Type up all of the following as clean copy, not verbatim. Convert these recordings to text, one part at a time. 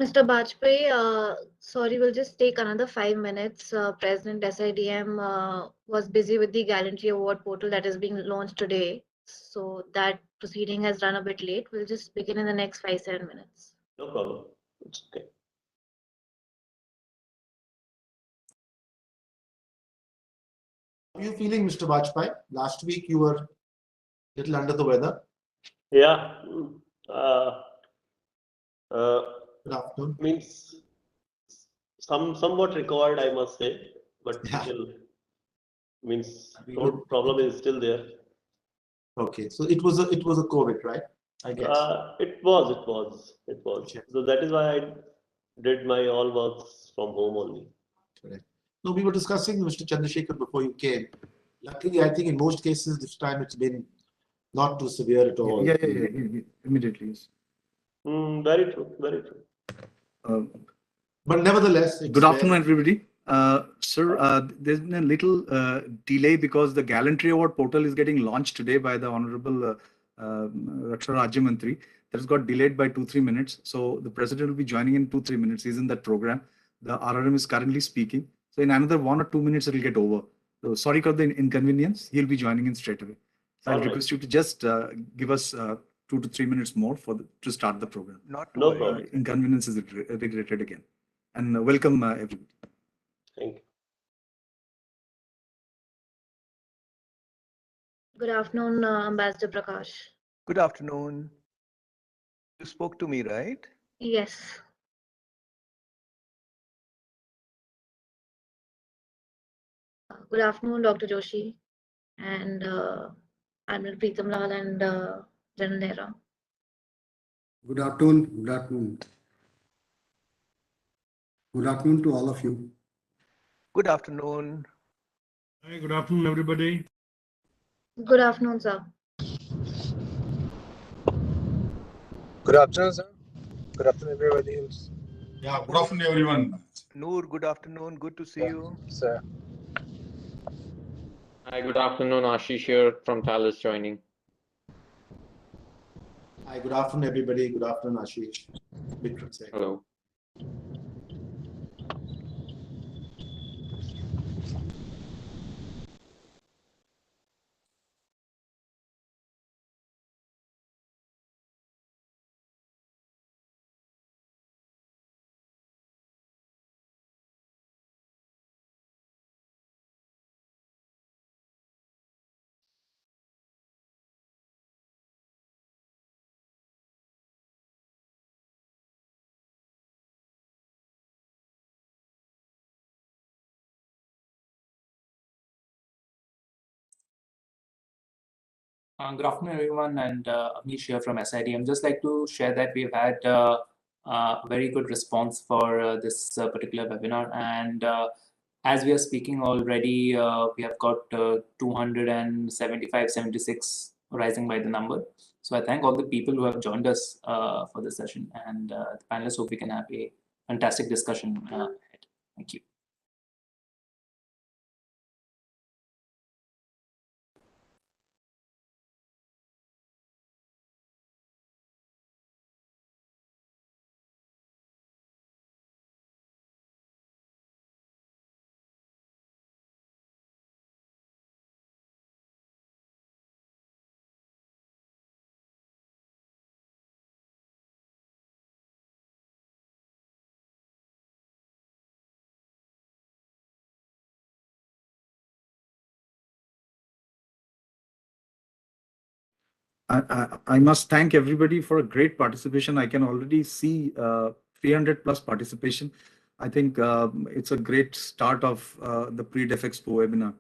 Mr. Bajpai, sorry, we'll just take another 5 minutes. President SIDM was busy with the Gallantry Award portal that is being launched today. So that proceeding has run a bit late. We'll just begin in the next 5-7 minutes. No problem. It's okay. How are you feeling, Mr. Bajpai? Last week you were a little under the weather. Yeah. Good afternoon. Means somewhat recovered, I must say, but Yeah. still means We throat would- problem is still there. Okay, so it was a COVID, right? I guess. It was. Okay. So that is why I did my all works from home only. Correct. No, we were discussing Mr. Chandrasekhar before you came. Luckily, I think in most cases this time it's been not too severe at all. Yeah. Immediately. Yes. Very true. Very true. But nevertheless, it's Good fair. afternoon, everybody. Sir, there's been a little delay because the Gallantry Award portal is getting launched today by the Honorable Raksha Rajya Mantri. That has got delayed by 2-3 minutes. So the President will be joining in 2-3 minutes. He's in that program. The RRM is currently speaking. So in another 1 or 2 minutes, it will get over. So sorry for the inconvenience. He'll be joining in straight away. So I'll All right. request you to just give us 2 to 3 minutes more to start the program. No problem. Inconvenience is regretted again. And welcome everybody. Thank you. Good afternoon, Ambassador Prakash. Good afternoon. You spoke to me, right? Yes. Good afternoon, Dr. Joshi and Admiral Preetham Lal and General Nehra. Good afternoon. Good afternoon. Good afternoon to all of you. Good afternoon. Hi, good afternoon, everybody. Good afternoon, sir. Good afternoon, sir. Good afternoon, everybody else. Yeah, good afternoon, everyone. Noor, good afternoon. Good to see you. Sir. Hi, good afternoon. Ashish here from Thales joining. Hi, good afternoon, everybody. Good afternoon, Ashish. Vikram saying. Hello. Good afternoon, everyone, and Amish here from SIDM. Just like to share that we've had very good response for this particular webinar, and as we are speaking already, we have got 275, 76 rising by the number. So I thank all the people who have joined us for this session, and the panelists hope we can have a fantastic discussion ahead. Thank you. I must thank everybody for a great participation. I can already see 300 plus participation. I think it's a great start of the pre-DefExpo webinar.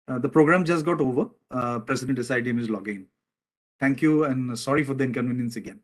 The program just got over. President SIDM is logging in. Thank you, and sorry for the inconvenience again.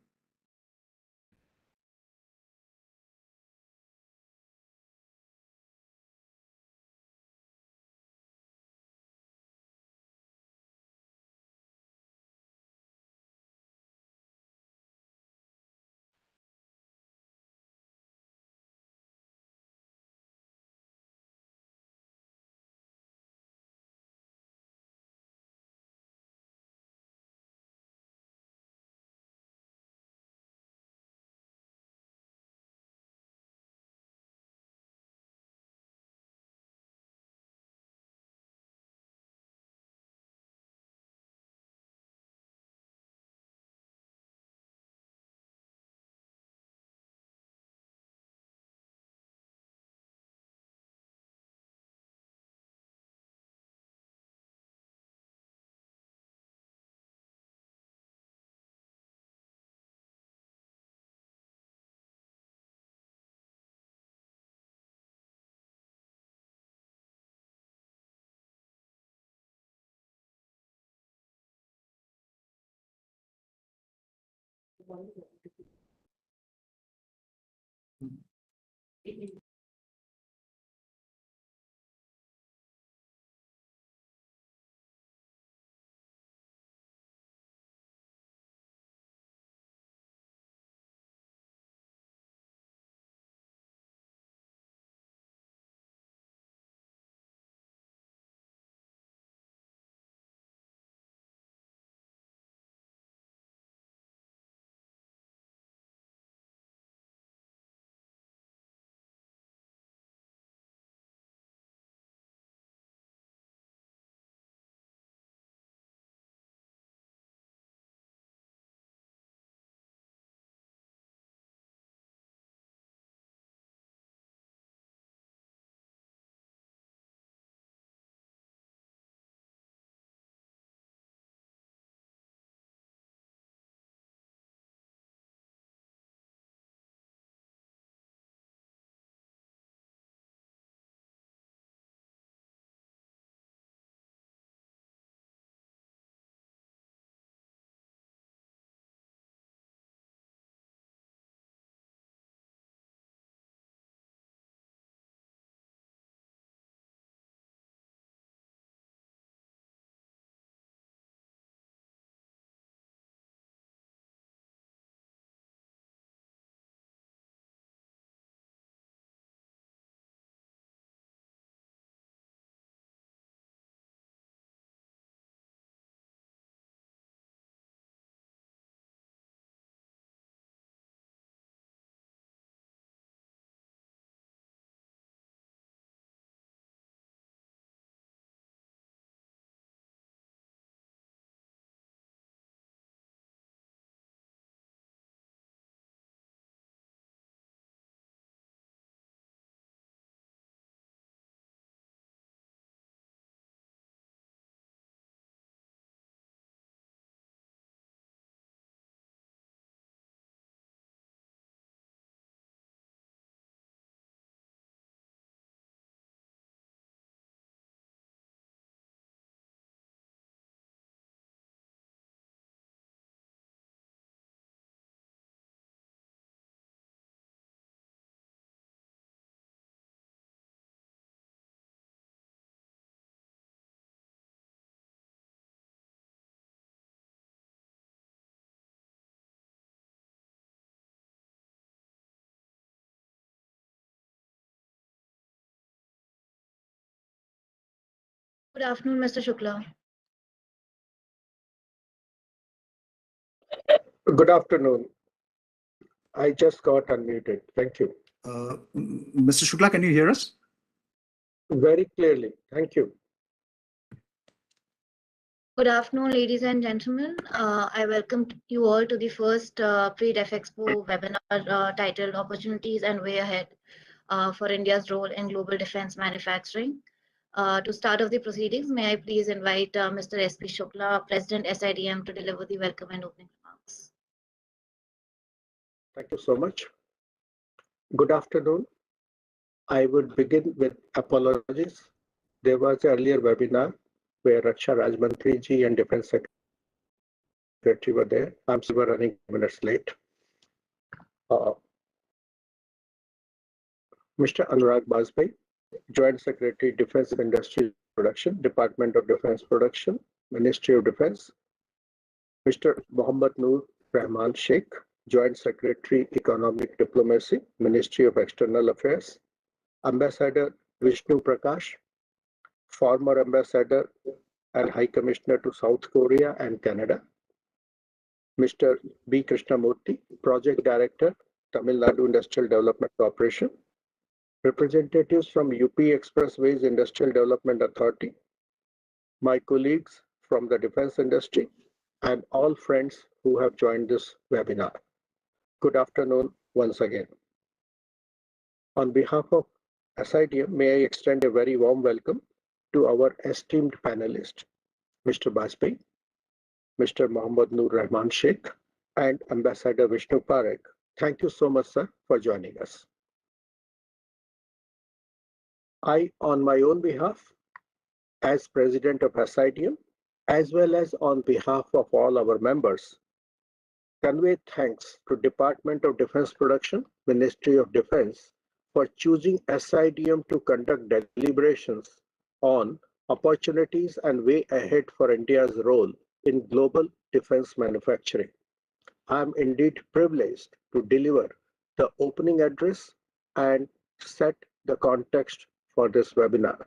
Good afternoon, Mr. Shukla. Good afternoon. I just got unmuted. Thank you. Mr. Shukla, can you hear us? Very clearly. Thank you. Good afternoon, ladies and gentlemen. I welcome you all to the first pre-DefExpo webinar titled Opportunities and Way Ahead for India's Role in Global Defense Manufacturing. To start off the proceedings, may I please invite Mr. S.P. Shukla, President SIDM, to deliver the welcome and opening remarks. Thank you so much. Good afternoon. I would begin with apologies. There was an earlier webinar where Raksha Rajmantri ji and Defense Secretary Secretary were there. I'm still running minutes late. Mr. Anurag Bajpai, Joint Secretary, Defense Industry Production, Department of Defense Production, Ministry of Defense. Mr. Mohammad Noor Rahman Sheikh, Joint Secretary, Economic Diplomacy, Ministry of External Affairs. Ambassador Vishnu Prakash, former Ambassador and High Commissioner to South Korea and Canada. Mr. B. Krishnamurthy, Project Director, Tamil Nadu Industrial Development Corporation. Representatives from UP Expressways Industrial Development Authority. My colleagues from the defense industry and all friends who have joined this webinar. Good afternoon once again. On behalf of SIDM, may I extend a very warm welcome to our esteemed panelist, Mr. Bajpai, Mr. Mohammad Noor Rahman Sheikh, and Ambassador Vishnu Parekh. Thank you so much, sir, for joining us. I, on my own behalf, as President of SIDM, as well as on behalf of all our members, convey thanks to Department of Defense Production, Ministry of Defense, for choosing SIDM to conduct deliberations on opportunities and way ahead for India's role in global defense manufacturing. I am indeed privileged to deliver the opening address and set the context for this webinar.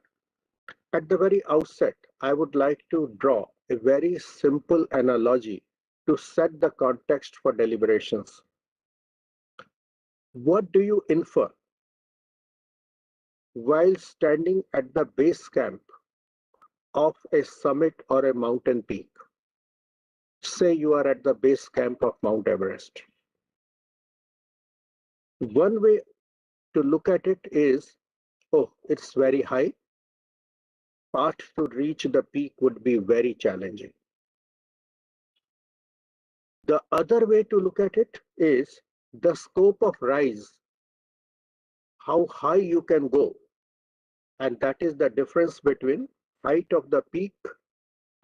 At the very outset, I would like to draw a very simple analogy to set the context for deliberations. What do you infer while standing at the base camp of a summit or a mountain peak? Say you are at the base camp of Mount Everest. One way to look at it is, oh, it's very high. Path to reach the peak would be very challenging. The other way to look at it is the scope of rise, how high you can go. And that is the difference between height of the peak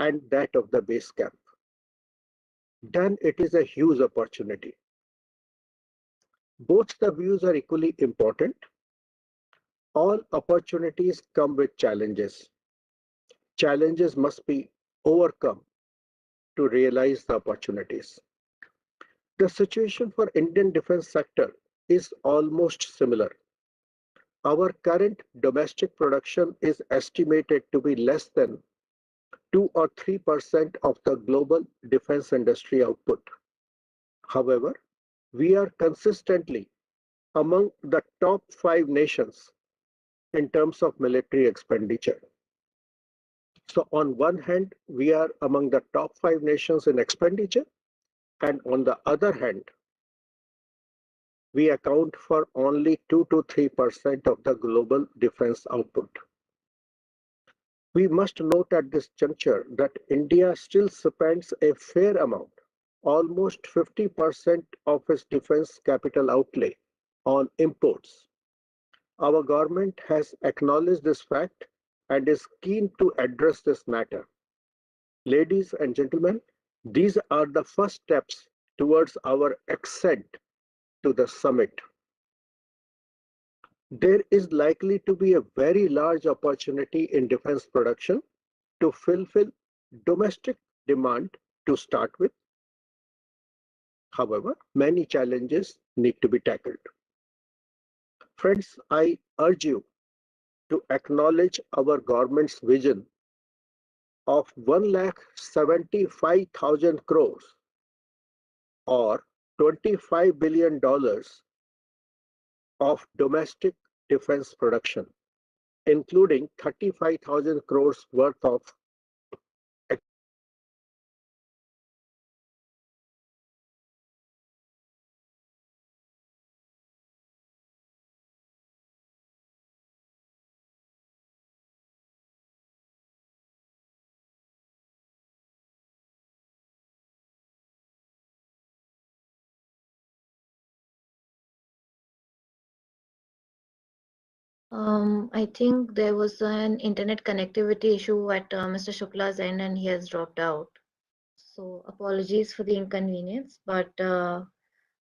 and that of the base camp. Then it is a huge opportunity. Both the views are equally important. All opportunities come with challenges. Challenges must be overcome to realize the opportunities. The situation for Indian defense sector is almost similar. Our current domestic production is estimated to be less than 2 or 3% of the global defense industry output. However, we are consistently among the top 5 nations in terms of military expenditure. So on one hand, we are among the top 5 nations in expenditure, and on the other hand, we account for only 2 to 3% of the global defense output. We must note at this juncture that India still spends a fair amount, almost 50% of its defense capital outlay, on imports. Our government has acknowledged this fact and is keen to address this matter. Ladies and gentlemen, these are the first steps towards our ascent to the summit. There is likely to be a very large opportunity in defense production to fulfill domestic demand to start with. However, many challenges need to be tackled. Friends, I urge you to acknowledge our government's vision of 1,75,000 crores or $25 billion of domestic defense production, including 35,000 crores worth of I think there was an internet connectivity issue at Mr. Shukla's end and he has dropped out. So apologies for the inconvenience, but Mr.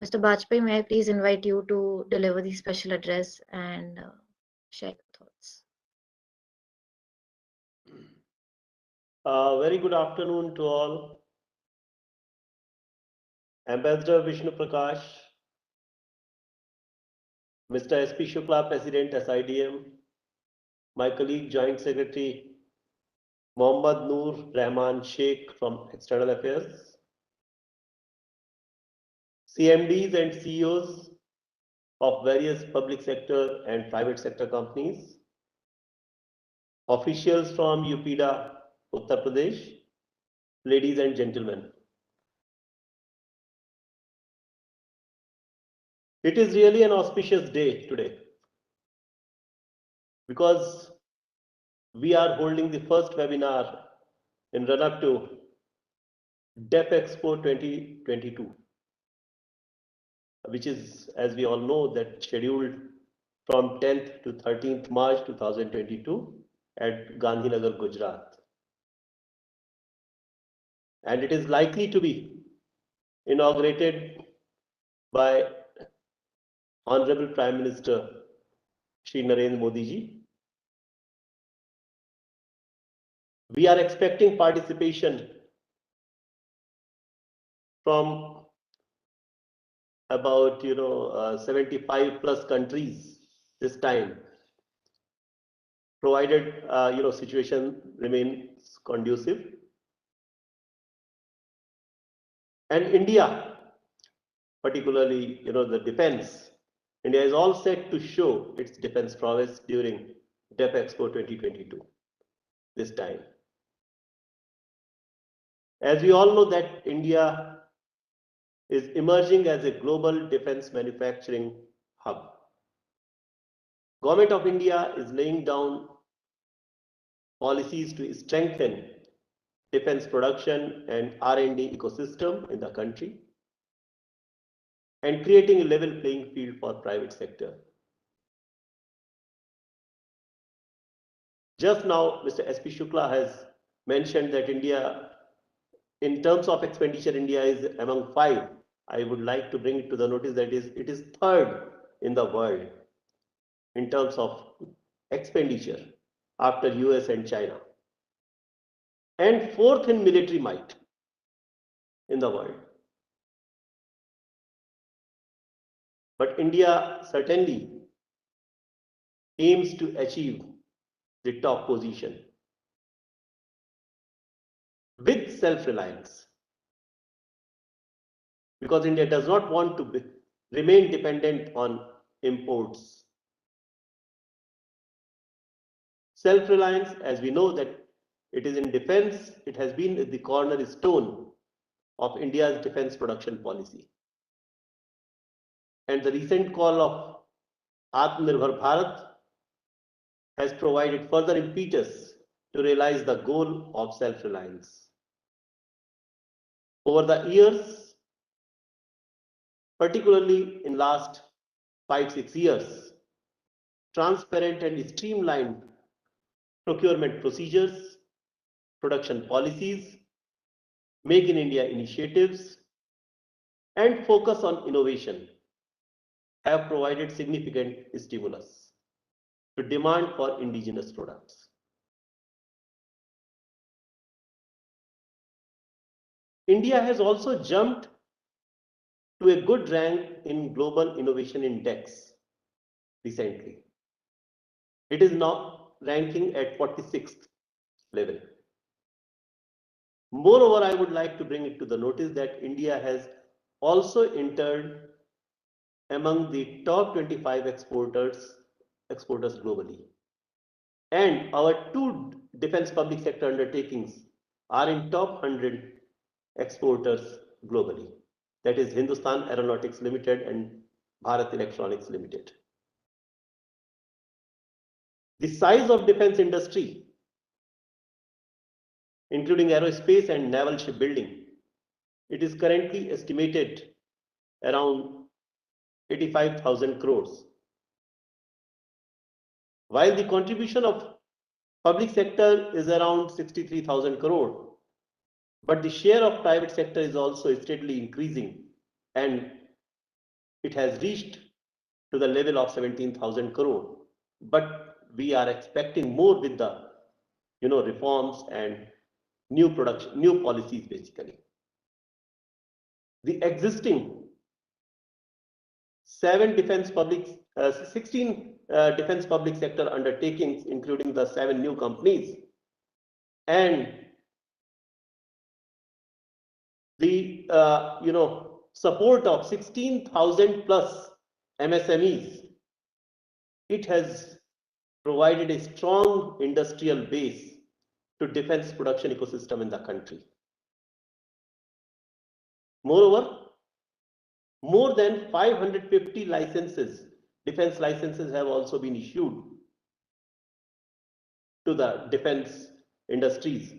Bajpayee, may I please invite you to deliver the special address and share your thoughts. Very good afternoon to all. Ambassador Vishnu Prakash, Mr. SP Shukla, President SIDM, my colleague Joint Secretary Mohammad Noor Rahman Sheikh from External Affairs, CMDs and CEOs of various public sector and private sector companies, officials from UPIDA, Uttar Pradesh, ladies and gentlemen. It is really an auspicious day today because we are holding the first webinar in run-up to DefExpo 2022, which is, as we all know, that scheduled from 10th to 13th March 2022 at Gandhinagar, Gujarat. And it is likely to be inaugurated by Honorable Prime Minister Shri Narendra Modi ji. We are expecting participation from about 75 plus countries this time, provided situation remains conducive. And India, particularly the defense, India is all set to show its defense prowess during DefExpo 2022 this time. As we all know that India is emerging as a global defense manufacturing hub. Government of India is laying down policies to strengthen defense production and R&D ecosystem in the country and creating a level playing field for private sector. Just now, Mr. SP Shukla has mentioned that India, in terms of expenditure, India is among 5. I would like to bring it to the notice that it is 3rd in the world in terms of expenditure after US and China, and 4th in military might in the world. But India certainly aims to achieve the top position with self-reliance, because India does not want to remain dependent on imports. Self-reliance, as we know that it is in defense, it has been the cornerstone of India's defense production policy. And the recent call of Atmanirbhar Bharat has provided further impetus to realize the goal of self-reliance. Over the years, particularly in last 5-6 years, transparent and streamlined procurement procedures, production policies, Make in India initiatives, and focus on innovation have provided significant stimulus to demand for indigenous products. India has also jumped to a good rank in Global Innovation Index recently. It is now ranking at 46th level. Moreover, I would like to bring it to the notice that India has also entered among the top 25 exporters globally. And our 2 defense public sector undertakings are in top 100 exporters globally. That is Hindustan Aeronautics Limited and Bharat Electronics Limited. The size of defense industry, including aerospace and naval shipbuilding, it is currently estimated around 85,000 crores. While the contribution of public sector is around 63,000 crore, but the share of private sector is also steadily increasing, and it has reached to the level of 17,000 crore. But we are expecting more with the reforms and new policies basically. The existing 16 defense public sector undertakings, including the 7 new companies, and the support of 16,000 plus MSMEs, it has provided a strong industrial base to defense production ecosystem in the country. Moreover, more than 550 licenses, defense licenses, have also been issued to the defense industries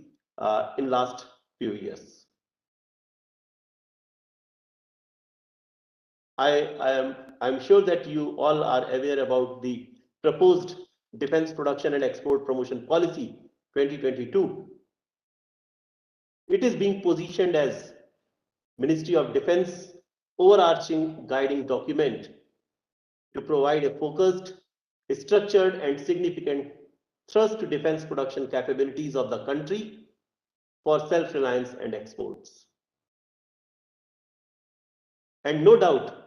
in last few years. I'm sure that you all are aware about the proposed Defense Production and Export Promotion Policy 2022. It is being positioned as Ministry of Defense overarching guiding document to provide a focused, structured and significant thrust to defense production capabilities of the country for self-reliance and exports. And no doubt,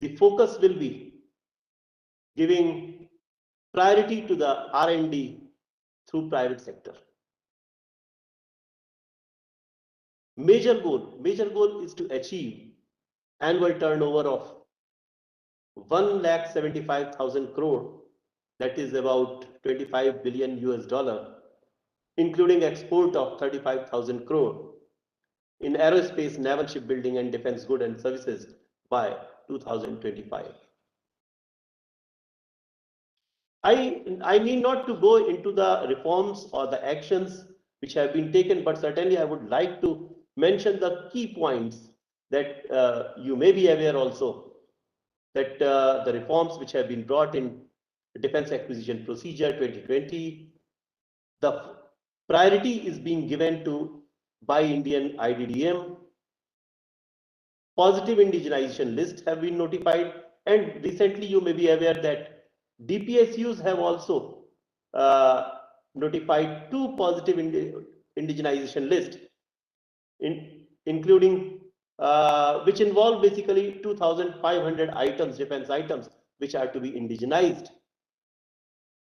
the focus will be giving priority to the R&D through private sector. Major goal is to achieve annual turnover of 1,75,000 crore, that is about 25 billion US, including export of 35,000 crore in aerospace, naval shipbuilding and defense goods and services by 2025. I need not to go into the reforms or the actions which have been taken, but certainly I would like to mention the key points that you may be aware also, that the reforms which have been brought in Defense Acquisition Procedure 2020, the priority is being given to Buy Indian IDDM, positive indigenization lists have been notified, and recently you may be aware that DPSUs have also notified 2 positive indigenization lists, including which involve basically 2,500 items, defense items, which are to be indigenized,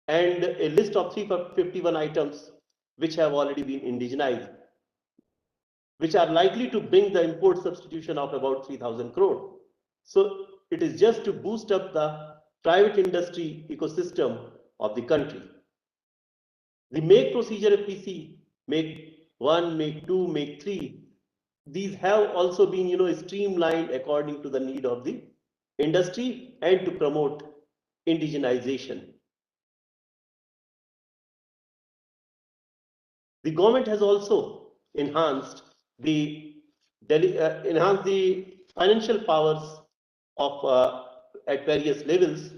and a list of 351 items which have already been indigenized, which are likely to bring the import substitution of about 3,000 crore. So it is just to boost up the private industry ecosystem of the country. The make procedure, if we see, make 1, make 2, make 3, these have also been streamlined according to the need of the industry and to promote indigenization. The government has also enhanced the financial powers of at various levels,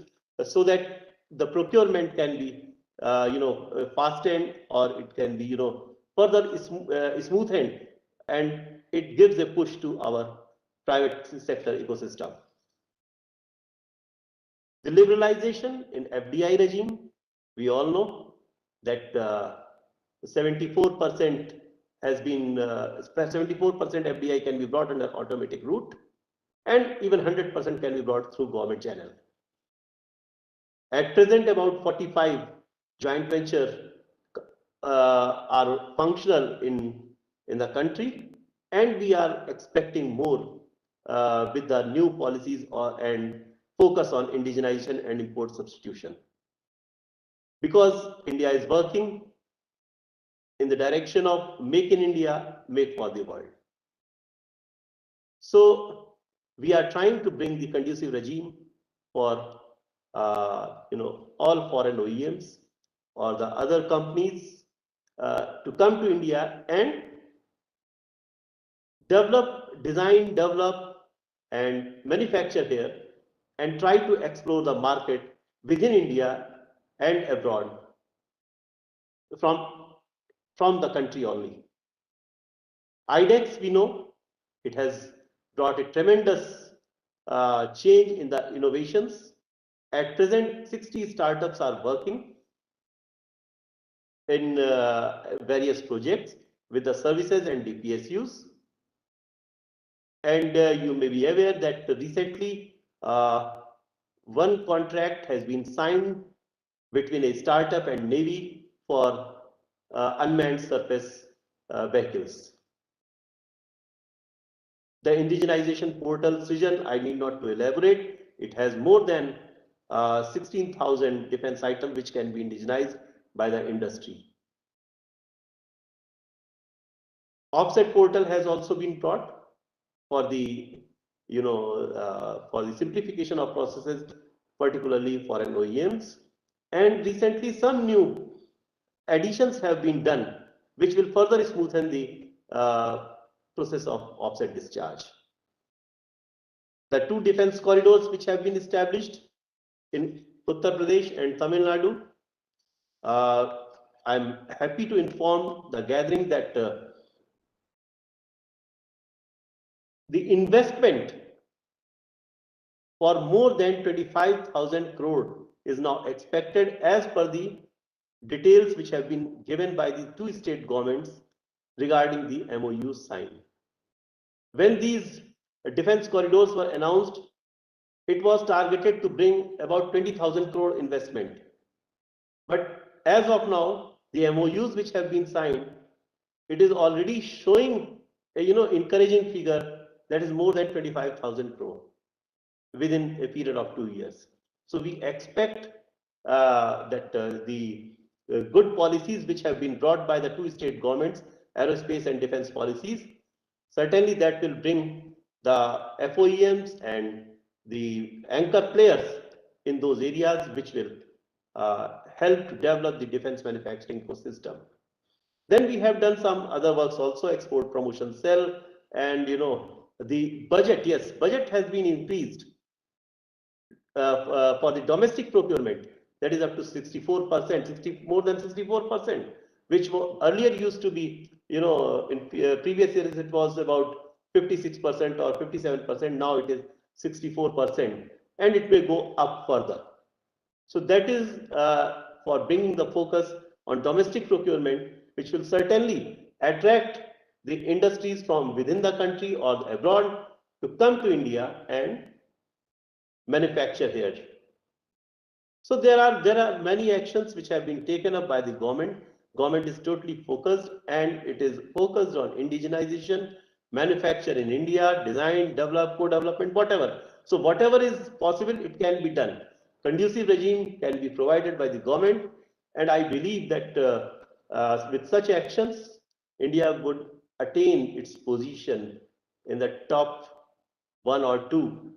so that the procurement can be fastened, or it can be further smoothened, and it gives a push to our private sector ecosystem. The liberalization in FDI regime, we all know that 74% has been 74% FDI can be brought under automatic route, and even 100% can be brought through government channel. At present, about 45 joint ventures are functional in the country, and we are expecting more with the new policies and focus on indigenization and import substitution. Because India is working in the direction of Make in India, Make for the World. So we are trying to bring the conducive regime for all foreign OEMs or the other companies to come to India and design, develop and manufacture here, and try to explore the market within India and abroad from the country only. IDEX, we know, it has brought a tremendous change in the innovations. At present, 60 startups are working in various projects with the services and DPSUs. And you may be aware that recently one contract has been signed between a startup and Navy for unmanned surface vehicles. The indigenization portal Srijan, I need not to elaborate. It has more than 16,000 defense items which can be indigenized by the industry. Offset portal has also been brought for the, for the simplification of processes, particularly foreign OEMs. And recently some new additions have been done, which will further smoothen the process of offset discharge. The two defense corridors which have been established in Uttar Pradesh and Tamil Nadu, I'm happy to inform the gathering that the investment for more than 25,000 crore is now expected as per the details which have been given by the two state governments regarding the MOU signed. When these defense corridors were announced, it was targeted to bring about 20,000 crore investment. But as of now, the MOUs which have been signed, it is already showing a encouraging figure that is more than 25,000 crore within a period of 2 years. So we expect that the good policies which have been brought by the two state governments, aerospace and defense policies, certainly that will bring the FOEMs and the anchor players in those areas which will help to develop the defense manufacturing ecosystem. Then we have done some other works also, export promotion cell, and the budget, yes, budget has been increased for the domestic procurement, that is up to 64%, more than 64%, which earlier used to be, in previous years it was about 56% or 57%, now it is 64%, and it may go up further. So that is for bringing the focus on domestic procurement, which will certainly attract the industries from within the country or abroad to come to India and manufacture here. So there are many actions which have been taken up by the government. Government is totally focused, and it is focused on indigenization, manufacture in India, design, develop, co-development, whatever. So whatever is possible, it can be done. Conducive regime can be provided by the government, and I believe that with such actions, India would attain its position in the top 1 or 2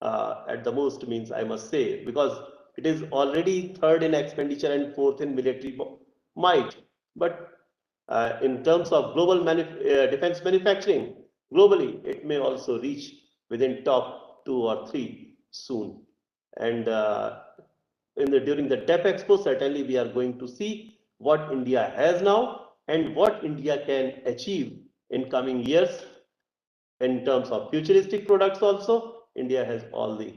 at the most, means I must say, because it is already third in expenditure and fourth in military might. But in terms of global defense manufacturing, globally, it may also reach within top 2 or 3 soon. And during the DefExpo, certainly we are going to see what India has now and what India can achieve in coming years. In terms of futuristic products also, India has all the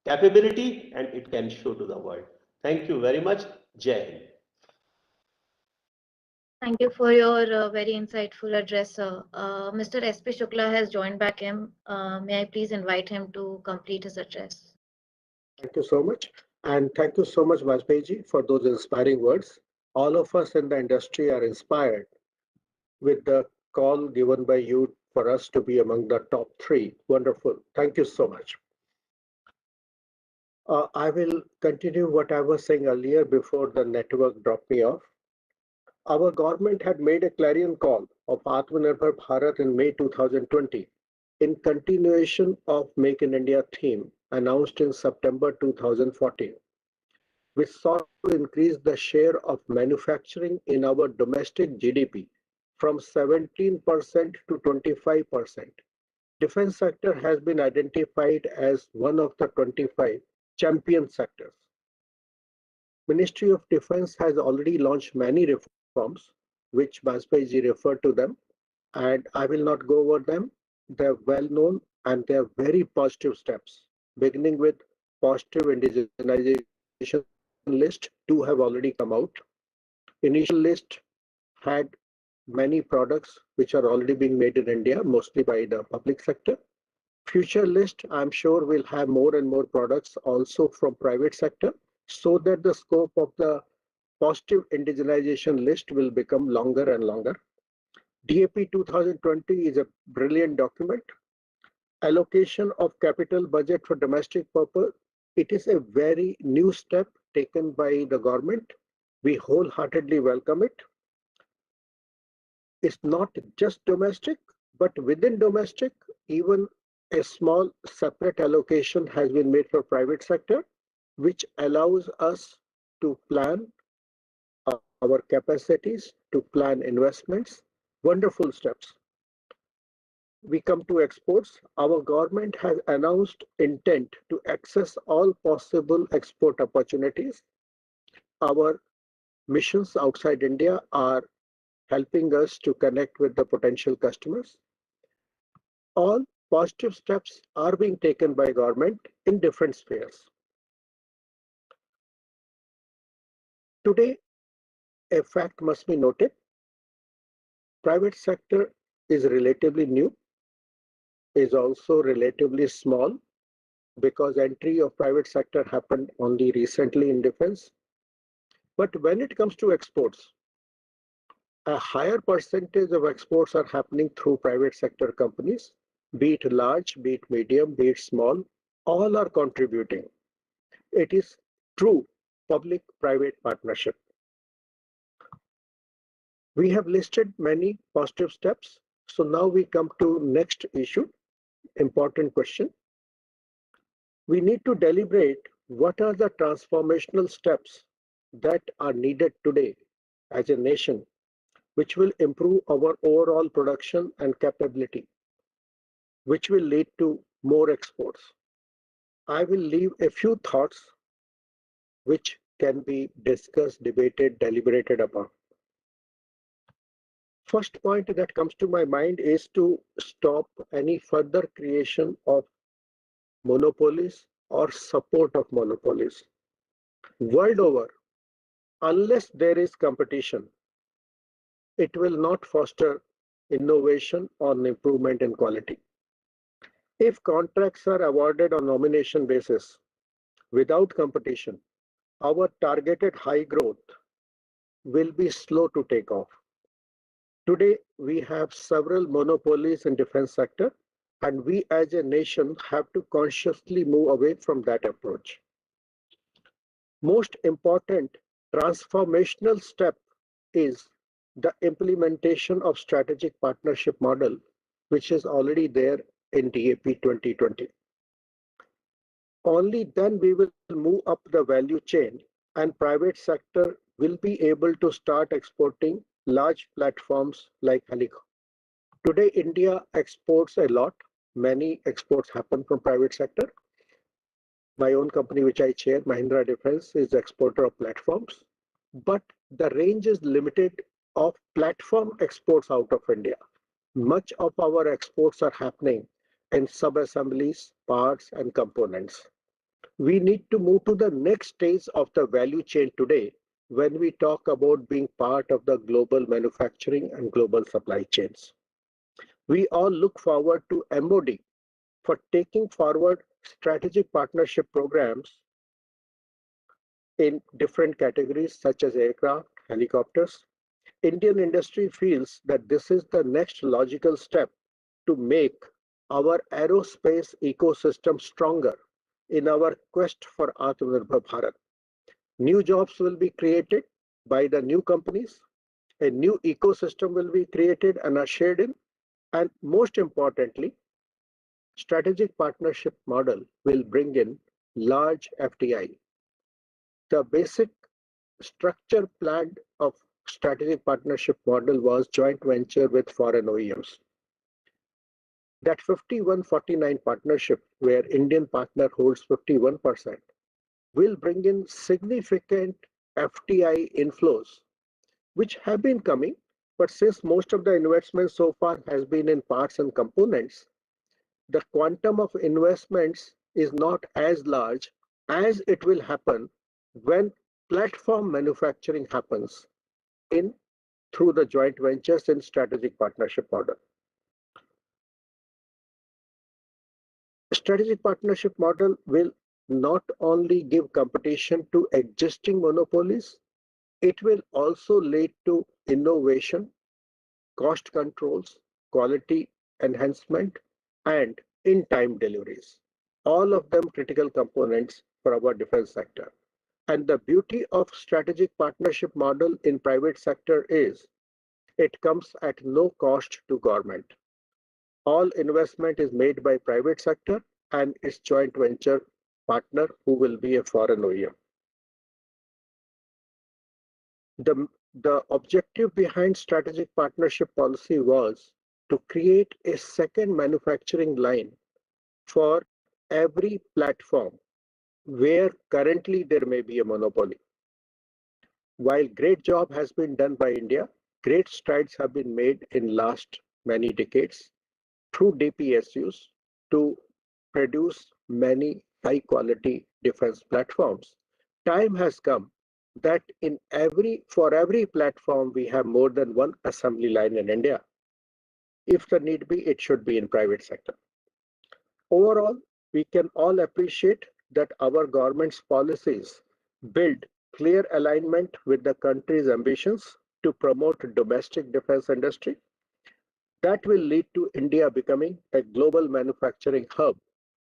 capability, and it can show to the world. Thank you very much. Jai Hind. Thank you for your very insightful address, sir. Mr. S.P. Shukla has joined back in. May I please invite him to complete his address? Thank you so much. And thank you so much, Vajpayee, for those inspiring words. All of us in the industry are inspired with the call given by you for us to be among the top 3. Wonderful. Thank you so much. I will continue what I was saying earlier before the network dropped me off. Our government had made a clarion call of Atmanirbhar Bharat in May 2020 in continuation of Make in India theme announced in September 2014. We sought to increase the share of manufacturing in our domestic GDP from 17% to 25%. Defense sector has been identified as one of the 25 champion sectors. Ministry of Defense has already launched many reforms, which Vajpayee referred to them. and I will not go over them. They're well known and they're very positive steps, beginning with positive indigenization list. Two have already come out. Initial list had many products which are already being made in India, mostly by the public sector. Future list, I'm sure, will have more and more products also from private sector, so that the scope of the positive indigenization list will become longer and longer. DAP 2020 is a brilliant document. Allocation of capital budget for domestic purpose, it is a very new step taken by the government. We wholeheartedly welcome it. It's not just domestic, but within domestic, even a small separate allocation has been made for private sector, which allows us to plan our capacities, to plan investments. Wonderful steps. We come to exports. Our government has announced intent to access all possible export opportunities. Our missions outside India are helping us to connect with the potential customers. All positive steps are being taken by government in different spheres. Today, a fact must be noted. Private sector is relatively new, is also relatively small, because entry of private sector happened only recently in defense. But when it comes to exports, a higher percentage of exports are happening through private sector companies, be it large, be it medium, be it small, all are contributing. It is true public-private partnership. We have listed many positive steps. So now we come to next issue, important question. We need to deliberate what are the transformational steps that are needed today as a nation, which will improve our overall production and capability, which will lead to more exports. I will leave a few thoughts which can be discussed, debated, deliberated upon. First point that comes to my mind is to stop any further creation of monopolies or support of monopolies. World over, unless there is competition, it will not foster innovation or improvement in quality. If contracts are awarded on nomination basis without competition, our targeted high growth will be slow to take off. Today, we have several monopolies in defense sector, and we as a nation have to consciously move away from that approach. Most important transformational step is the implementation of strategic partnership model, which is already there in DAP 2020. Only then we will move up the value chain and private sector will be able to start exporting large platforms like helicopters. Today, India exports a lot. Many exports happen from private sector. My own company, which I chair, Mahindra Defense, is exporter of platforms. But the range is limited of platform exports out of India. Much of our exports are happening in sub-assemblies, parts, and components. We need to move to the next stage of the value chain today when we talk about being part of the global manufacturing and global supply chains. We all look forward to MOD for taking forward strategic partnership programs in different categories such as aircraft, helicopters. Indian industry feels that this is the next logical step to make our aerospace ecosystem stronger in our quest for Atmanirbhar Bharat. New jobs will be created by the new companies. A new ecosystem will be created and ushered in. And most importantly, strategic partnership model will bring in large FDI. The basic structure planned of strategic partnership model was joint venture with foreign OEMs. That 51-49 partnership, where Indian partner holds 51%, will bring in significant FDI inflows, which have been coming, But since most of the investment so far has been in parts and components, the quantum of investments is not as large as it will happen when platform manufacturing happens in through the joint ventures and strategic partnership model. Strategic partnership model will not only give competition to existing monopolies, it will also lead to innovation, cost controls, quality enhancement, and in-time deliveries. All of them critical components for our defense sector. And the beauty of strategic partnership model in private sector is it comes at no cost to government. All investment is made by private sector and its joint venture partner who will be a foreign OEM. The objective behind strategic partnership policy was to create a second manufacturing line for every platform where currently there may be a monopoly. While great job has been done by India, great strides have been made in last many decades through DPSUs to produce many high quality defense platforms. Time has come that for every platform we have more than one assembly line in India. If the need be, it should be in private sector. Overall, we can all appreciate that our government's policies build clear alignment with the country's ambitions to promote domestic defense industry. That will lead to India becoming a global manufacturing hub,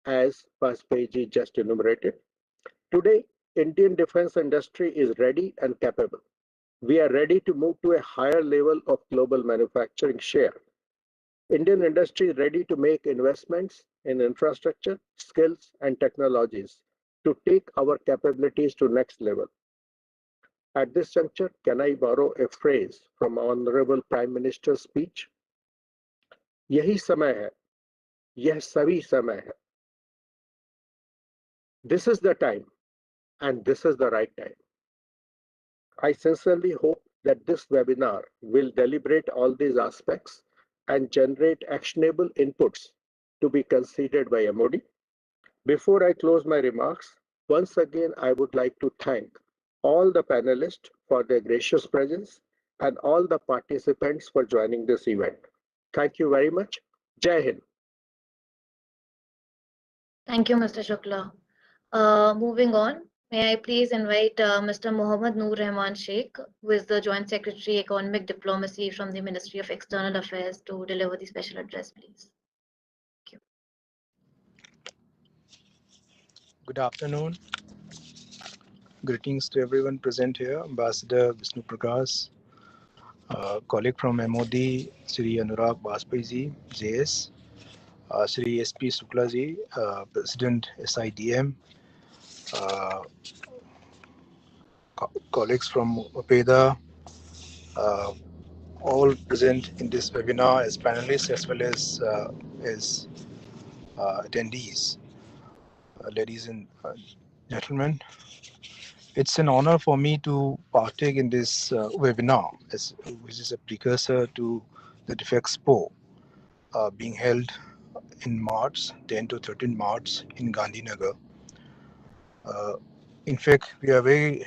as Vajpayee just enumerated. Today, Indian defense industry is ready and capable. We are ready to move to a higher level of global manufacturing share. Indian industry is ready to make investments in infrastructure, skills, and technologies to take our capabilities to next level. At this juncture, can I borrow a phrase from Honorable Prime Minister's speech? यही समय है, यह सभी समय है. This is the time, and this is the right time. I sincerely hope that this webinar will deliberate all these aspects and generate actionable inputs to be considered by MOD. Before I close my remarks, once again, I would like to thank all the panelists for their gracious presence and all the participants for joining this event. Thank you very much. Jai Hind. Thank you, Mr. Shukla. Moving on, may I please invite Mr. Mohammad Noor Rahman Sheikh, who is the Joint Secretary Economic Diplomacy from the Ministry of External Affairs, to deliver the special address, please. Thank you. Good afternoon. Greetings to everyone present here. Ambassador Vishnu Prakash, colleague from MOD, Sri Anurag Vajpayee ji, JS, Sri SP Shukla ji, President SIDM, colleagues from OPEDA, all present in this webinar as panelists as well as attendees. Ladies and gentlemen, it's an honor for me to partake in this webinar, which is a precursor to the DefExpo being held in March, 10 to 13 March in Gandhinagar. In fact, we are very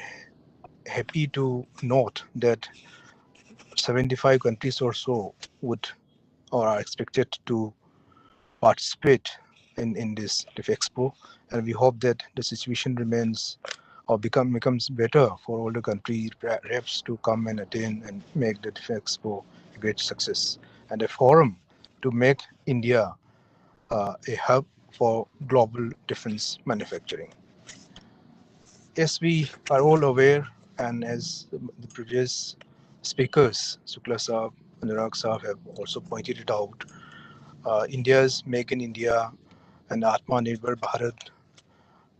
happy to note that 75 countries or so would or are expected to participate in this DefExpo, and we hope that the situation remains or becomes better for all the country reps to come and attend and make the DefExpo a great success and a forum to make India a hub for global defense manufacturing. As we are all aware, and as the previous speakers, Shukla Saab, Anurag Saab, have also pointed it out, India's Make in India and Atmanirbhar Bharat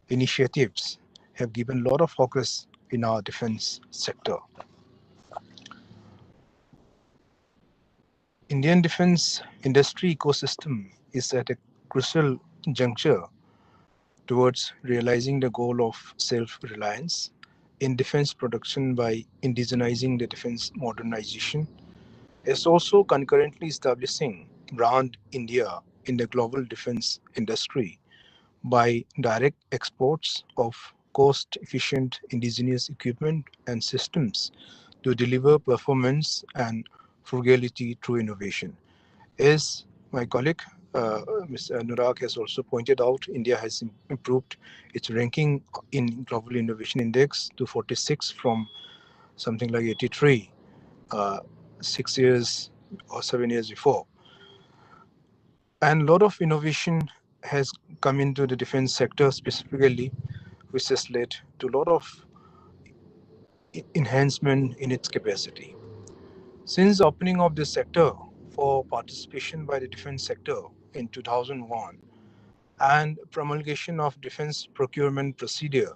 initiatives have given a lot of focus in our defense sector. Indian defense industry ecosystem is at a crucial juncture towards realizing the goal of self-reliance in defense production by indigenizing the defense modernization is also concurrently establishing brand India in the global defense industry by direct exports of cost-efficient indigenous equipment and systems to deliver performance and frugality through innovation. As my colleague, Mr. Anurag, has also pointed out, India has improved its ranking in Global Innovation Index to 46 from something like 83 uh, 6 years or 7 years before. And a lot of innovation has come into the defense sector specifically, which has led to a lot of enhancement in its capacity. Since the opening of this sector for participation by the defense sector in 2001 and promulgation of defense procurement procedure,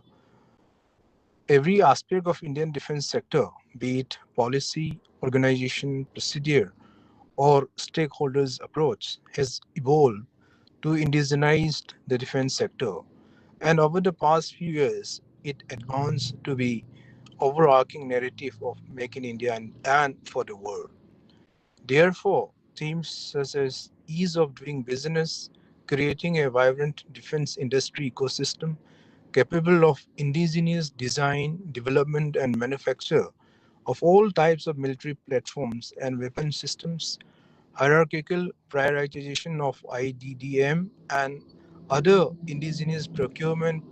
every aspect of Indian defense sector, be it policy, organization, procedure, or stakeholders' approach, has evolved to indigenize the defense sector. And over the past few years, it advanced to be overarching narrative of Make in India and for the world. Therefore, themes such as ease of doing business, creating a vibrant defense industry ecosystem capable of indigenous design, development, and manufacture of all types of military platforms and weapon systems, hierarchical prioritization of IDDM and other indigenous procurement,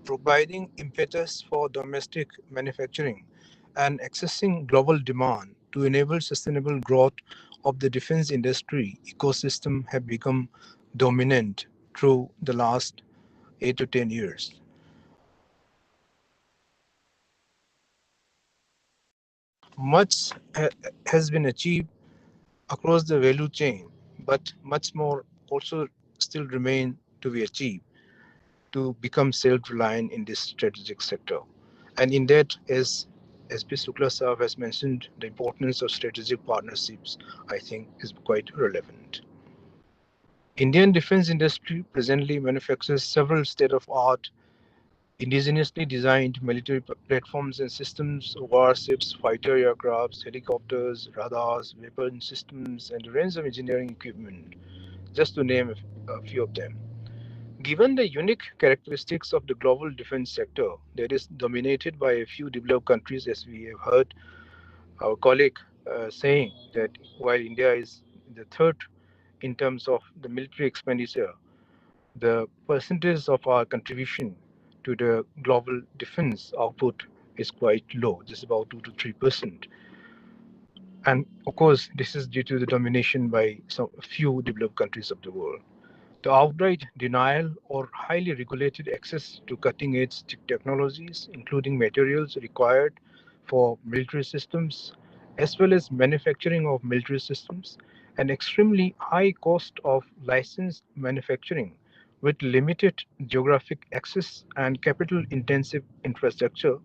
providing impetus for domestic manufacturing and accessing global demand to enable sustainable growth of the defense industry ecosystem have become dominant through the last 8 to 10 years. Much has been achieved across the value chain, but much more also still remain to be achieved to become self-reliant in this strategic sector. And in that, as SP Sukla Saab has mentioned, the importance of strategic partnerships, I think, is quite relevant. Indian defense industry presently manufactures several state-of-art indigenously designed military platforms and systems, warships, fighter aircrafts, helicopters, radars, weapon systems, and a range of engineering equipment, just to name a few of them. Given the unique characteristics of the global defense sector that is dominated by a few developed countries, as we have heard our colleague saying that while India is the third in terms of the military expenditure, the percentage of our contribution to the global defense output is quite low, just about 2 to 3%. And of course, this is due to the domination by some few developed countries of the world. The outright denial or highly regulated access to cutting-edge technologies, including materials required for military systems, as well as manufacturing of military systems, an extremely high cost of licensed manufacturing with limited geographic access and capital-intensive infrastructure,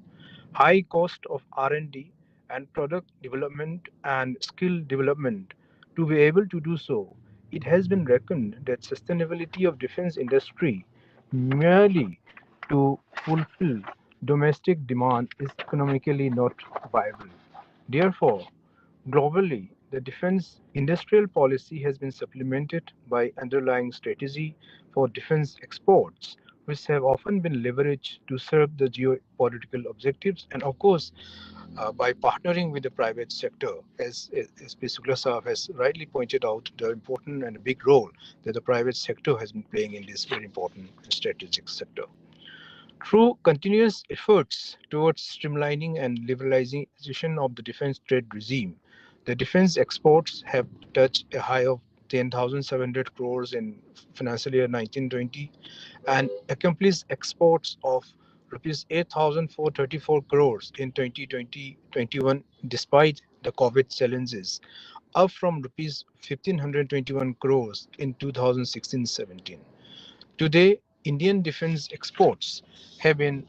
high cost of R&D and product development and skill development. To be able to do so, it has been reckoned that sustainability of defense industry merely to fulfill domestic demand is economically not viable. Therefore, globally, the defense industrial policy has been supplemented by underlying strategy for defense exports, which have often been leveraged to serve the geopolitical objectives, and of course, by partnering with the private sector, as P. Sukla Saab has rightly pointed out, the important and big role that the private sector has been playing in this very important strategic sector. Through continuous efforts towards streamlining and liberalization of the defense trade regime, the defense exports have touched a high of 10,700 crores in financial year 1920 and accomplished exports of rupees 8,434 crores in 2020-21 despite the COVID challenges, up from rupees 1,521 crores in 2016-17. Today, Indian defense exports have been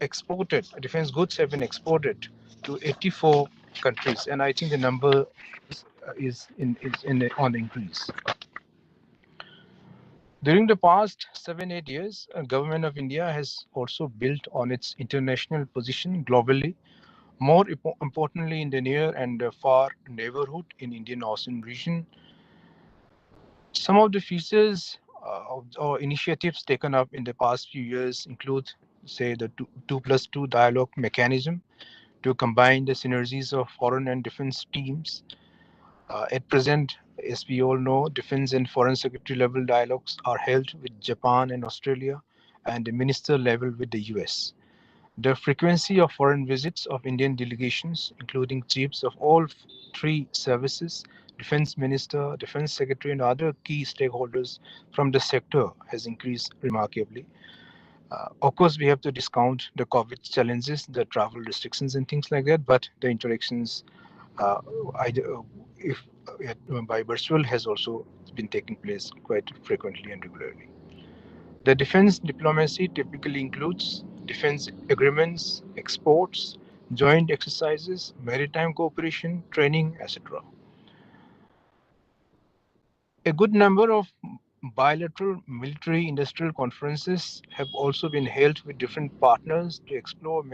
exported, defense goods have been exported to 84 countries, and I think the number is on increase. During the past 7-8 years, government of India has also built on its international position globally More importantly, in the near and far neighborhood in Indian Ocean region, some of the features or initiatives taken up in the past few years include, say, the 2+2 dialogue mechanism to combine the synergies of foreign and defense teams. At present, as we all know, defense and foreign secretary level dialogues are held with Japan and Australia and the minister level with the US. The frequency of foreign visits of Indian delegations, including chiefs of all three services, defense minister, defense secretary, and other key stakeholders from the sector has increased remarkably. Of course, we have to discount the COVID challenges, the travel restrictions and things like that, but the interactions uh, either if by virtual has also been taking place quite frequently and regularly. The defense diplomacy typically includes defense agreements, exports, joint exercises, maritime cooperation, training, etc. A good number of bilateral military industrial conferences have also been held with different partners to explore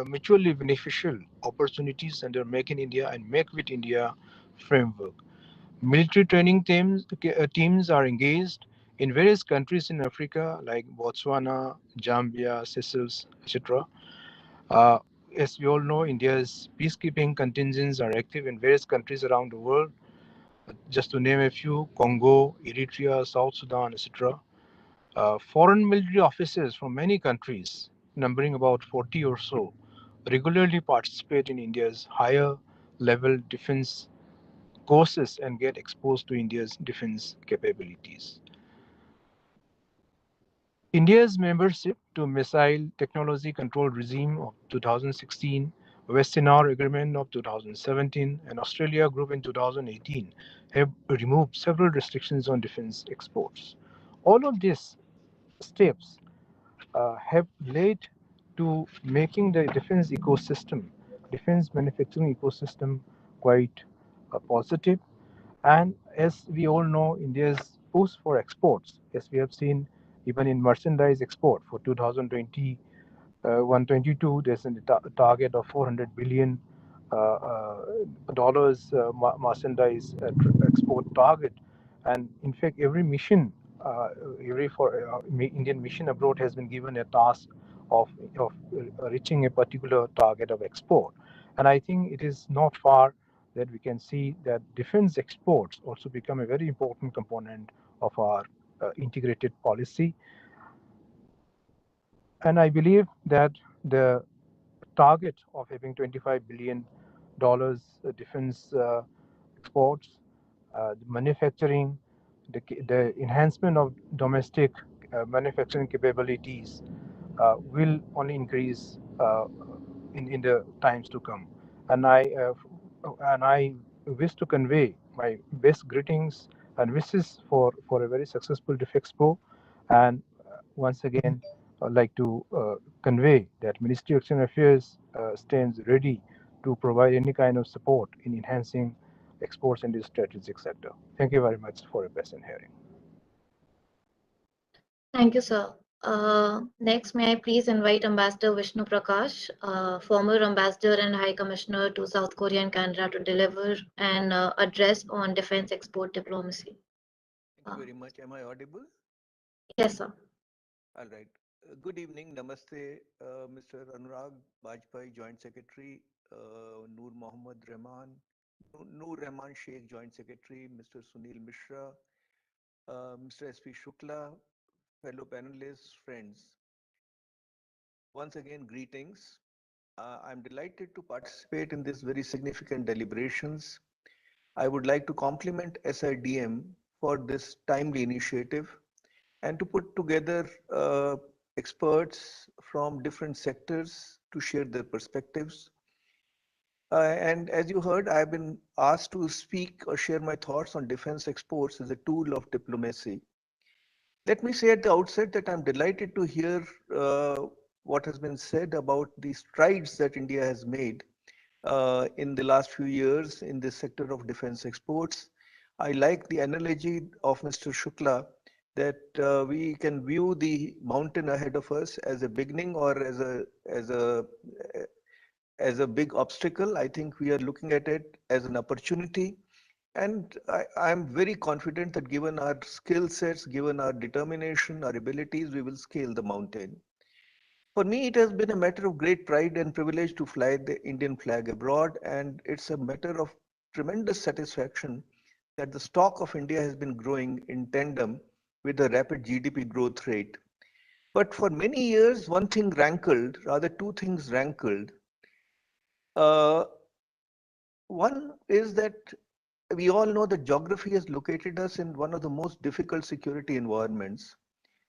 mutually beneficial opportunities under Make in India and Make with India framework. Military training teams are engaged in various countries in Africa like Botswana, Zambia, Seychelles, etc. Uh, as we all know, India's peacekeeping contingents are active in various countries around the world. Just to name a few, Congo, Eritrea, South Sudan, etc. Foreign military officers from many countries, numbering about 40 or so, regularly participate in India's higher level defense courses and get exposed to India's defense capabilities. India's membership to Missile Technology Control Regime of 2016, Western Agreement of 2017, and Australia Group in 2018 have removed several restrictions on defense exports. All of these steps have led to making the defense ecosystem, defense manufacturing ecosystem, quite positive. And as we all know, India's push for exports, as we have seen even in merchandise export for 2020 122, there's a target of 400 billion dollars merchandise export target, and in fact, every mission, every Indian mission abroad has been given a task of reaching a particular target of export, and I think it is not far that we can see that defense exports also become a very important component of our integrated policy. And I believe that the target of having $25 billion defense exports, the manufacturing, the enhancement of domestic manufacturing capabilities will only increase in the times to come. And I wish to convey my best greetings and wishes for a very successful DefExpo. And once again, I'd like to convey that Ministry of External Affairs stands ready to provide any kind of support in enhancing exports in this strategic sector. Thank you very much for your patient hearing. Thank you, sir. Next, may I please invite Ambassador Vishnu Prakash, former Ambassador and High Commissioner to South Korea and Canada, to deliver an address on defense export diplomacy. Thank you very much. Am I audible? Yes, sir. All right. Good evening. Namaste, Mr. Anurag Bajpai, Joint Secretary, Noor Mohammad Rahman, Noor Rahman Sheikh, Joint Secretary, Mr. Sunil Mishra, Mr. S.P. Shukla, fellow panelists, friends. Once again, greetings. I'm delighted to participate in this very significant deliberations. I would like to compliment SIDM for this timely initiative and to put together experts from different sectors to share their perspectives. And as you heard, I've been asked to speak or share my thoughts on defense exports as a tool of diplomacy. Let me say at the outset that I'm delighted to hear what has been said about the strides that India has made in the last few years in this sector of defense exports. I like the analogy of Mr. Shukla that we can view the mountain ahead of us as a beginning or as a as a big obstacle. I think we are looking at it as an opportunity. And I'm very confident that given our skill sets, given our determination, our abilities, we will scale the mountain. For me, it has been a matter of great pride and privilege to fly the Indian flag abroad, and it's a matter of tremendous satisfaction that the stock of India has been growing in tandem with the rapid GDP growth rate. But for many years, one thing rankled, rather two things rankled. Uh, One is that we all know that geography has located us in one of the most difficult security environments.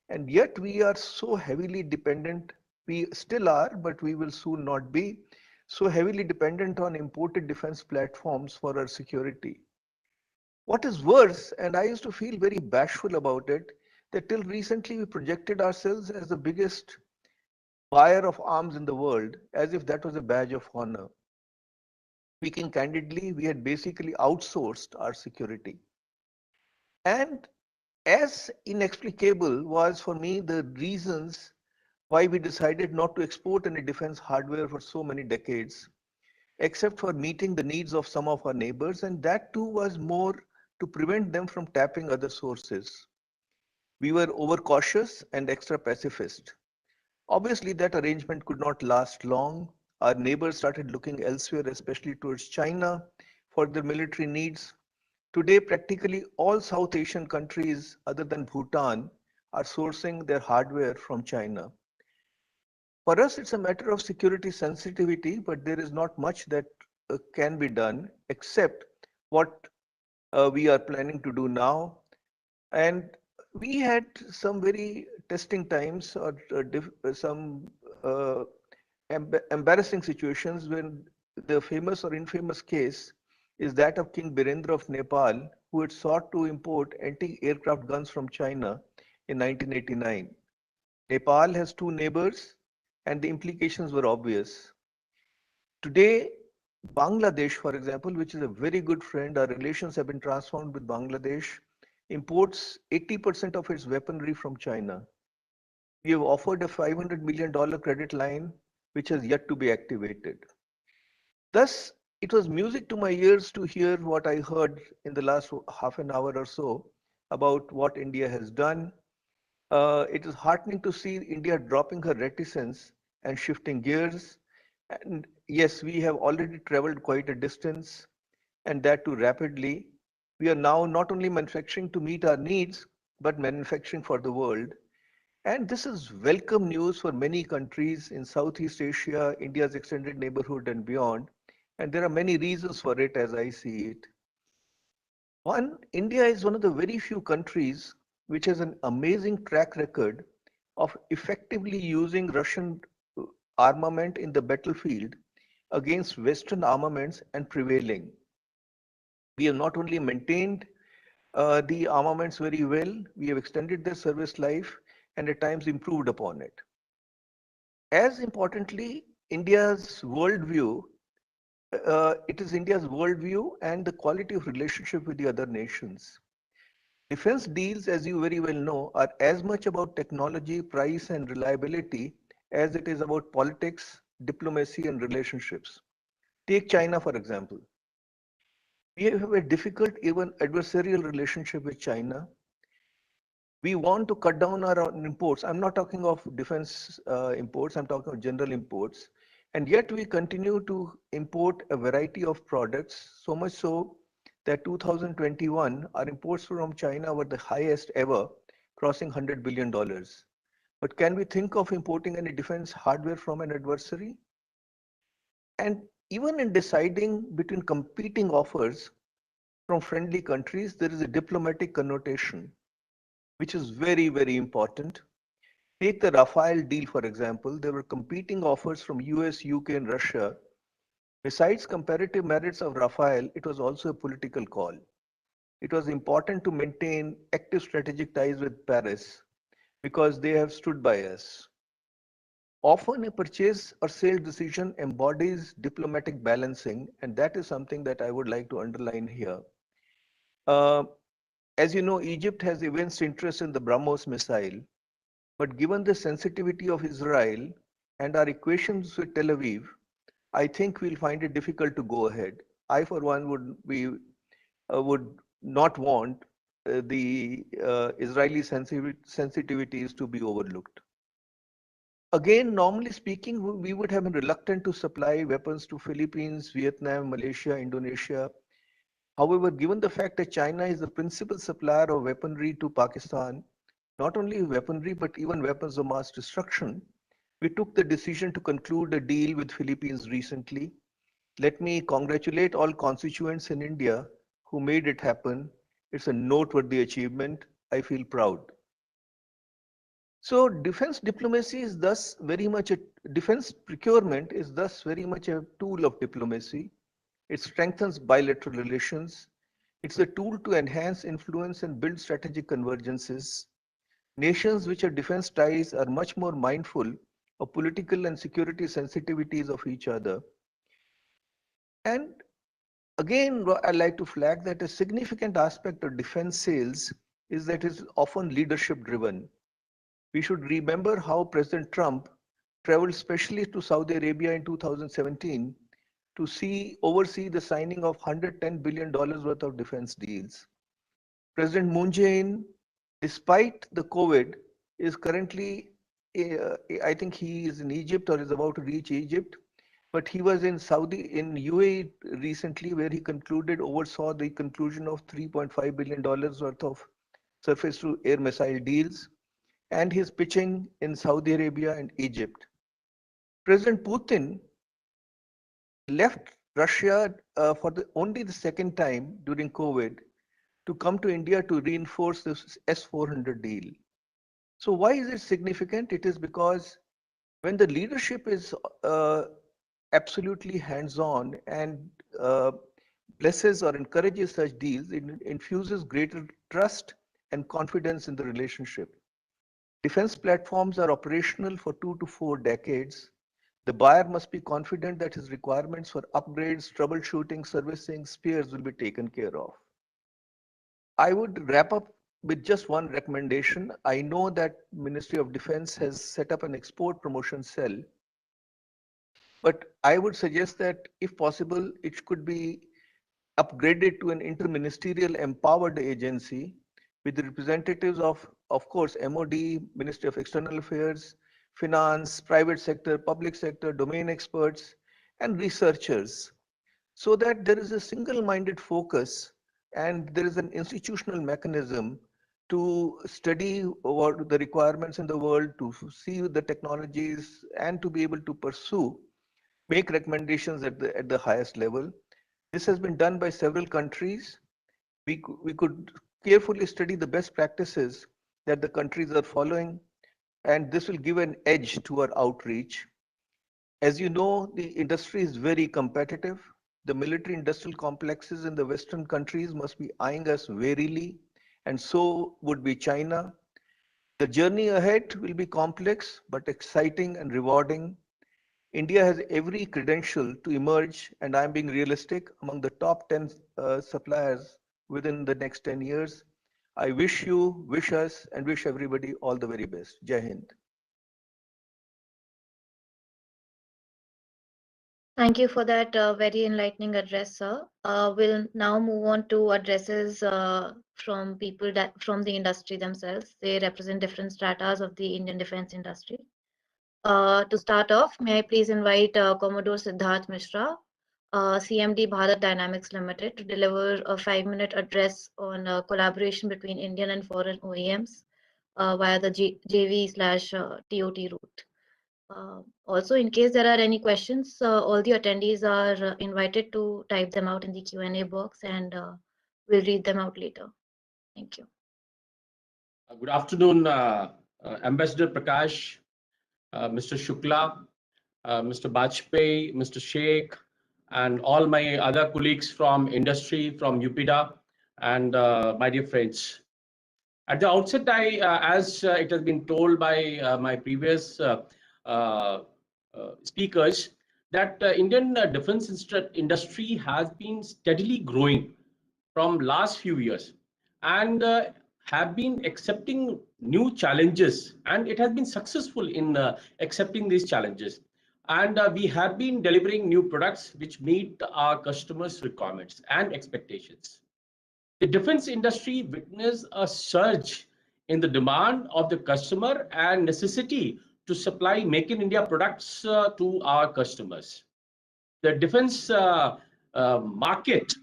And yet we are so heavily dependent, we still are, but we will soon not be, so heavily dependent on imported defense platforms for our security. What is worse, and I used to feel very bashful about it, that till recently we projected ourselves as the biggest buyer of arms in the world, as if that was a badge of honor. Speaking candidly, we had basically outsourced our security. And as inexplicable was for me the reasons why we decided not to export any defense hardware for so many decades, except for meeting the needs of some of our neighbors, and that too was more to prevent them from tapping other sources. We were overcautious and extra pacifist. Obviously, that arrangement could not last long. Our neighbors started looking elsewhere, especially towards China, for their military needs. Today, practically all South Asian countries, other than Bhutan, are sourcing their hardware from China. For us, it's a matter of security sensitivity, but there is not much that can be done except what we are planning to do now. And we had some very testing times or some embarrassing situations when the famous or infamous case is that of King Birendra of Nepal, who had sought to import anti-aircraft guns from China in 1989. Nepal has two neighbors, and the implications were obvious. Today, Bangladesh, for example, which is a very good friend, our relations have been transformed with Bangladesh, imports 80% of its weaponry from China. We have offered a $500 million credit line, which has yet to be activated. Thus, it was music to my ears to hear what I heard in the last half an hour or so about what India has done. It is heartening to see India dropping her reticence and shifting gears. And yes, we have already traveled quite a distance, and that too rapidly. We are now not only manufacturing to meet our needs, but manufacturing for the world. And this is welcome news for many countries in Southeast Asia, India's extended neighborhood, and beyond. And there are many reasons for it as I see it. One, India is one of the very few countries which has an amazing track record of effectively using Russian armament in the battlefield against Western armaments and prevailing. We have not only maintained the armaments very well, we have extended their service life and at times improved upon it. As importantly, India's worldview, it is India's worldview and the quality of relationship with the other nations. Defense deals, as you very well know, are as much about technology, price, and reliability as it is about politics, diplomacy, and relationships. Take China, for example. We have a difficult, even adversarial relationship with China. We want to cut down our own imports. I'm not talking of defense imports, I'm talking of general imports. And yet we continue to import a variety of products, so much so that 2021, our imports from China were the highest ever, crossing $100 billion. But can we think of importing any defense hardware from an adversary? And even in deciding between competing offers from friendly countries, there is a diplomatic connotation, which is very, very important. Take the Rafale deal, for example. There were competing offers from US, UK, and Russia. Besides comparative merits of Rafale, it was also a political call. It was important to maintain active strategic ties with Paris because they have stood by us. Often a purchase or sale decision embodies diplomatic balancing, and that is something that I would like to underline here. As you know, Egypt has immense interest in the BrahMos missile, but given the sensitivity of Israel and our equations with Tel Aviv, I think we'll find it difficult to go ahead. I, for one, would not want the Israeli sensitivities to be overlooked. Again, normally speaking, we would have been reluctant to supply weapons to Philippines, Vietnam, Malaysia, Indonesia. However, given the fact that China is the principal supplier of weaponry to Pakistan, not only weaponry, but even weapons of mass destruction, we took the decision to conclude a deal with Philippines recently. Let me congratulate all constituents in India who made it happen. It's a noteworthy achievement. I feel proud. So defense diplomacy is thus very much a defense procurement is thus very much a tool of diplomacy. It strengthens bilateral relations. It's a tool to enhance influence and build strategic convergences. Nations which have defense ties are much more mindful of political and security sensitivities of each other. And again, I'd like to flag that a significant aspect of defense sales is that it's often leadership driven. We should remember how President Trump traveled specially to Saudi Arabia in 2017 to oversee the signing of $110 billion worth of defense deals. President Moon Jae-in, despite the COVID, is currently, I think he is in Egypt or is about to reach Egypt, but he was in UAE recently, where he oversaw the conclusion of $3.5 billion worth of surface-to-air missile deals, and he's pitching in Saudi Arabia and Egypt. President Putin left Russia for only the second time during COVID to come to India to reinforce this S-400 deal. So why is it significant? It is because when the leadership is absolutely hands-on and blesses or encourages such deals, it infuses greater trust and confidence in the relationship. Defense platforms are operational for 2 to 4 decades. The buyer must be confident that his requirements for upgrades, troubleshooting, servicing, spares will be taken care of. I would wrap up with just one recommendation. I know that Ministry of Defense has set up an export promotion cell, but I would suggest that if possible, it could be upgraded to an interministerial empowered agency with representatives of course, MOD, Ministry of External Affairs, finance, private sector, public sector, domain experts, and researchers, so that there is a single-minded focus and there is an institutional mechanism to study what the requirements in the world, to see the technologies, and to be able to make recommendations at the highest level. This has been done by several countries. We could carefully study the best practices that the countries are following, and this will give an edge to our outreach. As you know, the industry is very competitive. The military industrial complexes in the Western countries must be eyeing us warily, and so would be China. The journey ahead will be complex, but exciting and rewarding. India has every credential to emerge, and I'm being realistic, among the top 10 suppliers within the next 10 years. I wish you, wish us, and wish everybody all the very best. Jai Hind. Thank you for that very enlightening address, sir. We'll now move on to addresses from people from the industry themselves. They represent different stratas of the Indian defense industry. To start off, may I please invite Commodore Siddharth Mishra, CMD Bharat Dynamics Limited, to deliver a 5-minute address on collaboration between Indian and foreign OEMs via the JV/TOT route. Also, in case there are any questions, all the attendees are invited to type them out in the Q&A box, and we'll read them out later. Thank you. Good afternoon, Ambassador Prakash, Mr. Shukla, Mr. Bajpai, Mr. Sheikh, and all my other colleagues from industry, from UPIDA, and my dear friends. At the outset, as it has been told by my previous speakers, that Indian defense industry has been steadily growing from last few years and have been accepting new challenges, and it has been successful in accepting these challenges. And we have been delivering new products which meet our customers' requirements and expectations. The defense industry witnessed a surge in the demand of the customer and necessity to supply Make in India products to our customers. The defense market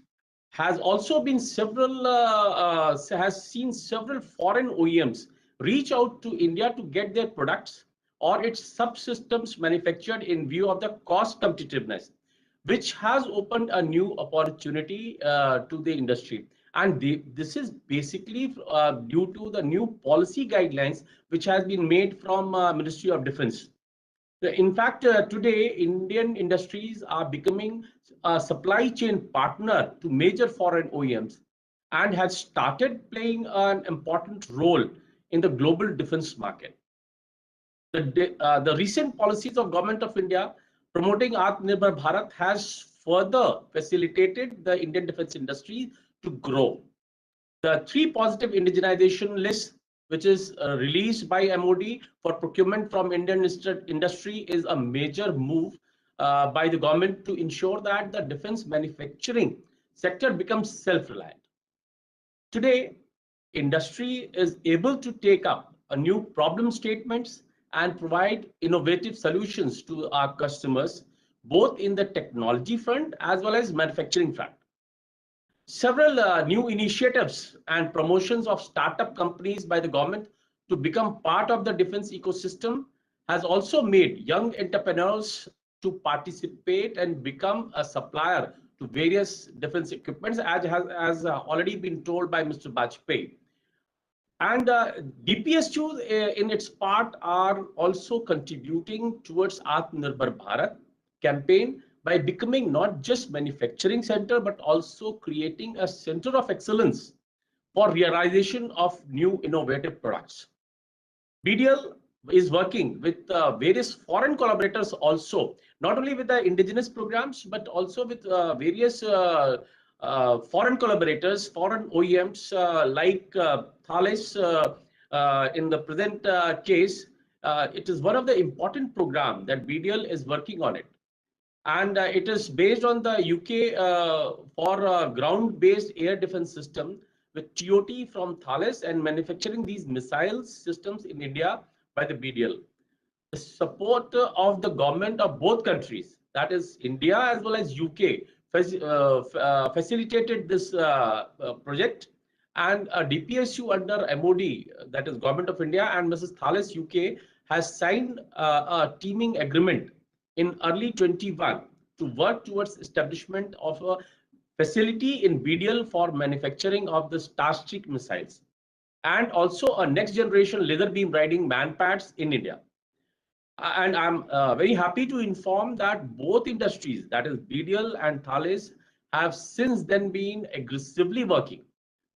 has also been has seen several foreign OEMs reach out to India to get their products or its subsystems manufactured in view of the cost competitiveness, which has opened a new opportunity to the industry. And this is basically due to the new policy guidelines which has been made from Ministry of Defense. In fact, today, Indian industries are becoming a supply chain partner to major foreign OEMs and has started playing an important role in the global defense market. The recent policies of Government of India promoting Atmanirbhar Bharat has further facilitated the Indian defense industry to grow. The 3 positive indigenization lists, which is released by MOD for procurement from Indian industry, is a major move by the government to ensure that the defense manufacturing sector becomes self-reliant. Today, industry is able to take up a new problem statements and provide innovative solutions to our customers, both in the technology front as well as manufacturing front. Several new initiatives and promotions of startup companies by the government to become part of the defense ecosystem has also made young entrepreneurs to participate and become a supplier to various defense equipments, as already been told by Mr. Bajpai. And DPSUs in its part are also contributing towards Atmanirbhar Bharat campaign by becoming not just manufacturing center, but also creating a center of excellence for realization of new innovative products. BDL is working with various foreign collaborators also, not only with the indigenous programs, but also with various foreign collaborators, foreign OEMs like Thales. In the present case, it is one of the important programs that BDL is working on it. And it is based on the UK for ground-based air defense system with TOT from Thales and manufacturing these missile systems in India by the BDL. The support of the government of both countries, that is India as well as UK, facilitated this project, and a DPSU under MOD, that is Government of India, and Mrs. Thales UK has signed a teaming agreement in early 21 to work towards establishment of a facility in BDL for manufacturing of the Starstreak missiles, and also a next generation laser beam riding manpads in India. And I'm very happy to inform that both industries, that is BDL and Thales, have since then been aggressively working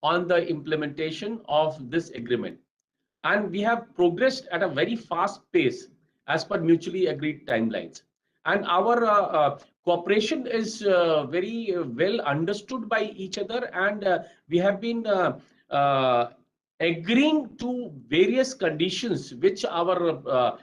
on the implementation of this agreement. And we have progressed at a very fast pace as per mutually agreed timelines. And our cooperation is very well understood by each other, and we have been agreeing to various conditions which our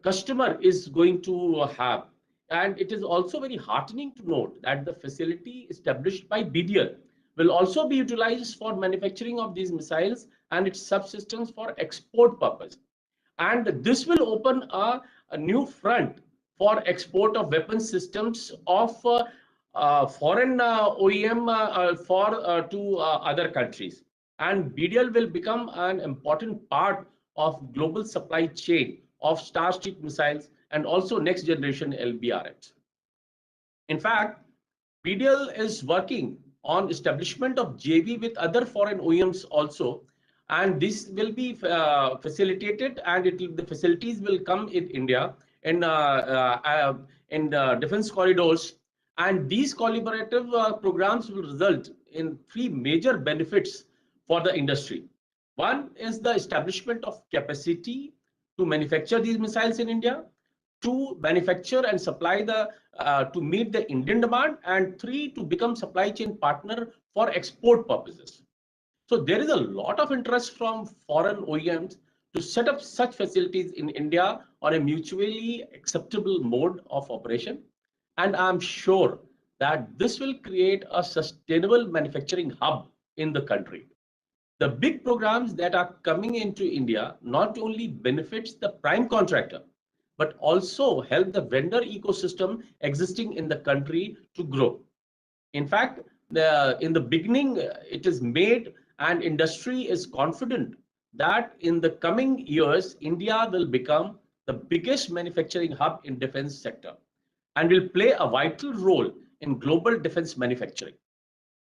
customer is going to have. And it is also very heartening to note that the facility established by BDL will also be utilized for manufacturing of these missiles and its subsystems for export purpose. And this will open a new front for export of weapon systems of foreign OEM to other countries. And BDL will become an important part of global supply chain of Starstreak missiles and also next generation LBRX. In fact, BDL is working on establishment of JV with other foreign OEMs also, and this will be facilitated, and the facilities will come in India in defense corridors, and these collaborative programs will result in 3 major benefits for the industry. One is the establishment of capacity to manufacture these missiles in India, 2, manufacture and supply to meet the Indian demand, and 3, to become supply chain partner for export purposes. So there is a lot of interest from foreign OEMs to set up such facilities in India on a mutually acceptable mode of operation. And I'm sure that this will create a sustainable manufacturing hub in the country. The big programs that are coming into India not only benefits the prime contractor, but also help the vendor ecosystem existing in the country to grow. In fact, in the beginning, it is made and industry is confident that in the coming years, India will become the biggest manufacturing hub in defense sector and will play a vital role in global defense manufacturing.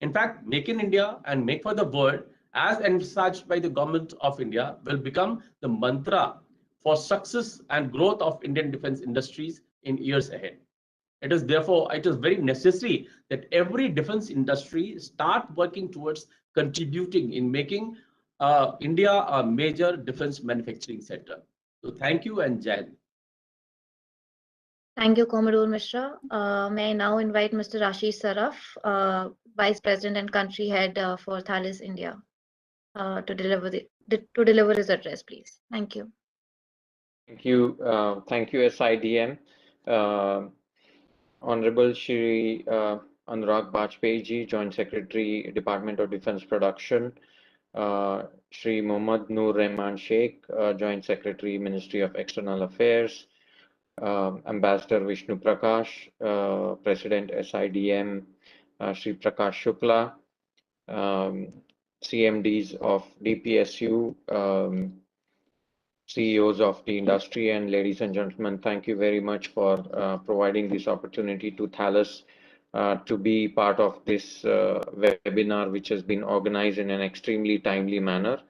In fact, Make in India and Make for the World, as envisaged by the government of India, will become the mantra for success and growth of Indian defense industries in years ahead. It is very necessary that every defense industry start working towards contributing in making India a major defense manufacturing center. So thank you and Jai Hind. Thank you, Commodore Mishra. May I now invite Mr. Ashish Saraf, Vice President and Country Head for Thales India, to deliver his address, please. Thank you. Thank you, SIDM. Honorable Shri Anurag Bajpayee ji, Joint Secretary, Department of Defense Production. Shri Mohammad Noor Rehman Sheikh, Joint Secretary, Ministry of External Affairs. Ambassador Vishnu Prakash, President SIDM, Shri Prakash Shukla, CMDs of DPSU, CEOs of the industry, and ladies and gentlemen, thank you very much for providing this opportunity to Thales to be part of this webinar, which has been organized in an extremely timely manner.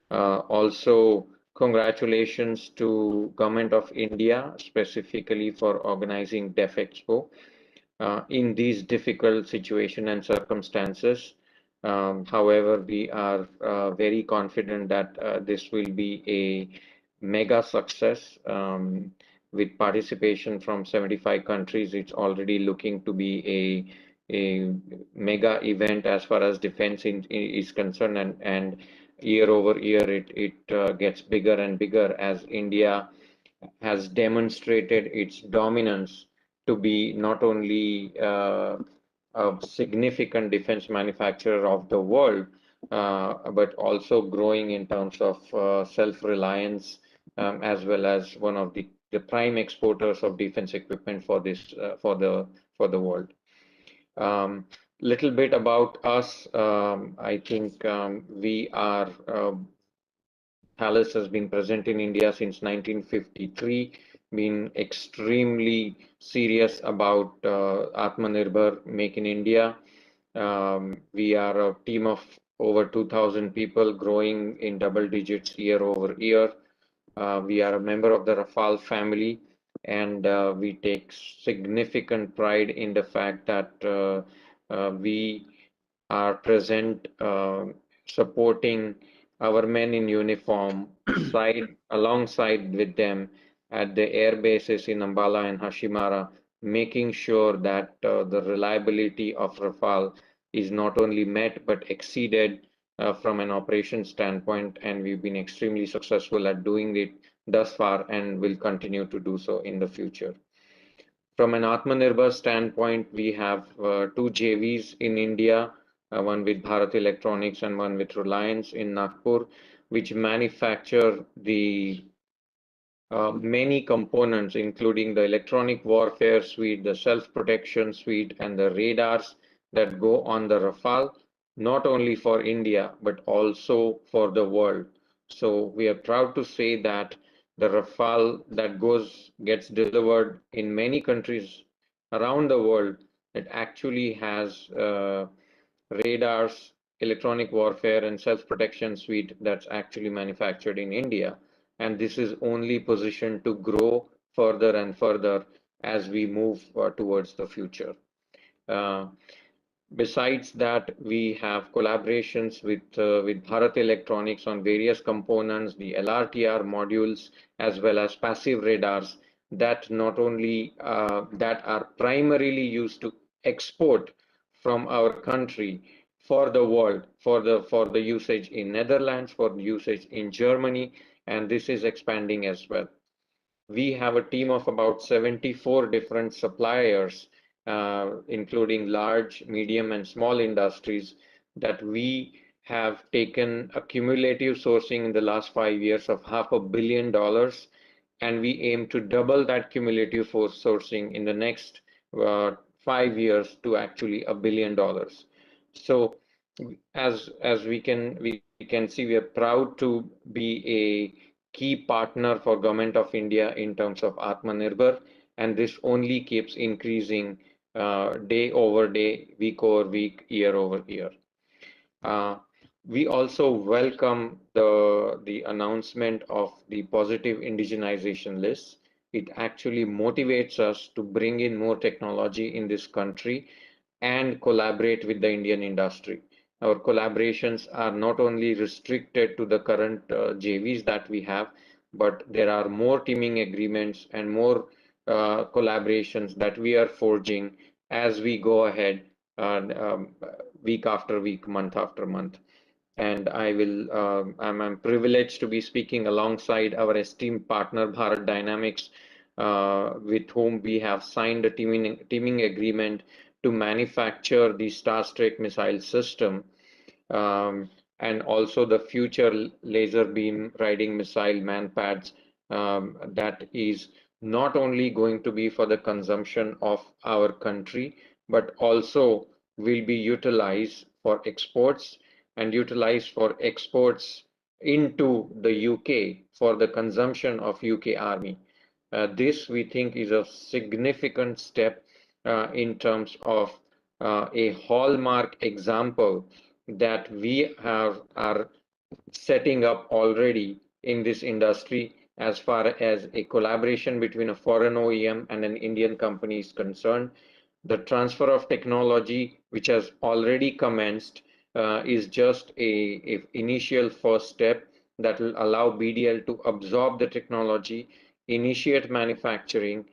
Also, congratulations to Government of India, specifically for organizing DefExpo in these difficult situation and circumstances. However, we are very confident that this will be a mega success with participation from 75 countries. It's already looking to be a mega event as far as defense is concerned, and year over year it gets bigger and bigger as India has demonstrated its dominance to be not only a significant defense manufacturer of the world, but also growing in terms of self-reliance, as well as one of the prime exporters of defense equipment for this for the world. Little bit about us. I think we are Thales has been present in India since 1953, been extremely serious about Atmanirbhar, Make in India. We are a team of over 2,000 people growing in double digits year over year. We are a member of the Rafale family, and we take significant pride in the fact that we are present supporting our men in uniform alongside with them at the air bases in Ambala and Hashimara, making sure that the reliability of Rafale is not only met but exceeded from an operation standpoint, and we've been extremely successful at doing it thus far and will continue to do so in the future. From an Atmanirbhar standpoint, we have two JVs in India, one with Bharat Electronics and one with Reliance in Nagpur, which manufacture the many components, including the electronic warfare suite, the self-protection suite, and the radars that go on the Rafale, not only for India, but also for the world. So we are proud to say that the Rafale that gets delivered in many countries around the world, it actually has radars, electronic warfare, and self-protection suite that's actually manufactured in India. And this is only positioned to grow further and further as we move towards the future. Besides that, we have collaborations with Bharat Electronics on various components, the LRTR modules, as well as passive radars that not only that are primarily used to export from our country for the world, for the usage in Netherlands, for usage in Germany, and this is expanding as well. We have a team of about 74 different suppliers, including large, medium, and small industries that we have taken a cumulative sourcing in the last 5 years of $500 million, and we aim to double that cumulative sourcing in the next 5 years to actually $1 billion. So as we can see, we are proud to be a key partner for Government of India in terms of Atmanirbhar, and this only keeps increasing day over day, week over week, year over year. We also welcome the announcement of the positive indigenization list. It actually motivates us to bring in more technology in this country and collaborate with the Indian industry. Our collaborations are not only restricted to the current JVs that we have, but there are more teaming agreements and more collaborations that we are forging as we go ahead week after week, month after month. And I'm privileged to be speaking alongside our esteemed partner Bharat Dynamics, with whom we have signed a teaming agreement to manufacture the Starstreak missile system, and also the future laser beam riding missile manpads, that is not only going to be for the consumption of our country, but also will be utilized for exports and utilized for exports into the UK for the consumption of UK Army. This we think is a significant step in terms of a hallmark example that we are setting up already in this industry as far as a collaboration between a foreign OEM and an Indian company is concerned. The transfer of technology, which has already commenced, is just a initial first step that will allow BDL to absorb the technology, initiate manufacturing,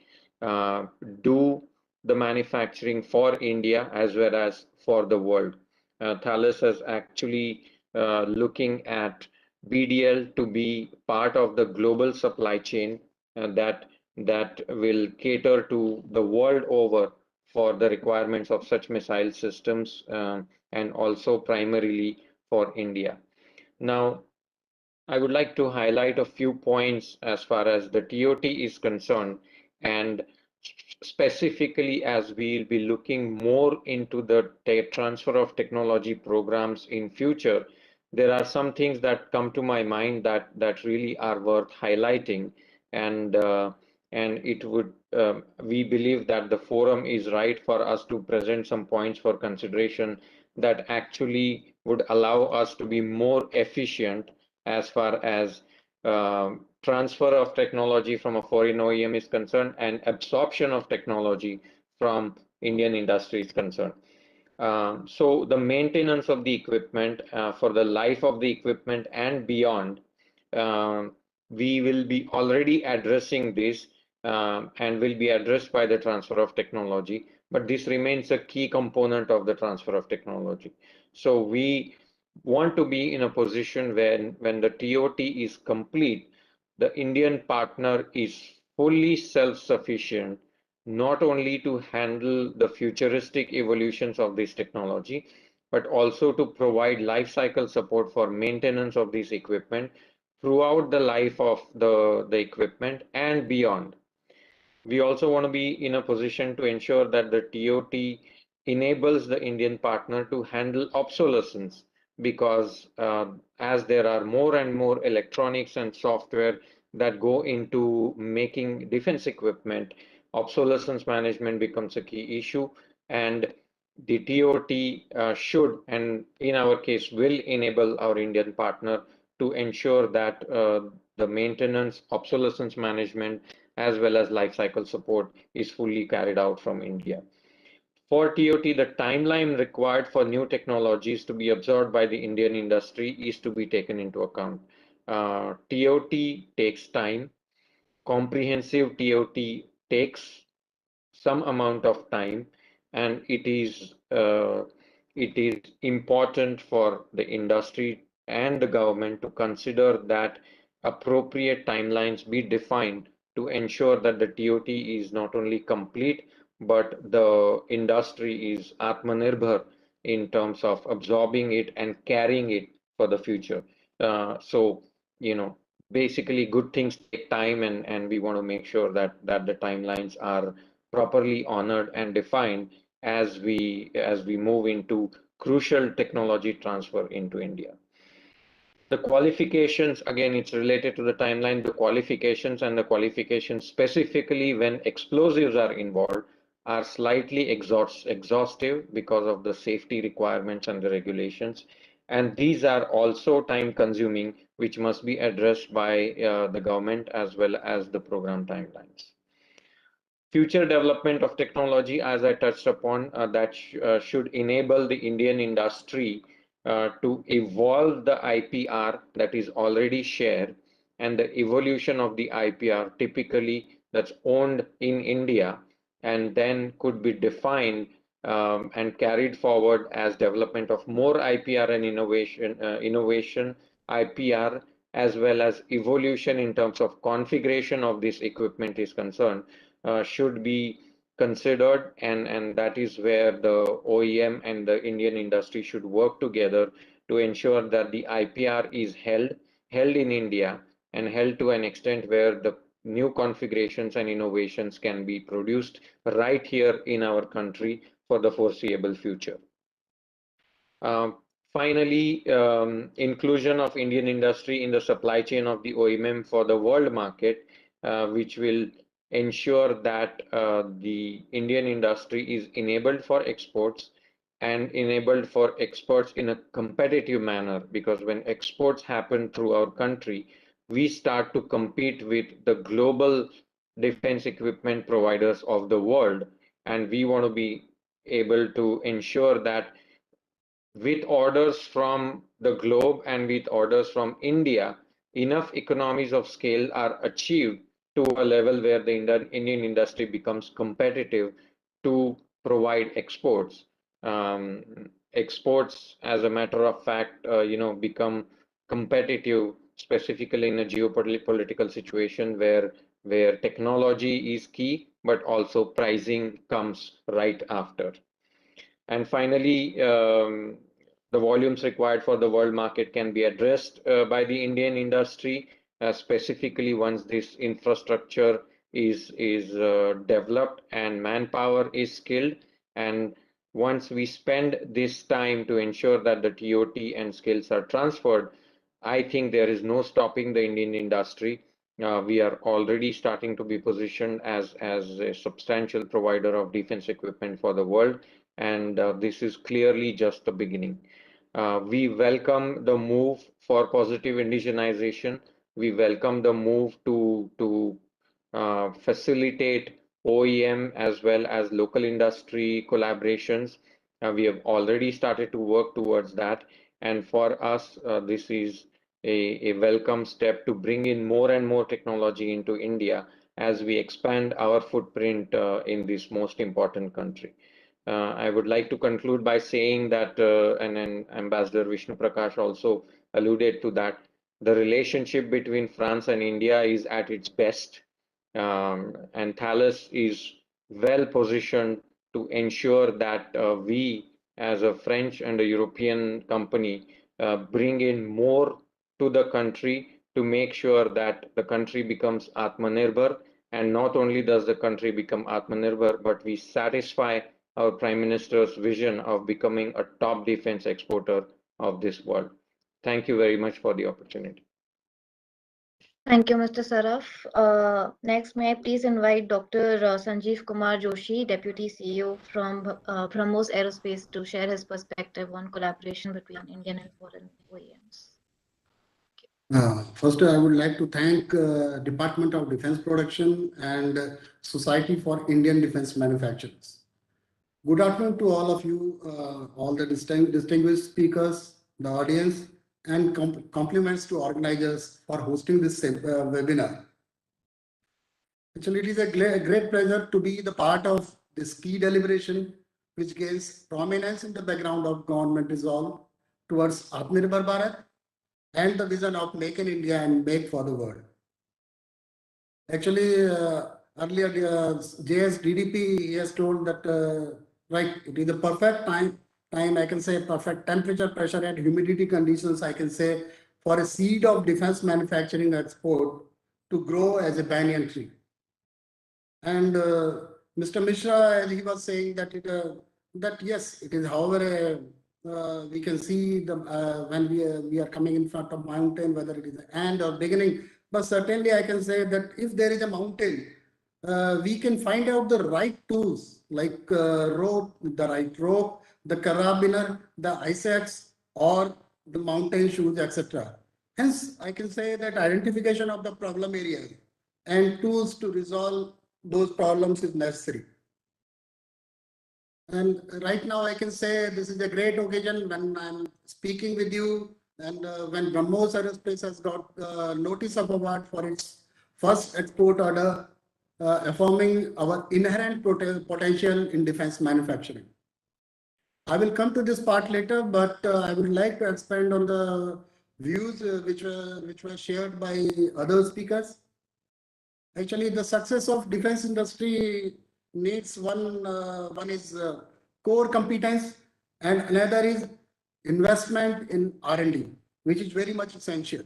do the manufacturing for India as well as for the world. Thales is actually looking at BDL to be part of the global supply chain that will cater to the world over for the requirements of such missile systems, and also primarily for India. Now, I would like to highlight a few points as far as the TOT is concerned, and specifically as we'll be looking more into the transfer of technology programs in future. There are some things that come to my mind that really are worth highlighting, and it would we believe that the forum is right for us to present some points for consideration that actually would allow us to be more efficient as far as transfer of technology from a foreign OEM is concerned and absorption of technology from Indian industry is concerned. So the maintenance of the equipment for the life of the equipment and beyond, we will be already addressing this, and will be addressed by the transfer of technology, but this remains a key component of the transfer of technology. So we want to be in a position when the TOT is complete, the Indian partner is fully self-sufficient, not only to handle the futuristic evolutions of this technology, but also to provide life cycle support for maintenance of this equipment throughout the life of the equipment and beyond. We also want to be in a position to ensure that the TOT enables the Indian partner to handle obsolescence, because as there are more and more electronics and software that go into making defense equipment, obsolescence management becomes a key issue, and the TOT should, and in our case will, enable our Indian partner to ensure that the maintenance, obsolescence management, as well as life cycle support is fully carried out from India. For TOT, the timeline required for new technologies to be absorbed by the Indian industry is to be taken into account. TOT takes time. Comprehensive TOT takes some amount of time, and it is important for the industry and the government to consider that appropriate timelines be defined to ensure that the TOT is not only complete, but the industry is Atmanirbhar in terms of absorbing it and carrying it for the future. So, basically good things take time, and we want to make sure that the timelines are properly honored and defined as we move into crucial technology transfer into India. The qualifications, again, it's related to the timeline. The qualifications specifically when explosives are involved are slightly exhaustive because of the safety requirements and the regulations. And these are also time consuming, which must be addressed by the government as well as the program timelines. Future development of technology, as I touched upon, that should enable the Indian industry to evolve the IPR that is already shared, and the evolution of the IPR typically that's owned in India and then could be defined and carried forward as development of more IPR and innovation IPR, as well as evolution in terms of configuration of this equipment is concerned, should be considered, and that is where the OEM and the Indian industry should work together to ensure that the IPR is held in India and held to an extent where the new configurations and innovations can be produced right here in our country for the foreseeable future. Finally, inclusion of Indian industry in the supply chain of the OEM for the world market, which will ensure that the Indian industry is enabled for exports and enabled for exports in a competitive manner, because when exports happen through our country, we start to compete with the global defense equipment providers of the world, and we want to be able to ensure that with orders from the globe and with orders from India, enough economies of scale are achieved to a level where the Indian industry becomes competitive to provide exports. Exports, as a matter of fact, become competitive, specifically in a geopolitical situation where technology is key, but also pricing comes right after. And finally, the volumes required for the world market can be addressed by the Indian industry, specifically once this infrastructure is developed and manpower is skilled. And once we spend this time to ensure that the TOT and skills are transferred, I think there is no stopping the Indian industry. We are already starting to be positioned as a substantial provider of defense equipment for the world, and this is clearly just the beginning. We welcome the move for positive indigenization. We welcome the move to facilitate OEM as well as local industry collaborations. We have already started to work towards that, and for us, this is a welcome step to bring in more and more technology into India as we expand our footprint in this most important country. I would like to conclude by saying that, and Ambassador Vishnu Prakash also alluded to that, the relationship between France and India is at its best, and Thales is well positioned to ensure that we, as a French and a European company, bring in more to the country to make sure that the country becomes Atmanirbhar. And not only does the country become Atmanirbhar, but we satisfy our Prime Minister's vision of becoming a top defense exporter of this world. Thank you very much for the opportunity. Thank you, Mr. Saraf. Next, may I please invite Dr. Sanjeev Kumar Joshi, Deputy CEO from BrahMos Aerospace, to share his perspective on collaboration between Indian and foreign OEMs. First, I would like to thank Department of Defense Production and Society for Indian Defense Manufacturers. Good afternoon to all of you, all the distinguished speakers, the audience, and compliments to organizers for hosting this webinar. Actually, it is a great pleasure to be the part of this key deliberation, which gains prominence in the background of government resolve towards Atmanirbhar Bharat and the vision of Make in India and Make for the World. Actually, earlier JS DDP he has told that right, it is the perfect time I can say perfect temperature, pressure, and humidity conditions I can say for a seed of defense manufacturing export to grow as a banyan tree. And Mr. Mishra, as he was saying that that yes, it is. However, we can see the when we are coming in front of mountain, whether it is the end or beginning. But certainly, I can say that if there is a mountain, we can find out the right tools like rope, the right rope, the carabiner, the ice axe, or the mountain shoes, etc. Hence, I can say that identification of the problem areas and tools to resolve those problems is necessary. And right now I can say this is a great occasion when I'm speaking with you and when BrahMos Aerospace has got notice of award for its first export order, affirming our inherent potential in defense manufacturing. I will come to this part later, but I would like to expand on the views which were shared by other speakers. Actually, the success of defense industry needs one is core competence and another is investment in R&D, which is very much essential.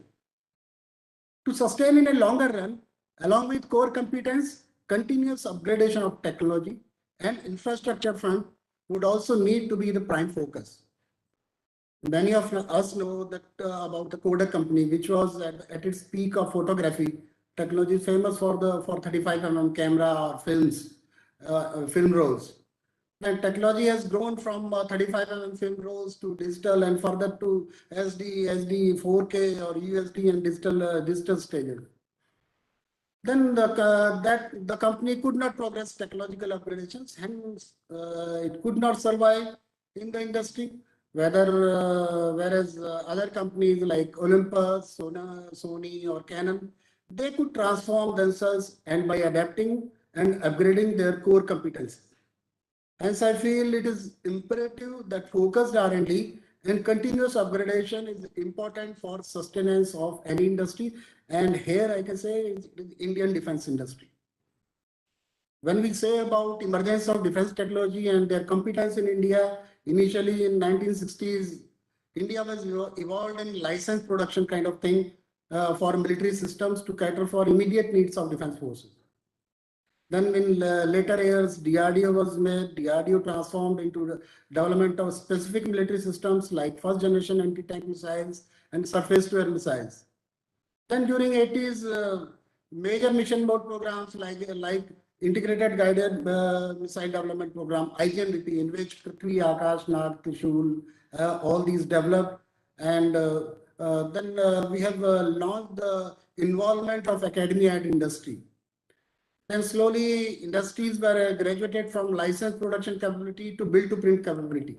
To sustain in a longer run, along with core competence, continuous upgradation of technology and infrastructure front would also need to be the prime focus. Many of us know that about the Kodak company, which was at its peak of photography technology, famous for 35mm camera or films, film rolls. And technology has grown from 35mm film rolls to digital and further to SD, 4K or USD and digital stages. Then the company could not progress technological upgradations, hence it could not survive in the industry. Whereas other companies like Olympus, Sony or Canon, they could transform themselves and by adapting and upgrading their core competencies. Hence, I feel it is imperative that focused R&D and continuous upgradation is important for sustenance of any industry. And here I can say is Indian defense industry. When we say about emergence of defense technology and their competence in India, initially in 1960s, India was evolved in licensed production kind of thing for military systems to cater for immediate needs of defense forces. Then in later years, DRDO was made, DRDO transformed into the development of specific military systems like first generation anti-tank missiles and surface-to-air missiles. Then during 80s, major mission mode programs like Integrated Guided Missile Development Program, IGNDP, in which Prithvi, Akash, Nag, Trishul, all these developed. And then we have launched the involvement of academia and industry. Then slowly industries were graduated from licensed production capability to build to print capability.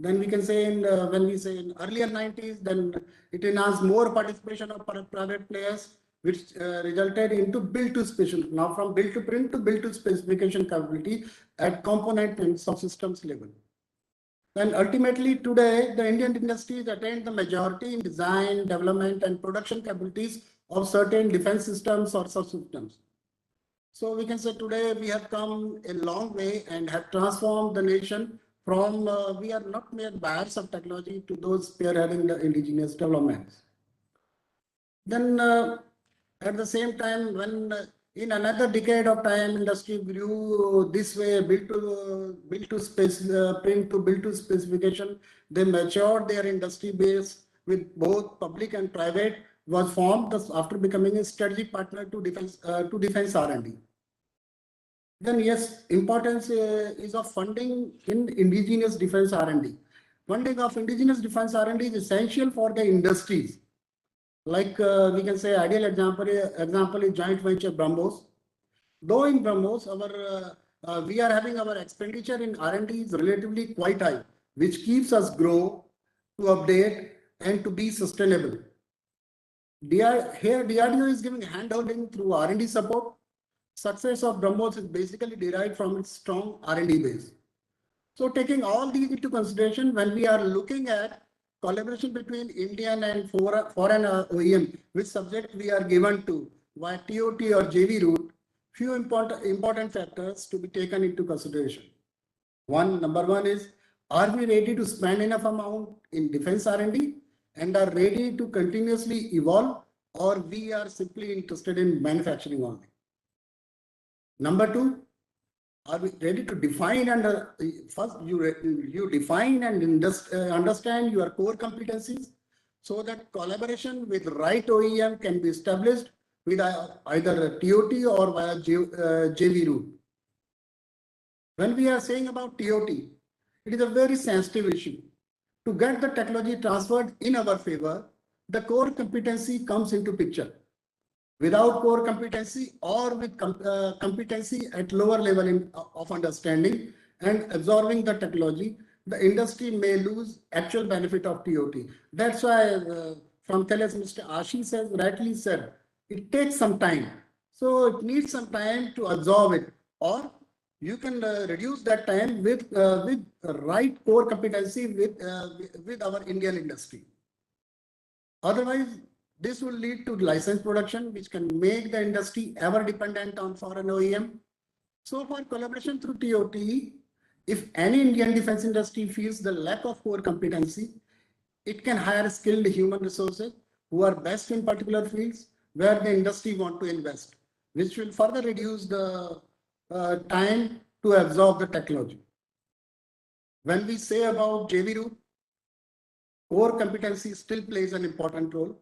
Then we can say when we say in earlier 90s, then it enhanced more participation of private players, which resulted into build to special. Now from build to print to build to specification capability at component and subsystems level. Then ultimately today, the Indian industries attained the majority in design, development and production capabilities of certain defense systems or subsystems. So we can say today we have come a long way and have transformed the nation from we are not mere buyers of technology to those spearheading the indigenous developments. Then at the same time, when in another decade of time, industry grew this way, built to space, print to build to specification, they matured their industry base with both public and private was formed after becoming a strategic partner to defense R&D. Then yes, importance is of funding in indigenous defense R&D. Funding of indigenous defense R&D is essential for the industries. Like we can say ideal example is joint venture BrahMos. Though in BrahMos, we are having our expenditure in R&D is relatively quite high, which keeps us grow, to update and to be sustainable. Here DRDO is giving handholding through R&D support. Success of BrahMos is basically derived from its strong R&D base. So taking all these into consideration, when we are looking at collaboration between Indian and foreign OEM, which subject we are given to via TOT or JV route, few important factors to be taken into consideration. Number one is, are we ready to spend enough amount in defense R&D and are ready to continuously evolve, or we are simply interested in manufacturing only? Number two, are we ready to define and first you define and understand your core competencies so that collaboration with right OEM can be established with either a TOT or via JV route. When we are saying about TOT, it is a very sensitive issue. To get the technology transferred in our favor, the core competency comes into picture. Without core competency or with competency at lower level of understanding and absorbing the technology, the industry may lose actual benefit of TOT. That's why from Teles, Mr. Ashish has rightly said, it takes some time. So it needs some time to absorb it, or you can reduce that time with right core competency with our Indian industry. Otherwise, this will lead to license production, which can make the industry ever dependent on foreign OEM. So for collaboration through TOT, if any Indian defense industry feels the lack of core competency, it can hire skilled human resources who are best in particular fields where the industry want to invest, which will further reduce the time to absorb the technology. When we say about JV route, core competency still plays an important role.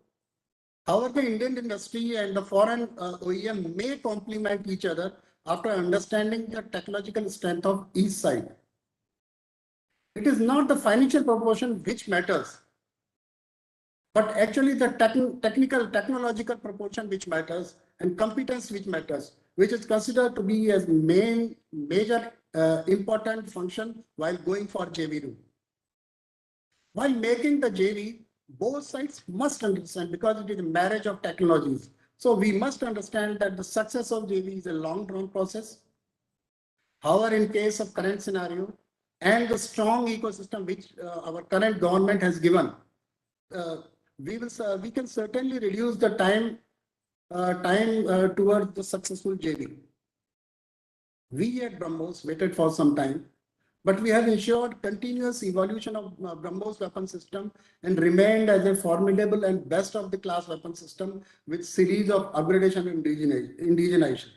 However, the Indian industry and the foreign OEM may complement each other after understanding the technological strength of each side. It is not the financial proportion which matters, but actually the technological proportion which matters and competence which matters, which is considered to be as major important function while going for JV route. While making the JV, both sides must understand, because it is a marriage of technologies. So we must understand that the success of JV is a long-drawn process. However, in case of current scenario and the strong ecosystem which our current government has given, we can certainly reduce the time towards the successful JV. We at BrahMos waited for some time, but we have ensured continuous evolution of BrahMos weapon system and remained as a formidable and best of the class weapon system with series of upgradation and indigenization.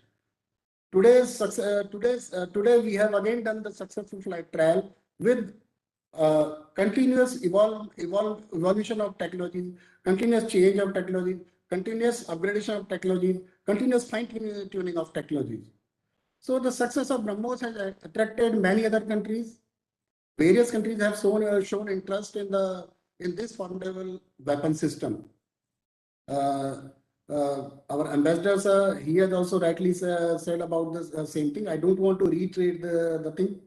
Today we have again done the successful flight trial with continuous evolution of technology, continuous change of technology, continuous upgradation of technology, continuous fine-tuning of technologies. So the success of BrahMos has attracted many other countries. Various countries have shown interest in this formidable weapon system. Our ambassador, sir, he has also rightly said about the same thing. I don't want to reiterate the thing.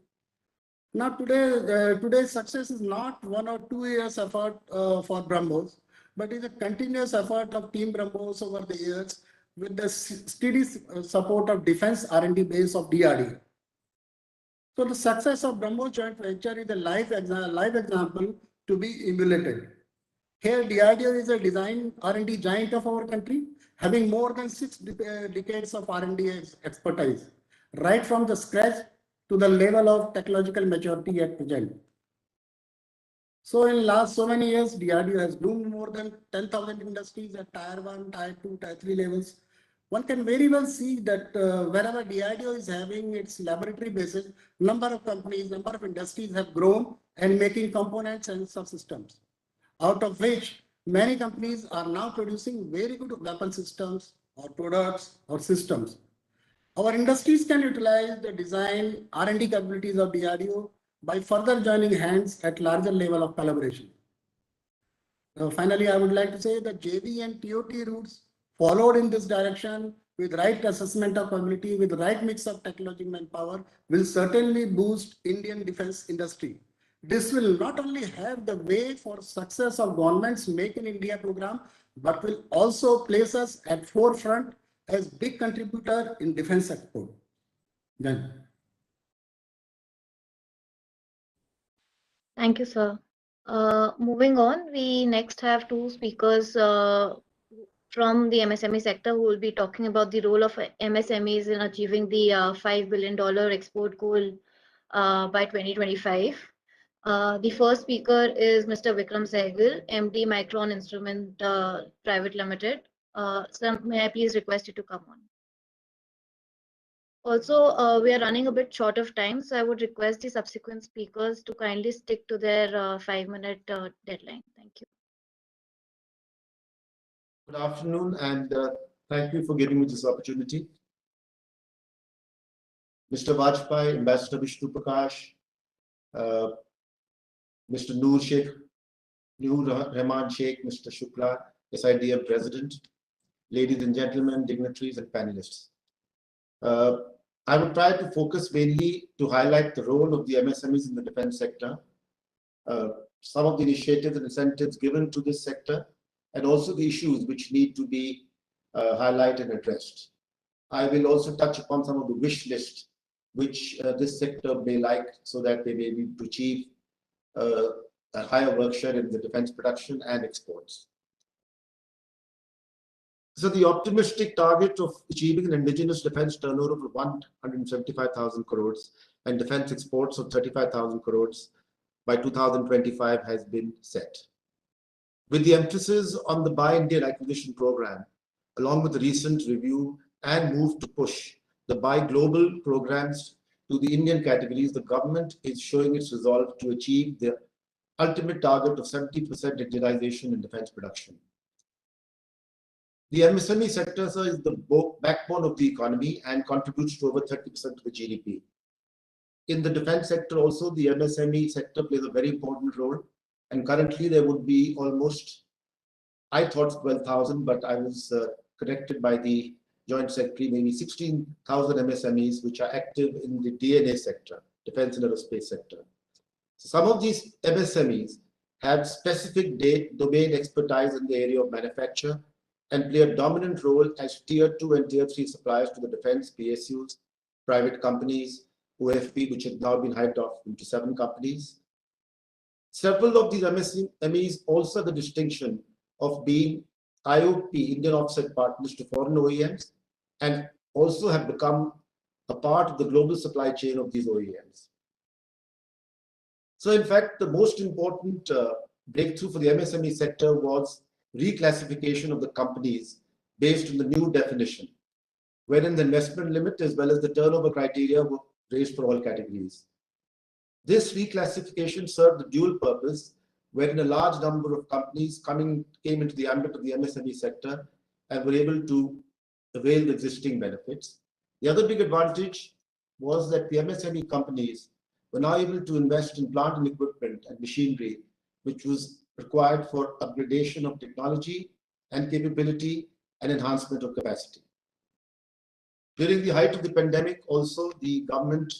Now today's success is not 1 or 2 years effort for BrahMos, but is a continuous effort of Team BrahMos over the years, with the steady support of defense R&D base of DRDO. So the success of BrahMos joint venture is a live example to be emulated. Here, DRDO is a design R&D giant of our country, having more than 6 decades of R&D expertise, right from the scratch to the level of technological maturity at present. So in last so many years, DRDO has groomed more than 10,000 industries at Tier 1, Tier 2, Tier 3 levels. One can very well see that wherever DRDO is having its laboratory bases, number of companies, number of industries have grown and making components and subsystems, out of which many companies are now producing very good weapon systems or products or systems. Our industries can utilize the design R&D capabilities of DRDO by further joining hands at larger level of collaboration. Finally, I would like to say that JV and TOT routes followed in this direction with right assessment of capability, with right mix of technology manpower, will certainly boost Indian defense industry. This will not only have the way for success of government's Make in India program, but will also place us at forefront as big contributor in defense export. Then. Thank you, sir. Moving on, we next have two speakers from the MSME sector who will be talking about the role of MSMEs in achieving the $5 billion export goal by 2025. The first speaker is Mr. Vikram Sehgal, MD Micron Instrument Private Limited. Sir, may I please request you to come on? Also, we are running a bit short of time, so I would request the subsequent speakers to kindly stick to their 5-minute deadline. Thank you. Good afternoon, and thank you for giving me this opportunity. Mr. Vajpayee, Ambassador Vishnu Prakash, Mr. Noor Rahman Sheikh, Mr. Shukla, SIDM President, ladies and gentlemen, dignitaries and panelists. I will try to focus mainly to highlight the role of the MSMEs in the defense sector, some of the initiatives and incentives given to this sector, and also the issues which need to be highlighted and addressed. I will also touch upon some of the wish list which this sector may like so that they may be able to achieve a higher work share in the defense production and exports. So the optimistic target of achieving an indigenous defense turnover of 175,000 crores and defense exports of 35,000 crores by 2025 has been set. With the emphasis on the biennial acquisition program, along with the recent review and move to push the buy global programs to the Indian categories, the government is showing its resolve to achieve the ultimate target of 70% indigenization in defense production. The MSME sector is the backbone of the economy and contributes to over 30% of the GDP. In the defense sector also, the MSME sector plays a very important role, and currently there would be almost, I thought 12,000, but I was corrected by the Joint Secretary, maybe 16,000 MSMEs which are active in the DNA sector, defense and aerospace sector. So some of these MSMEs have specific domain expertise in the area of manufacture and play a dominant role as tier 2 and tier 3 suppliers to the defense PSUs, private companies, OFP, which has now been hyped off into 7 companies. Several of these MSMEs also have the distinction of being IOP, Indian offset partners to foreign OEMs, and also have become a part of the global supply chain of these OEMs. So in fact, the most important breakthrough for the MSME sector was reclassification of the companies based on the new definition, wherein the investment limit as well as the turnover criteria were raised for all categories. This reclassification served the dual purpose, wherein a large number of companies came into the ambit of the MSME sector and were able to avail the existing benefits. The other big advantage was that the MSME companies were now able to invest in plant and equipment and machinery, which was required for upgradation of technology and capability and enhancement of capacity. During the height of the pandemic, also the government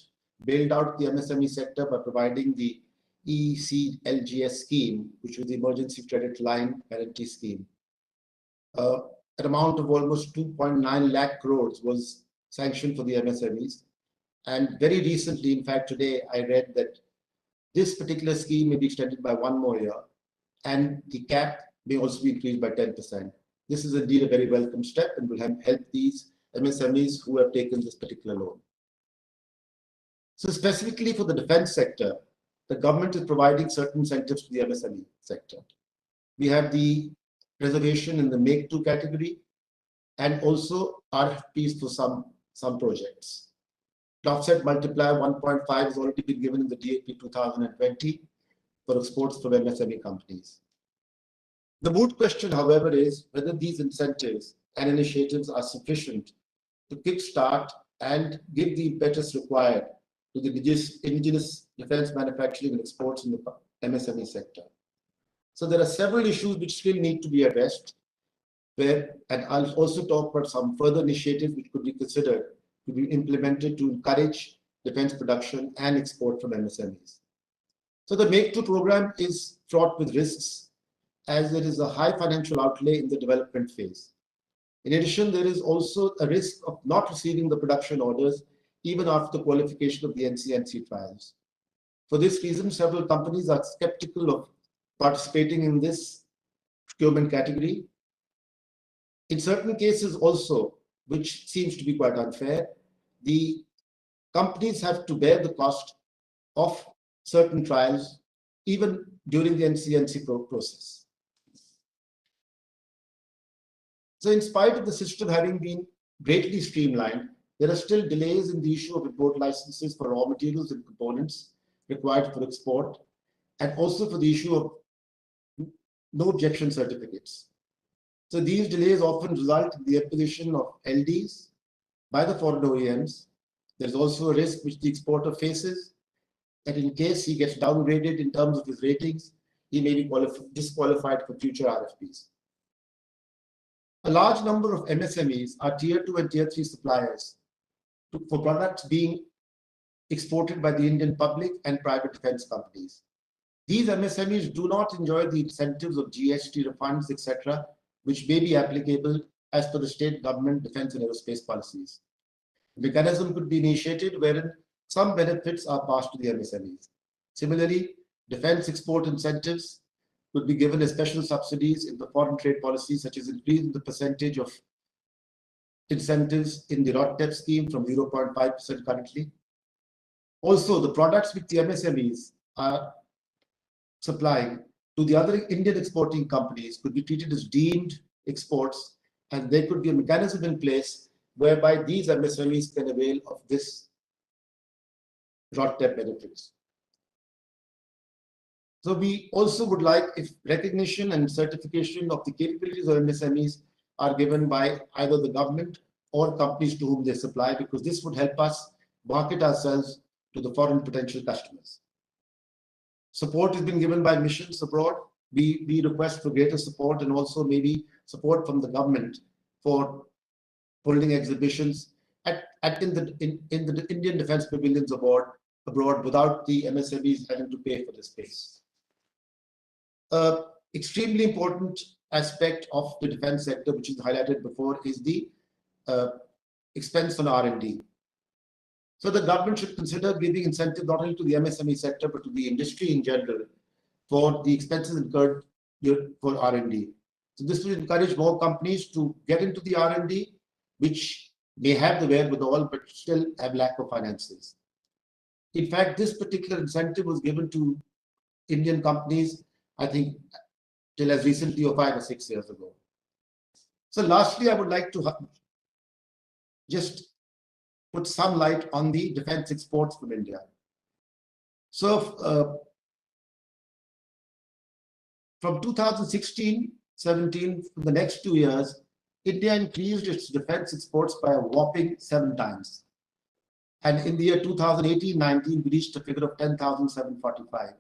bailed out the MSME sector by providing the ECLGS scheme, which was the Emergency Credit Line Guarantee Scheme. An amount of almost 2.9 lakh crores was sanctioned for the MSMEs. And very recently, in fact, today, I read that this particular scheme may be extended by 1 more year, and the cap may also be increased by 10%. This is indeed a very welcome step and will help these MSMEs who have taken this particular loan. So specifically for the defense sector, the government is providing certain incentives to the MSME sector. We have the reservation in the Make 2 category and also RFPs for some projects. The offset multiplier 1.5 has already been given in the DAP 2020 for exports from MSME companies. The moot question, however, is whether these incentives and initiatives are sufficient to kickstart and give the impetus required to the indigenous defense manufacturing and exports in the MSME sector. So there are several issues which still need to be addressed, and I'll also talk about some further initiatives which could be considered to be implemented to encourage defense production and export from MSMEs. So the Make 2 program is fraught with risks, as there is a high financial outlay in the development phase. In addition, there is also a risk of not receiving the production orders even after the qualification of the NCNC trials. For this reason, several companies are skeptical of participating in this procurement category. In certain cases also, which seems to be quite unfair, the companies have to bear the cost of certain trials even during the NCNC process. So in spite of the system having been greatly streamlined, there are still delays in the issue of import licenses for raw materials and components required for export, and also for the issue of no objection certificates. So these delays often result in the application of LDs by the foreign OEMs. There's also a risk which the exporter faces that in case he gets downgraded in terms of his ratings, he may be disqualified for future RFPs. A large number of MSMEs are tier 2 and tier 3 suppliers for products being exported by the Indian public and private defense companies. These MSMEs do not enjoy the incentives of GST refunds, etc., which may be applicable as per the state government defense and aerospace policies. The mechanism could be initiated wherein some benefits are passed to the MSMEs. Similarly, defense export incentives could be given as special subsidies in the foreign trade policy, such as increasing the percentage of incentives in the ROTTEP scheme from 0.5% currently. Also, the products which the MSMEs are supplying to the other Indian exporting companies could be treated as deemed exports, and there could be a mechanism in place whereby these MSMEs can avail of this ROTTEP benefits. So we also would like if recognition and certification of the capabilities of MSMEs are given by either the government or companies to whom they supply, because this would help us market ourselves to the foreign potential customers. Support has been given by missions abroad. We request for greater support and also maybe support from the government for holding exhibitions in the Indian defense pavilions abroad without the MSMEs having to pay for the space. Extremely important aspect of the defense sector, which is highlighted before, is the expense on R&D. So the government should consider giving incentive not only to the MSME sector, but to the industry in general for the expenses incurred for R&D. So this will encourage more companies to get into the R&D, which may have the wherewithal, but still have lack of finances. In fact, this particular incentive was given to Indian companies, I think, till as recently of 5 or 6 years ago. So lastly, I would like to just put some light on the defense exports from India. So from 2016-17, for the next 2 years, India increased its defense exports by a whopping 7 times. And in the year 2018-19, we reached a figure of 10,745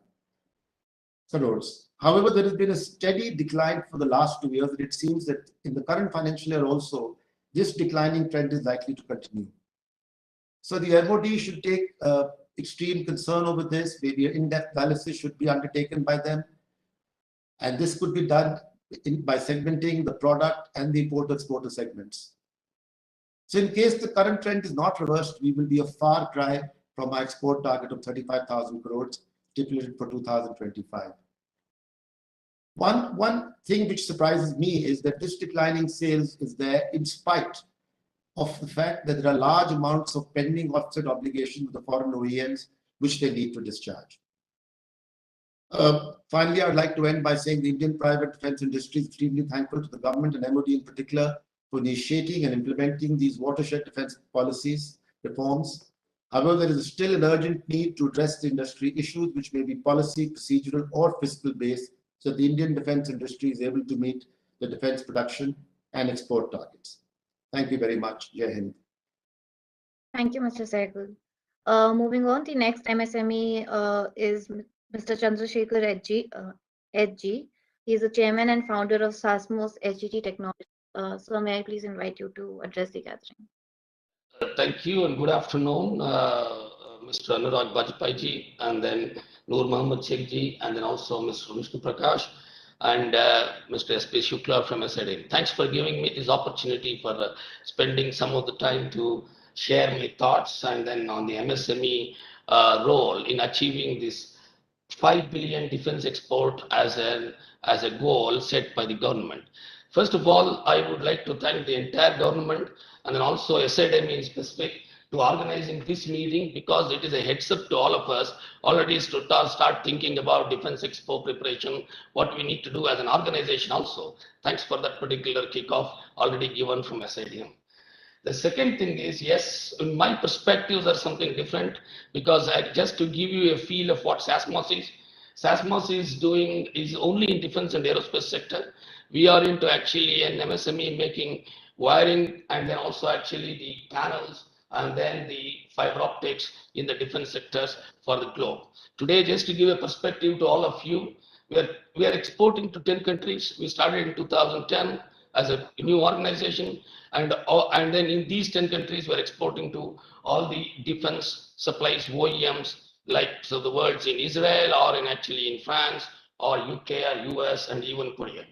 crores. However, there has been a steady decline for the last 2 years, and it seems that in the current financial year also, this declining trend is likely to continue. So the MOD should take extreme concern over this. Maybe an in-depth analysis should be undertaken by them. And this could be done by segmenting the product and the importer-exporter segments. So in case the current trend is not reversed, we will be a far cry from our export target of 35,000 crores stipulated for 2025. One thing which surprises me is that this declining sales is there in spite of the fact that there are large amounts of pending offset obligations with the foreign OEMs, which they need to discharge. Finally, I would like to end by saying the Indian private defense industry is extremely thankful to the government and MOD in particular for initiating and implementing these watershed defense policies reforms. However, there is still an urgent need to address the industry issues which may be policy, procedural, or fiscal based, so the Indian defense industry is able to meet the defense production and export targets. Thank you very much. Jai Hind. Thank you, Mr. Sehgal. Moving on, the next MSME is Mr. Chandrasekhar HG. He is the chairman and founder of Sasmos HGT Technology. So may I please invite you to address the gathering? Thank you and good afternoon, Mr. Anurag Bajpai ji, and then Noor Mohammed Sheikh ji, and then also Mr. Vishnu Prakash and Mr. SP Shukla from SIDM. Thanks for giving me this opportunity for spending some of the time to share my thoughts and then on the MSME role in achieving this 5 billion defense export as a goal set by the government. First of all, I would like to thank the entire government and then also SIDM in specific to organizing this meeting, because it is a heads up to all of us already to start thinking about defense expo preparation, what we need to do as an organization also. Thanks for that particular kickoff already given from SIDM. The second thing is, yes, in my perspectives are something different, because just to give you a feel of what SASMOS is doing is only in defense and aerospace sector. We are into actually an MSME making wiring and then also actually the panels and then the fiber optics in the defense sectors for the globe. Today, just to give a perspective to all of you, we are exporting to 10 countries. We started in 2010 as a new organization, and then in these 10 countries we're exporting to all the defense supplies OEMs, like so the world's in Israel or in actually in France or UK or US and even Korea.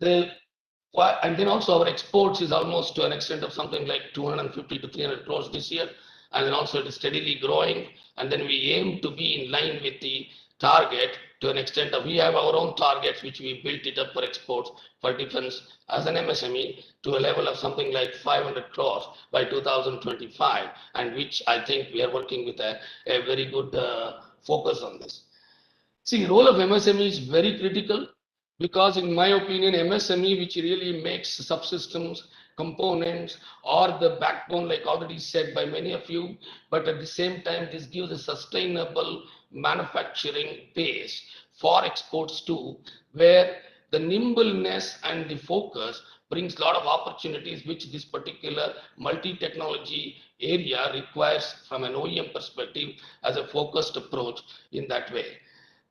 And then also our exports is almost to an extent of something like 250 to 300 crores this year, and then also it is steadily growing, and then we aim to be in line with the target to an extent of we have our own targets which we built it up for exports for defense as an MSME to a level of something like 500 crores by 2025, and which I think we are working with a very good focus on this. See, role of MSME is very critical, because in my opinion, MSME, which really makes subsystems, components, or the backbone, like already said by many of you, but at the same time, this gives a sustainable manufacturing base for exports too, where the nimbleness and the focus brings a lot of opportunities, which this particular multi-technology area requires from an OEM perspective as a focused approach in that way.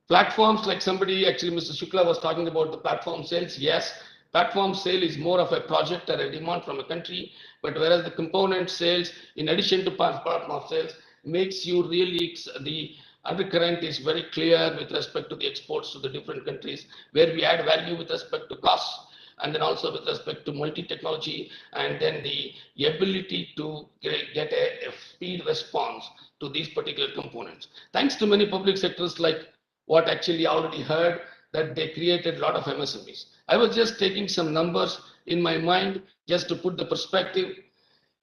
Platforms, like somebody, actually Mr. Shukla was talking about the platform sales. Yes, platform sale is more of a project or a demand from a country, but whereas the component sales, in addition to platform sales, makes you really, the undercurrent is very clear with respect to the exports to the different countries, where we add value with respect to costs, and then also with respect to multi-technology, and then the ability to get a speed response to these particular components. Thanks to many public sectors, like what actually already heard, that they created a lot of MSMEs. I was just taking some numbers in my mind just to put the perspective.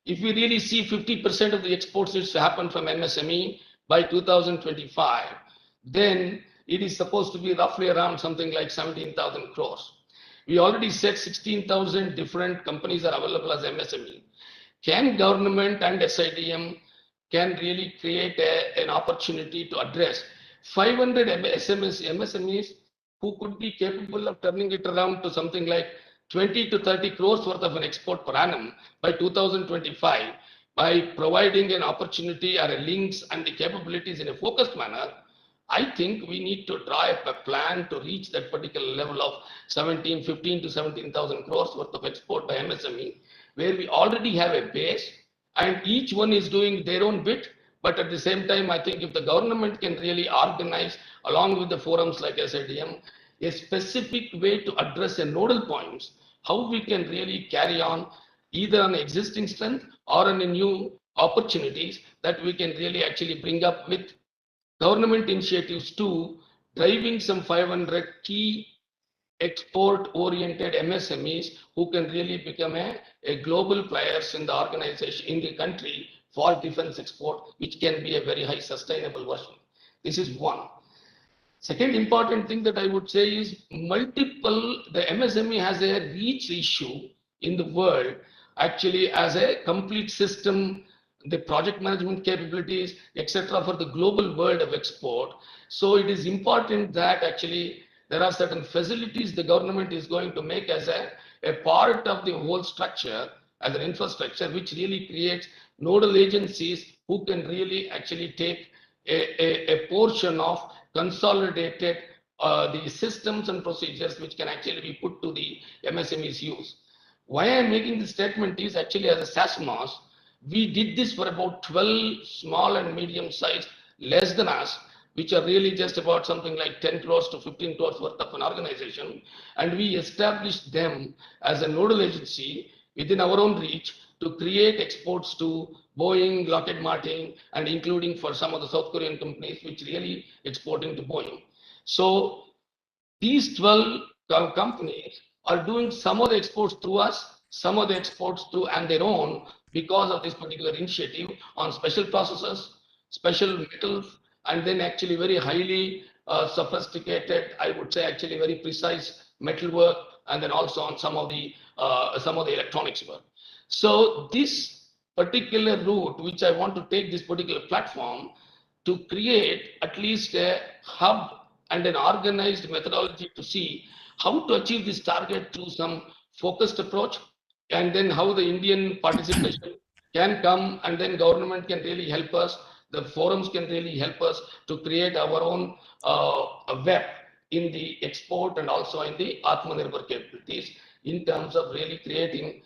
If we really see 50% of the exports needs to happen from MSME by 2025, then it is supposed to be roughly around something like 17,000 crores. We already said 16,000 different companies are available as MSME. Can government and SIDM can really create an opportunity to address 500 MSMEs who could be capable of turning it around to something like 20 to 30 crores worth of an export per annum by 2025 by providing an opportunity or a links and the capabilities in a focused manner. I think we need to draw up a plan to reach that particular level of 15 to 17,000 crores worth of export by MSME, where we already have a base and each one is doing their own bit. But at the same time, I think if the government can really organize, along with the forums like SIDM, a specific way to address a nodal points, how we can really carry on either on existing strength or on a new opportunities that we can really actually bring up with government initiatives too, driving some 500 key export-oriented MSMEs who can really become a global players in the organization, in the country for defense export, which can be a very high sustainable version. This is one. Second important thing that I would say is the MSME has a reach issue in the world, actually as a complete system, the project management capabilities, etc. for the global world of export. So it is important that actually there are certain facilities the government is going to make as a part of the whole structure, as an infrastructure, which really creates nodal agencies who can really actually take a portion of consolidated the systems and procedures which can actually be put to the MSME's use. Why I'm making this statement is actually as a SASMOS, we did this for about 12 small and medium sized, less than us, which are really just about something like 10 crores to 15 crores worth of an organization. And we established them as a nodal agency within our own reach. to create exports to Boeing, Lockheed Martin, and including for some of the South Korean companies which really exporting to Boeing. So these 12 companies are doing some of the exports through us, some of the exports through and their own because of this particular initiative on special processes, special metals, and then actually very highly sophisticated, I would say actually very precise metal work, and then also on some of the electronics work. So this particular route, which I want to take this particular platform to create at least a hub and an organized methodology to see how to achieve this target through some focused approach, and then how the Indian participation can come, and then government can really help us, the forums can really help us to create our own web in the export and also in the Atmanirbhar capabilities in terms of really creating,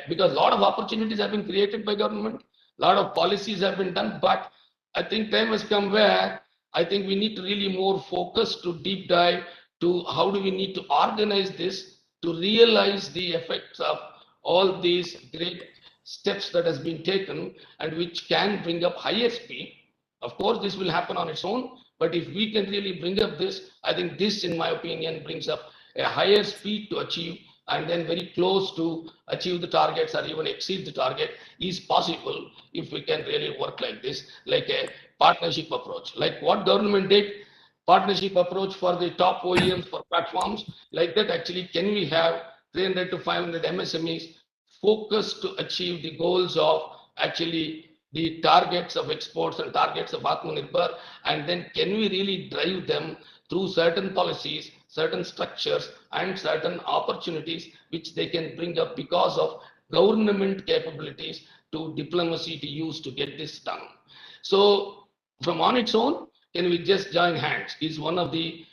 because a lot of opportunities have been created by government, a lot of policies have been done, but I think time has come where I think we need to really more focus to deep dive to how do we need to organize this to realize the effects of all these great steps that has been taken and which can bring up higher speed. Of course, this will happen on its own, but if we can really bring up this, I think this, in my opinion, brings up a higher speed to achieve and then very close to achieve the targets or even exceed the target is possible if we can really work like this, like a partnership approach, like what government did, partnership approach for the top OEMs for platforms, like that actually can we have 300 to 500 MSMEs focused to achieve the goals of actually the targets of exports and targets of Atmanirbhar, and then can we really drive them through certain policies, certain structures, and certain opportunities which they can bring up because of government capabilities to diplomacy to use to get this done. So from on its own, can we just join hands is one of the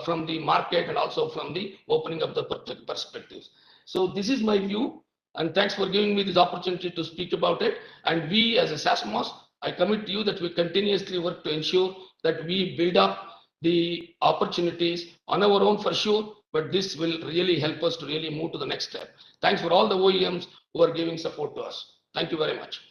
from the market and also from the opening of the perspectives. So this is my view, and thanks for giving me this opportunity to speak about it. And we as a SASMOS, I commit to you that we continuously work to ensure that we build up the opportunities on our own for sure, but this will really help us to really move to the next step. Thanks for all the OEMs who are giving support to us. Thank you very much.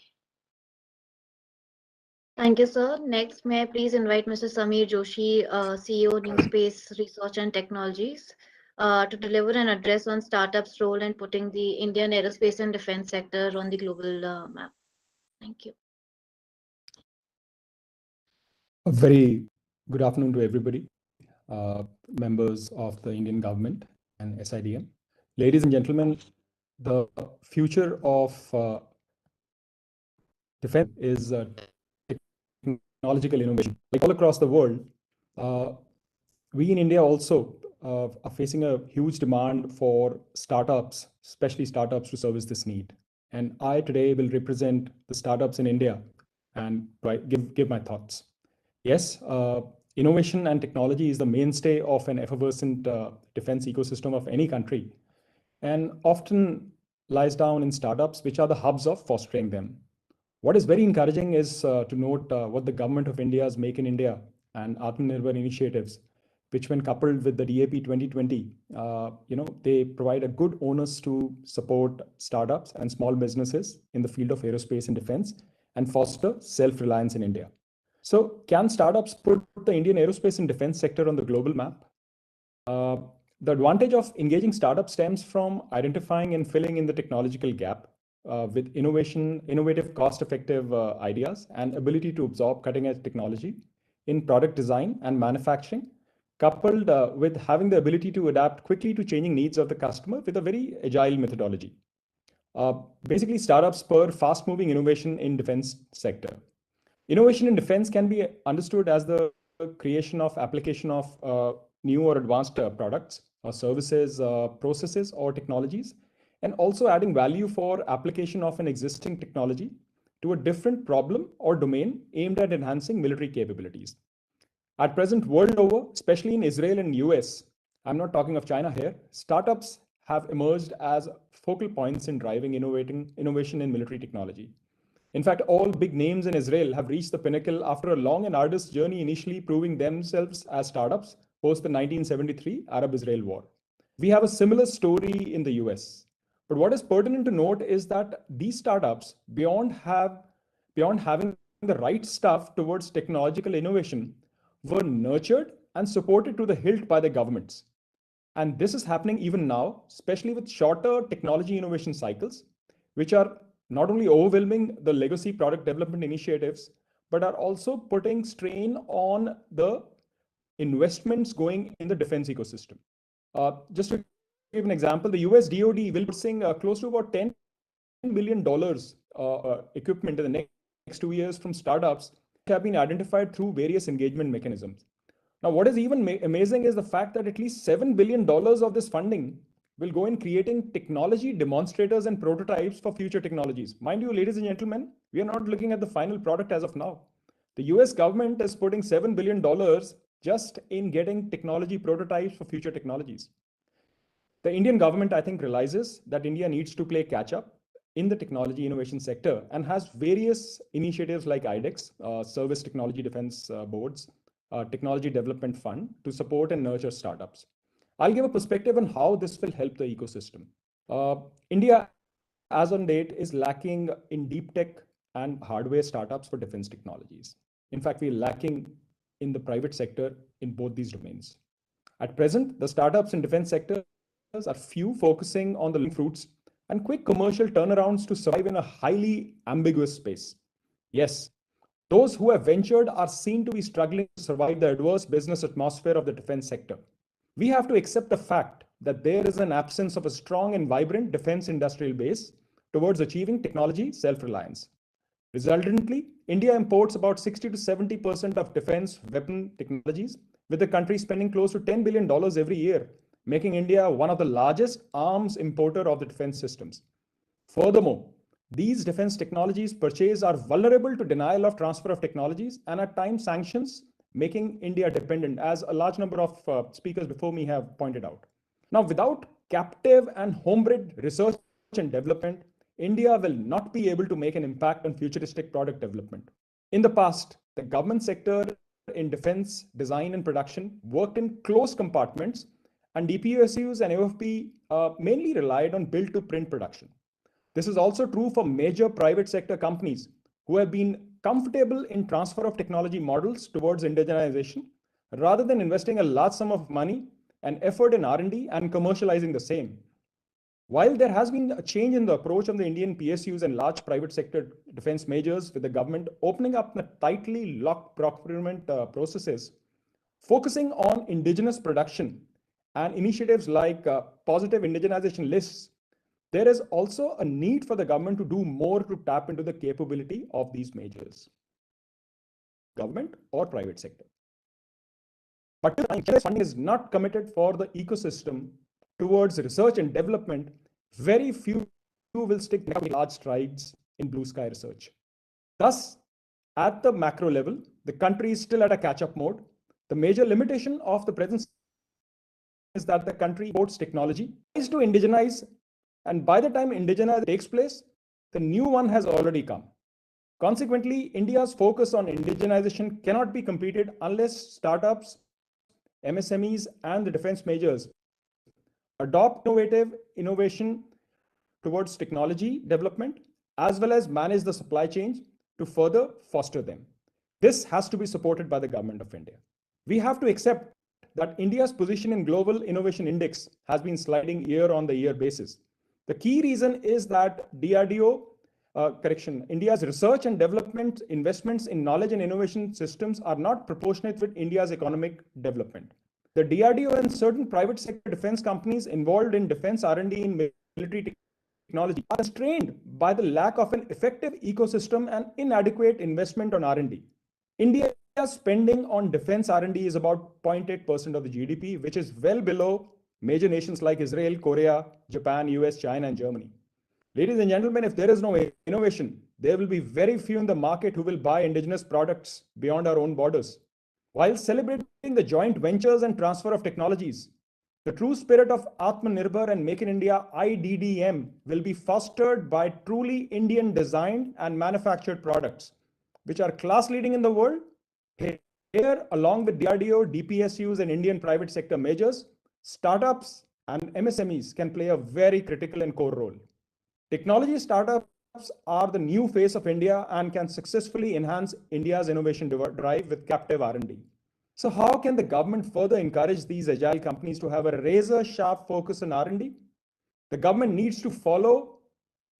Thank you, sir. Next, may I please invite Mr. Samir Joshi, CEO, New Space Research and Technologies, to deliver an address on startups' role in putting the Indian aerospace and defense sector on the global map. Thank you. A very good afternoon to everybody, members of the Indian government and SIDM. Ladies and gentlemen, the future of defense is technological innovation. Like all across the world, we in India also are facing a huge demand for startups, especially startups to service this need. And I today will represent the startups in India and give my thoughts. Yes, innovation and technology is the mainstay of an effervescent defense ecosystem of any country, and often lies down in startups, which are the hubs of fostering them. What is very encouraging is to note what the government of India's Make in India and Atmanirbhar initiatives, which when coupled with the DAP 2020, they provide a good onus to support startups and small businesses in the field of aerospace and defense and foster self-reliance in India. So can startups put the Indian aerospace and defense sector on the global map? The advantage of engaging startups stems from identifying and filling in the technological gap with innovative, cost-effective ideas and ability to absorb cutting-edge technology in product design and manufacturing, coupled with having the ability to adapt quickly to changing needs of the customer with a very agile methodology. Basically, startups spur fast-moving innovation in defense sector. Innovation in defense can be understood as the creation of application of new or advanced products or services, processes or technologies, and also adding value for application of an existing technology to a different problem or domain aimed at enhancing military capabilities. At present, world over, especially in Israel and US, I'm not talking of China here, startups have emerged as focal points in driving innovation in military technology. In fact, all big names in Israel have reached the pinnacle after a long and arduous journey, initially proving themselves as startups post the 1973 Arab-Israel war. We have a similar story in the US. But what is pertinent to note is that these startups, beyond having the right stuff towards technological innovation, were nurtured and supported to the hilt by the governments. And this is happening even now, especially with shorter technology innovation cycles, which are not only overwhelming the legacy product development initiatives, but are also putting strain on the investments going in the defense ecosystem. Just to give an example, the US DoD will be purchasing close to about $10 billion equipment in the next 2 years from startups which have been identified through various engagement mechanisms. Now, what is even amazing is the fact that at least $7 billion of this funding will go in creating technology demonstrators and prototypes for future technologies. Mind you, ladies and gentlemen, we are not looking at the final product as of now. The US government is putting $7 billion just in getting technology prototypes for future technologies. The Indian government, I think, realizes that India needs to play catch up in the technology innovation sector and has various initiatives like IDEX, Service Technology Defense Boards, Technology Development Fund to support and nurture startups. I'll give a perspective on how this will help the ecosystem. India, as on date, is lacking in deep tech and hardware startups for defense technologies. In fact, we're lacking in the private sector in both these domains. At present, the startups in defense sector are few, focusing on the low fruits and quick commercial turnarounds to survive in a highly ambiguous space. Yes, those who have ventured are seen to be struggling to survive the adverse business atmosphere of the defense sector. We have to accept the fact that there is an absence of a strong and vibrant defense industrial base towards achieving technology self-reliance. Resultantly, India imports about 60 to 70% of defense weapon technologies, with the country spending close to $10 billion every year, making India one of the largest arms importer of the defense systems. Furthermore, these defense technologies purchased are vulnerable to denial of transfer of technologies and at times sanctions, making India dependent, as a large number of speakers before me have pointed out. Now, without captive and homebred research and development, India will not be able to make an impact on futuristic product development. In the past, the government sector in defense design and production worked in closed compartments, and DPSUs and AFP mainly relied on build-to-print production. This is also true for major private sector companies who have been comfortable in transfer of technology models towards indigenization, rather than investing a large sum of money and effort in R&D and commercializing the same. While there has been a change in the approach of the Indian PSUs and large private sector defense majors, with the government opening up the tightly locked procurement processes, focusing on indigenous production and initiatives like positive indigenization lists, there is also a need for the government to do more to tap into the capability of these majors, government or private sector. But till funding is not committed for the ecosystem towards research and development, very few will stick to large strides in blue sky research. Thus, at the macro level, the country is still at a catch-up mode. The major limitation of the present is that the country imports technology, tries to indigenize, and by the time indigenization takes place, the new one has already come. Consequently, India's focus on indigenization cannot be completed unless startups, MSMEs, and the defense majors adopt innovation towards technology development, as well as manage the supply chains to further foster them. This has to be supported by the government of India. We have to accept that India's position in Global Innovation Index has been sliding year-on-the-year basis. The key reason is that India's research and development investments in knowledge and innovation systems are not proportionate with India's economic development. The DRDO and certain private sector defense companies involved in defense R&D in military technology are constrained by the lack of an effective ecosystem and inadequate investment on R&D. India's spending on defense R&D is about 0.8% of the GDP, which is well below major nations like Israel, Korea, Japan, US, China, and Germany. Ladies and gentlemen, if there is no innovation, there will be very few in the market who will buy indigenous products beyond our own borders. While celebrating the joint ventures and transfer of technologies, the true spirit of Atmanirbhar and Make in India IDDM will be fostered by truly Indian designed and manufactured products, which are class leading in the world. Here, along with DRDO, DPSUs, and Indian private sector majors, startups and MSMEs can play a very critical and core role. Technology startups are the new face of India and can successfully enhance India's innovation drive with captive R&D. So how can the government further encourage these agile companies to have a razor-sharp focus on R&D? The government needs to follow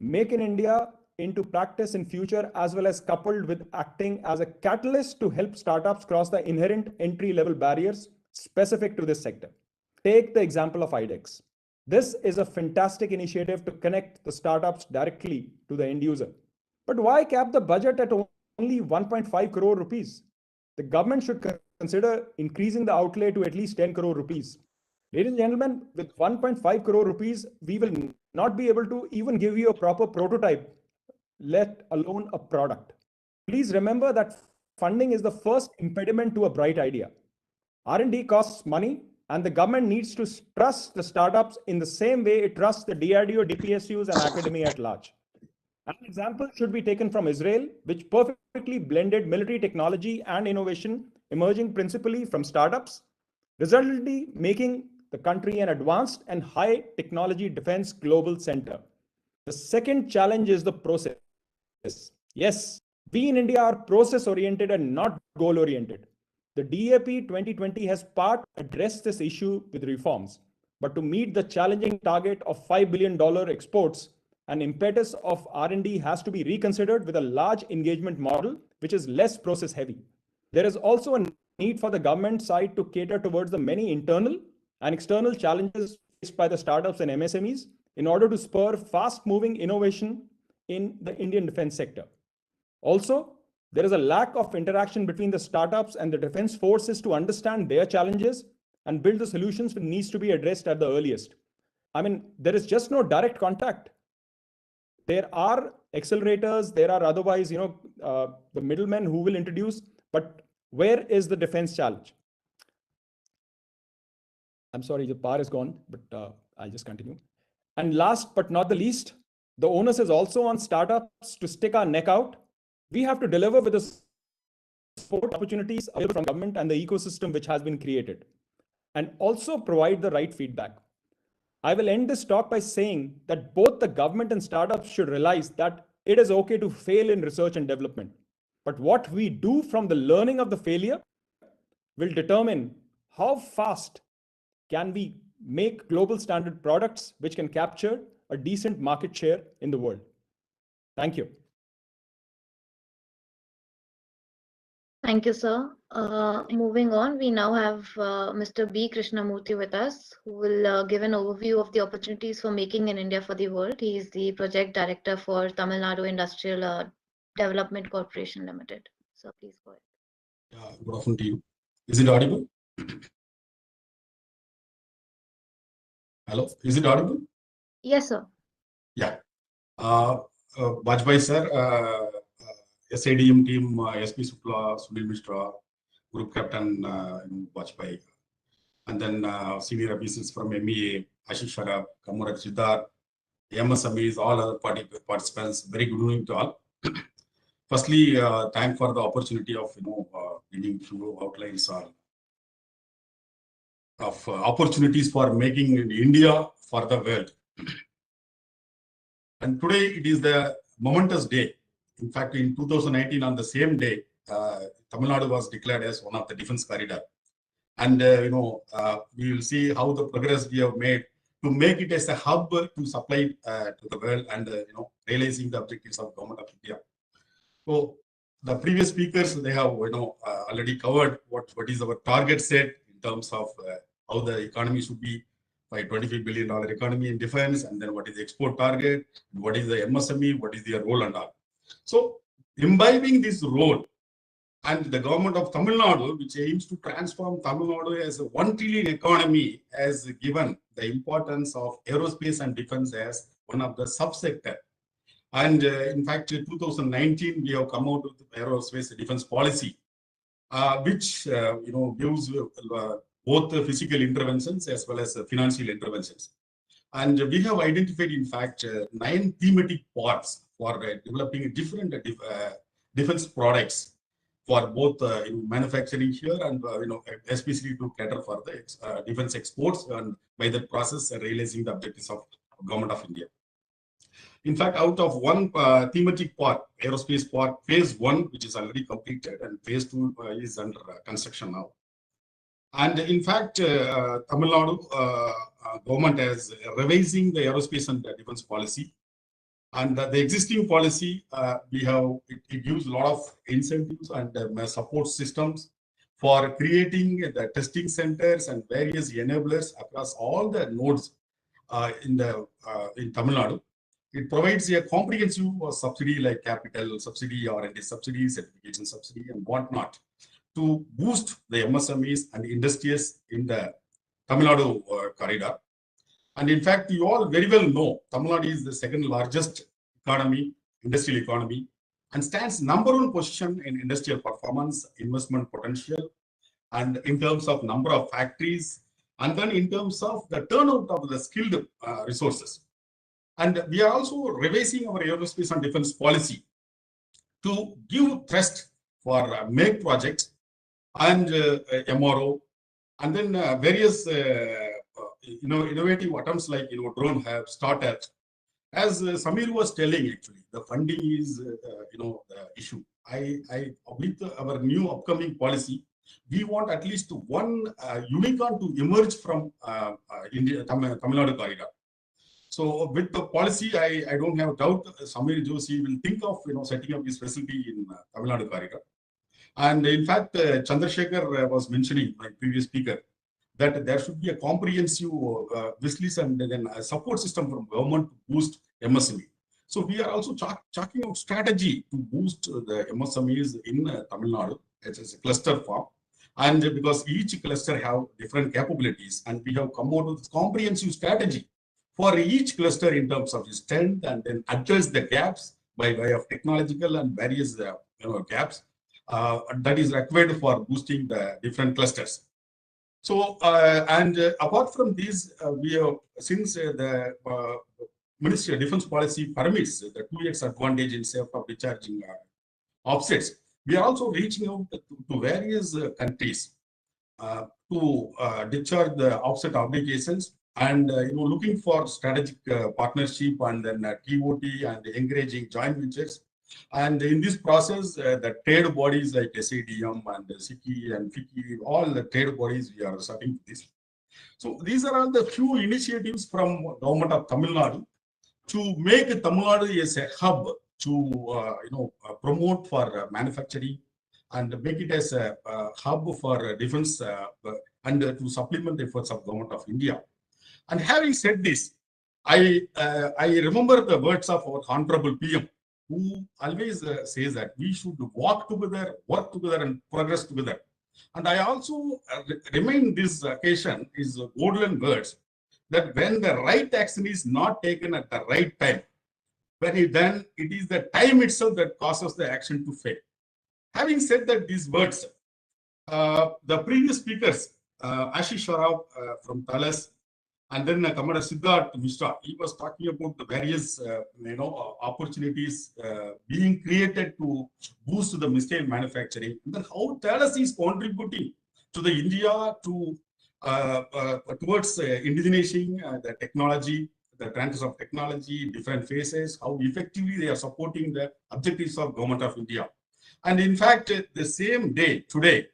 Make in India into practice in future, as well as coupled with acting as a catalyst to help startups cross the inherent entry-level barriers specific to this sector. Take the example of IDEX. This is a fantastic initiative to connect the startups directly to the end user. But why cap the budget at only 1.5 crore rupees? The government should consider increasing the outlay to at least 10 crore rupees. Ladies and gentlemen, with 1.5 crore rupees, we will not be able to even give you a proper prototype, let alone a product. Please remember that funding is the first impediment to a bright idea. R&D costs money, and the government needs to trust the startups in the same way it trusts the DRDO, DPSUs, and academia at large. An example should be taken from Israel, which perfectly blended military technology and innovation, emerging principally from startups, resultantly making the country an advanced and high technology defense global center. The second challenge is the process. Yes, we in India are process oriented and not goal oriented. The DAP 2020 has part addressed this issue with reforms, but to meet the challenging target of $5 billion exports, an impetus of R&D has to be reconsidered with a large engagement model, which is less process heavy. There is also a need for the government side to cater towards the many internal and external challenges faced by the startups and MSMEs in order to spur fast-moving innovation in the Indian defense sector. Also, there is a lack of interaction between the startups and the defense forces to understand their challenges and build the solutions that needs to be addressed at the earliest. I mean, there is just no direct contact. There are accelerators, there are otherwise, the middlemen who will introduce, but where is the defense challenge? I'm sorry, the power is gone, but I'll just continue. And last but not the least, the onus is also on startups to stick our neck out. We have to deliver with the support opportunities available from government and the ecosystem which has been created, and also provide the right feedback. I will end this talk by saying that both the government and startups should realize that it is okay to fail in research and development. But what we do from the learning of the failure will determine how fast can we make global standard products which can capture a decent market share in the world. Thank you. Thank you, sir. Moving on, we now have Mr. B. Krishnamurthy with us, who will give an overview of the opportunities for making in India for the world. He is the project director for Tamil Nadu Industrial Development Corporation Limited. So please go ahead. Yeah, good afternoon to you. Is it audible? Hello, is it audible? Yes, sir. Yeah. Bajpai sir, SADM team, SP Supla, Sunil Mishra, Group Captain Bajpai, and then senior officers from MEA, Ashish Sharaf, Kamurak Siddharth, MSMEs, all other participants. Very good evening to all. Firstly, thank for the opportunity of giving few outlines of opportunities for making in India for the world. And today it is the momentous day. In fact, in 2019, on the same day, Tamil Nadu was declared as one of the defense corridor. And we will see how the progress we have made to make it as a hub to supply to the world and realizing the objectives of government of India. So the previous speakers, they have already covered what is our target set in terms of how the economy should be by $25 billion economy in defense, and then what is the export target, what is the MSME, what is their role and all. So imbibing this role, and the government of Tamil Nadu, which aims to transform Tamil Nadu as a 1 trillion economy, has given the importance of aerospace and defense as one of the subsector. And in fact, in 2019, we have come out with the aerospace defense policy, which gives both the physical interventions as well as financial interventions. And we have identified, in fact, 9 thematic parts for developing different defense products for both manufacturing here and especially to cater for the defense exports, and by that process realizing the objectives of Government of India. In fact, out of one thematic part, aerospace part, phase 1, which is already completed, and phase 2 is under construction now. And in fact, Tamil Nadu government is revising the aerospace and defense policy. And the existing policy, it gives a lot of incentives and support systems for creating the testing centers and various enablers across all the nodes in Tamil Nadu. It provides a comprehensive subsidy like capital subsidy, R&D subsidy, certification subsidy, and whatnot to boost the MSMEs and industries in the Tamil Nadu corridor. And in fact, you all very well know Tamil Nadu is the second largest economy, industrial economy, and stands #1 position in industrial performance, investment potential, and in terms of number of factories, and then in terms of the turnout of the skilled resources. And we are also revising our aerospace and defense policy to give thrust for make projects and MRO, and then various innovative attempts like drone hub, startups. As Samir was telling, actually, the funding is the issue. With our new upcoming policy, we want at least one unicorn to emerge from India, Tamil Nadu corridor. So with the policy, I don't have a doubt Samir Joshi will think of setting up this facility in Tamil Nadu corridor. And in fact, Chandrasekhar was mentioning, my previous speaker, that there should be a comprehensive wish list and then a support system from government to boost MSME. So we are also talking about strategy to boost the MSMEs in Tamil Nadu. It's a cluster form. And because each cluster have different capabilities, and we have come out with comprehensive strategy for each cluster in terms of strength, and then address the gaps by way of technological and various gaps that is required for boosting the different clusters. So, apart from these, we have, since the Ministry of Defense policy permits the 2x advantage in safe of discharging offsets, we are also reaching out to various countries to discharge the offset obligations, and looking for strategic partnership, and then TOT, and encouraging joint ventures. And in this process, the trade bodies like SADM and SICI and FICI, all the trade bodies, we are starting this. So these are all the few initiatives from Government of Tamil Nadu to make Tamil Nadu as a hub to promote for manufacturing, and make it as a hub for defense and to supplement the efforts of Government of India. And having said this, I remember the words of our Honorable PM, who always says that we should walk together, work together, and progress together. And I also remind this occasion is golden words, that when the right action is not taken at the right time, then it is the time itself that causes the action to fail. Having said that, these words, the previous speakers, Ashish Sharaf from Thales, and then Commander Siddharth Mishra, he was talking about the various opportunities being created to boost the missile manufacturing, and then how Thales is contributing to the India to towards indigenizing the technology, the transfer of technology, different phases, how effectively they are supporting the objectives of Government of India. And in fact, the same day, today,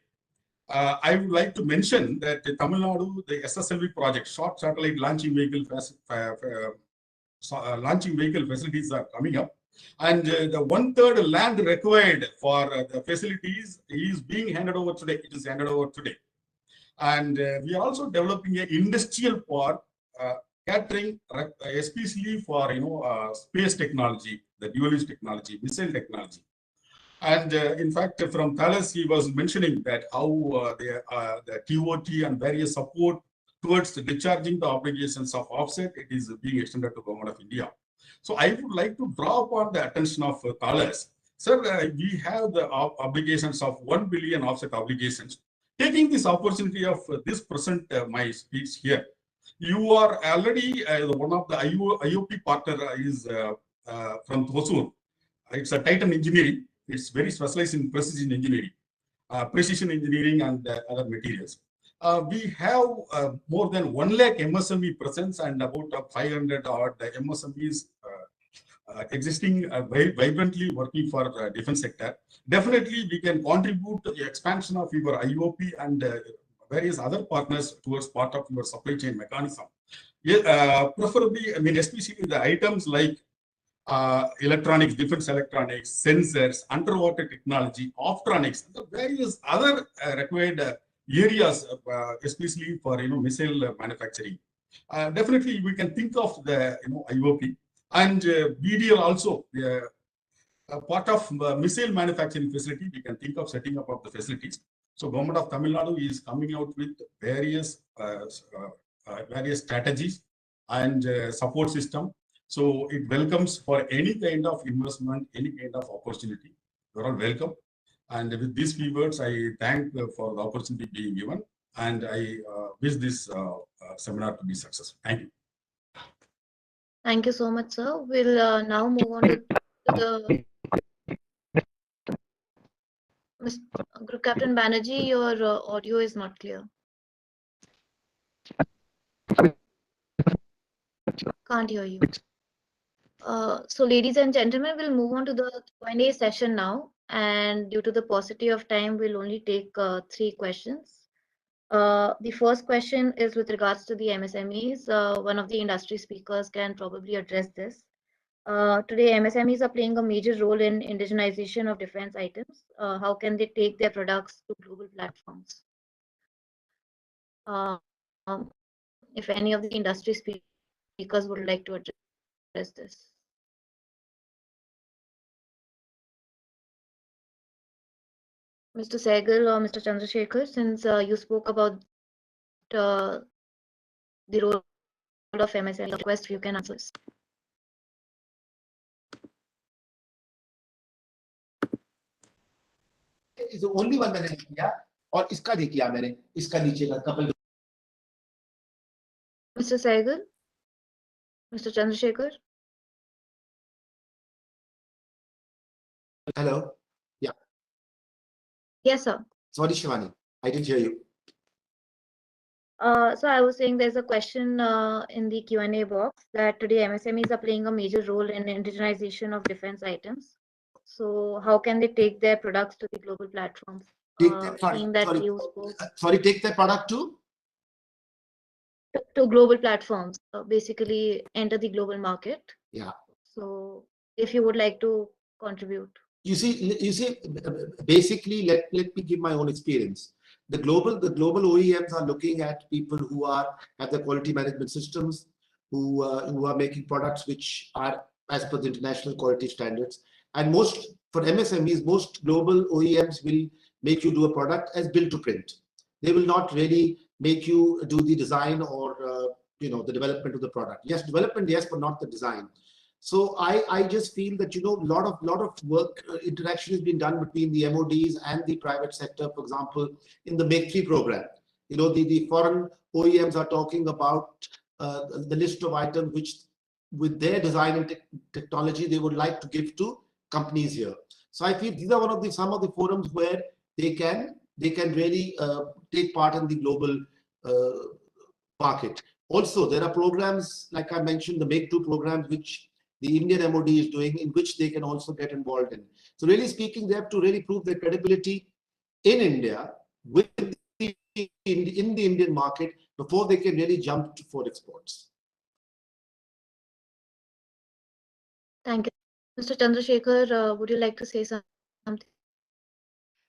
I would like to mention that Tamil Nadu, the SSLV project, short satellite launching vehicle facilities are coming up. And the 1/3 land required for the facilities is being handed over today. It is handed over today. And we are also developing an industrial park catering especially for space technology, the dual-use technology, missile technology. And in fact, from Thales, he was mentioning that how the TOT and various support towards discharging the obligations of offset, it is being extended to Government of India. So I would like to draw upon the attention of Thales. Sir, we have the obligations of 1 billion offset obligations. Taking this opportunity of this present my speech here, you are already one of the IOP partner is from Hosur. It's a Titan Engineering. It's very specialized in precision engineering. precision engineering and other materials. We have more than 1 lakh MSME presence and about 500 odd MSMEs existing vibrantly working for defense sector. Definitely, we can contribute to the expansion of your IOP and various other partners towards part of your supply chain mechanism. Yeah, preferably, I mean, especially the items like electronics, defense electronics, sensors, underwater technology, optronics, the various other required areas, especially for missile manufacturing. Definitely, we can think of the IOP and BDL also. Part of missile manufacturing facility, we can think of setting up of the facilities. So, government of Tamil Nadu is coming out with various strategies and support system. So it welcomes for any kind of investment, any kind of opportunity. You're all welcome. And with these few words, I thank for the opportunity being given, and I wish this seminar to be successful. Thank you. Thank you so much, sir. We'll now move on to the Group Captain Banerjee. Your audio is not clear. Can't hear you. So, ladies and gentlemen, we'll move on to the Q&A session now. And due to the paucity of time, we'll only take 3 questions. The first question is with regards to the MSMEs. One of the industry speakers can probably address this. Today, MSMEs are playing a major role in indigenization of defense items. How can they take their products to global platforms? If any of the industry speakers would like to address this. Mr. Sehgal or Mr. Chandrasekhar, since you spoke about the role of MSME, request you can answer this. Is the only one मैंने किया और इसका नहीं किया मैंने इसका नीचे का couple. Mr. Sehgal, Mr. Chandrasekhar. Hello. Yeah. Yes, sir. Sorry, Shivani, I didn't hear you. So I was saying there's a question in the Q&A box that today MSMEs are playing a major role in indigenization of defense items. So how can they take their products to the global platforms? Sorry, take their product to global platforms, basically enter the global market. Yeah. So if you would like to contribute. You see, basically, let me give my own experience. The global OEMs are looking at people who have the quality management systems, who are making products which are as per the international quality standards. And for MSMEs, most global OEMs will make you do a product as build to print. They will not really make you do the design or the development of the product. Yes, development, yes, but not the design. So I just feel that a lot of work interaction has been done between the MODs and the private sector. For example, in the Make 3 program, the foreign OEMs are talking about the list of items which, with their design and technology, they would like to give to companies here. So I feel these are some of the forums where they can really take part in the global market. Also, there are programs like I mentioned, the Make 2 programs, which the Indian MOD is doing, in which they can also get involved in. So really speaking, they have to really prove their credibility in India in the Indian market before they can really jump for exports. Thank you. Mr. Chandrasekhar, would you like to say something?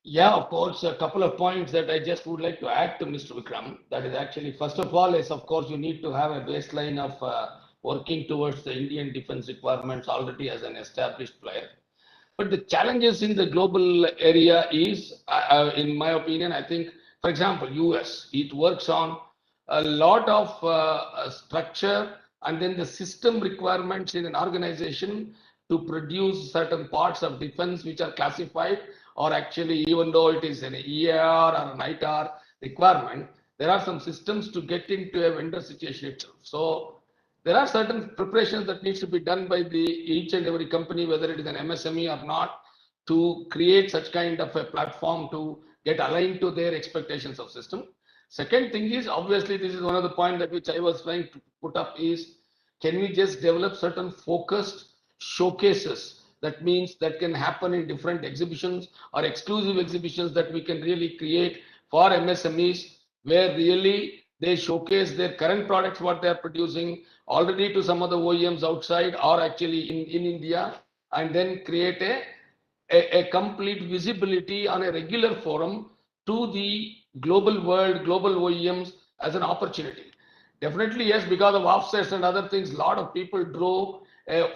Yeah, of course, a couple of points that I just would like to add to Mr. Vikram. That is actually, first of all, is of course you need to have a baseline of working towards the Indian defense requirements already as an established player. But the challenges in the global area is, in my opinion, I think, for example, US, it works on a lot of structure and then the system requirements in an organization to produce certain parts of defense which are classified, or actually, even though it is an EAR or an ITAR requirement, there are some systems to get into a vendor situation itself. So there are certain preparations that needs to be done by each and every company, whether it is an MSME or not, to create such kind of a platform to get aligned to their expectations of system. Second thing is, obviously, this is one of the points that which I was trying to put up is, can we just develop certain focused showcases? That means that can happen in different exhibitions or exclusive exhibitions that we can really create for MSMEs, where really they showcase their current products, what they are producing already to some of the OEMs outside or actually in India, and then create a complete visibility on a regular forum to the global world, global OEMs as an opportunity. Definitely, yes, because of offsets and other things, a lot of people drove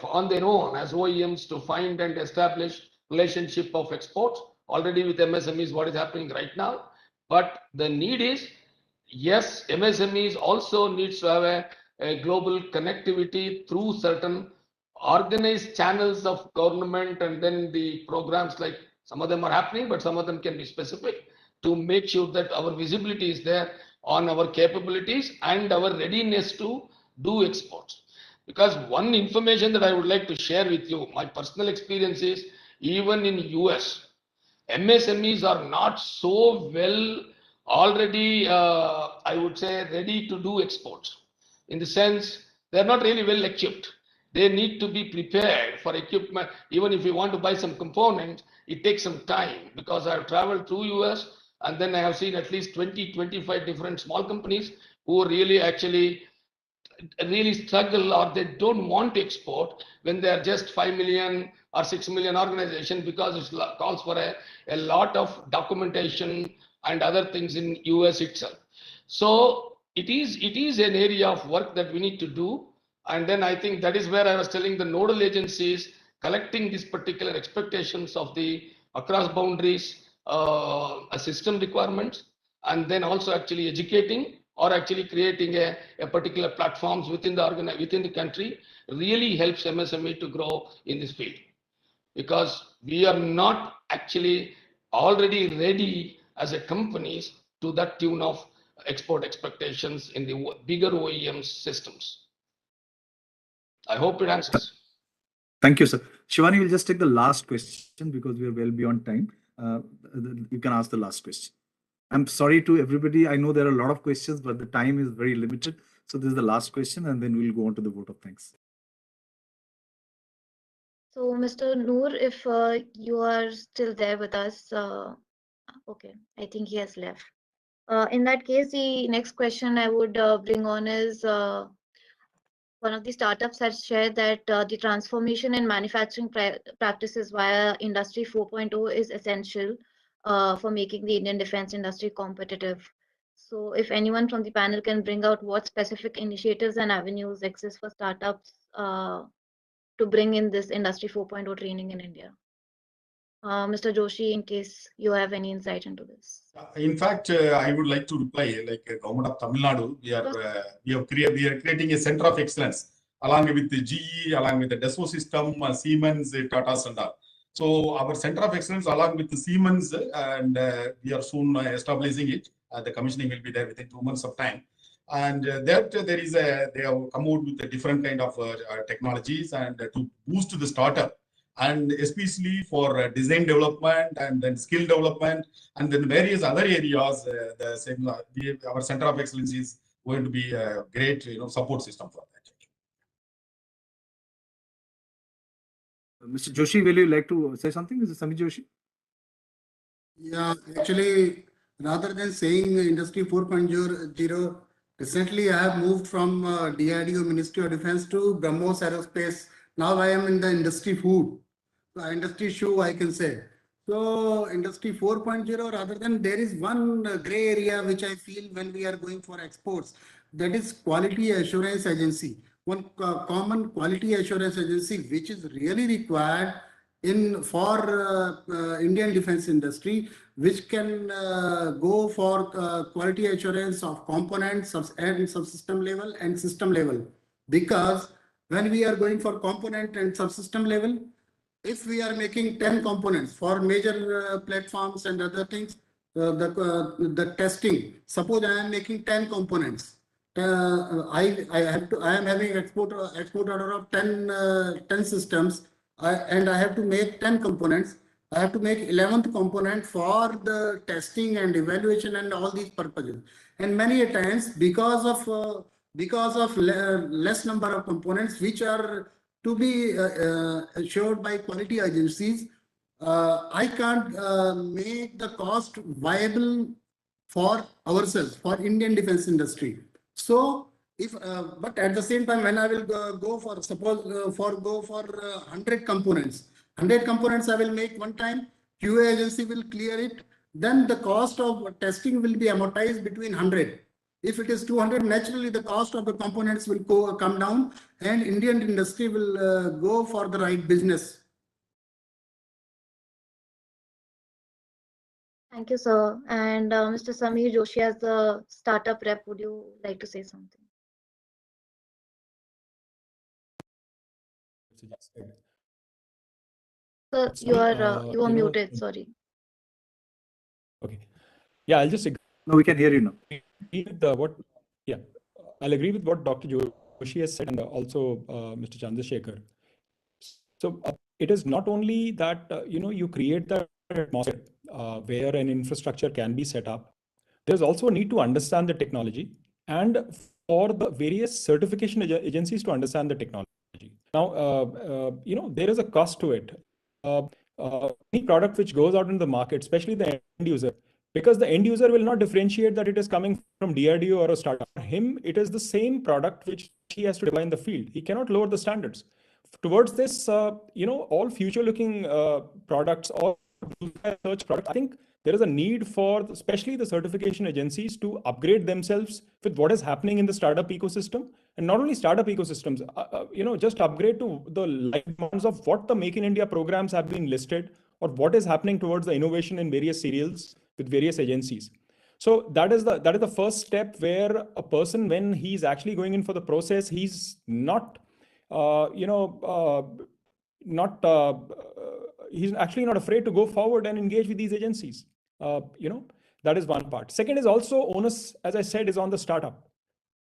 on their own as OEMs to find and establish relationship of exports already with MSMEs, what is happening right now. But the need is, yes, MSMEs also needs to have a global connectivity through certain organized channels of government, and then the programs, like some of them are happening, but some of them can be specific, to make sure that our visibility is there on our capabilities and our readiness to do exports. Because one information that I would like to share with you, my personal experience is, even in US, MSMEs are not so well already, I would say, ready to do exports. In the sense, they're not really well equipped. They need to be prepared for equipment. Even if you want to buy some components, it takes some time, because I've traveled through US and then I have seen at least 20, 25 different small companies who really actually really struggle, or they don't want to export when they are just 5 million or 6 million organization, because it calls for a lot of documentation and other things in US itself. So it is an area of work that we need to do. And then I think that is where I was telling the nodal agencies, collecting these particular expectations of the across boundaries system requirements, and then also actually educating or actually creating a particular platforms within the country really helps MSME to grow in this field. Because we are not actually already ready as a companies to that tune of export expectations in the bigger OEM systems. I hope it answers. Thank you, sir. Shivani, we'll just take the last question because we are well beyond time. You can ask the last question. I'm sorry to everybody. I know there are a lot of questions, but the time is very limited. So this is the last question, and then we'll go on to the vote of thanks. So, Mr. Noor, if you are still there with us, okay, I think he has left. In that case, the next question I would bring on is one of the startups has shared that the transformation in manufacturing practices via Industry 4.0 is essential for making the Indian defense industry competitive. So if anyone from the panel can bring out what specific initiatives and avenues exist for startups to bring in this Industry 4.0 training in India. Mr. Joshi, in case you have any insight into this. In fact, I would like to reply, like government of Tamil Nadu, we are creating a center of excellence along with the GE, along with the Dassault system, Siemens, Tata and all. So our center of excellence along with the Siemens, and we are soon establishing it. The commissioning will be there within 2 months of time. And they have come out with a different kind of technologies and to boost the startup, and especially for design development and then skill development and then various other areas. Our center of excellence is going to be a great support system for that. Mr. Joshi, will you like to say something? Is it Samit Joshi? Yeah, actually, rather than saying Industry 4.0, recently I have moved from DRDO Ministry of Defense to BrahMos Aerospace. Now I am in the industry food, industry shoe, I can say. So Industry 4.0, rather than, there is one gray area which I feel when we are going for exports, that is quality assurance agency. One common quality assurance agency which is really required for Indian defense industry, which can go for quality assurance of components and subsystem level and system level. Because when we are going for component and subsystem level, if we are making 10 components for major platforms and other things, the testing, suppose I am making 10 components. I am having export order of 10 systems, and I have to make 10 components. I have to make 11th component for the testing and evaluation and all these purposes. And many a times because of less number of components which are to be assured by quality agencies, I can't make the cost viable for ourselves, for Indian defense industry. So if, but at the same time, when I will go for, suppose go for 100 components, 100 components I will make one time, QA agency will clear it, then the cost of testing will be amortized between 100. If it is 200, naturally the cost of the components will come down and Indian industry will go for the right business. Thank you, sir. And Mr. Samir Joshi, as the startup rep, would you like to say something? Sir, you are muted. Sorry. Okay. Yeah, I'll just agree. No, we can hear you now. Yeah, I'll agree with what Dr. Joshi has said and also Mr. Chandrasekhar. So it is not only that you create that atmosphere where an infrastructure can be set up. There's also a need to understand the technology and for the various certification agencies to understand the technology. Now, there is a cost to it. Any product which goes out in the market, especially the end user, because the end user will not differentiate that it is coming from DRDO or a startup. For him, it is the same product which he has to deploy in the field. He cannot lower the standards. Towards this, all future-looking products or search products, I think there is a need for, especially the certification agencies, to upgrade themselves with what is happening in the startup ecosystem, and not only startup ecosystems. Just upgrade to the live demands of what the Make in India programs have been listed, or what is happening towards the innovation in various serials with various agencies. So that is the first step where a person, when he's actually going in for the process, he's not he's actually not afraid to go forward and engage with these agencies. That is one part. Second is also onus, as I said, is on the startup.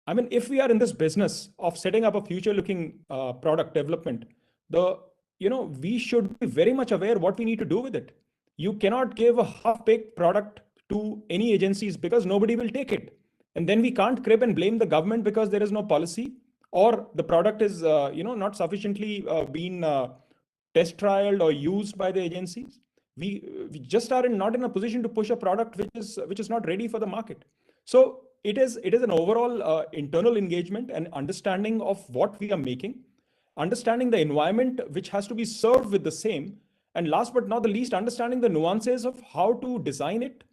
I mean, if we are in this business of setting up a future-looking product development, we should be very much aware what we need to do with it. You cannot give a half-baked product to any agencies because nobody will take it. And then we can't crib and blame the government because there is no policy or the product is not sufficiently been test trialed or used by the agencies. We just are not in a position to push a product which is not ready for the market. So it is an overall internal engagement and understanding of what we are making, understanding the environment which has to be served with the same, and last but not the least, understanding the nuances of how to design it,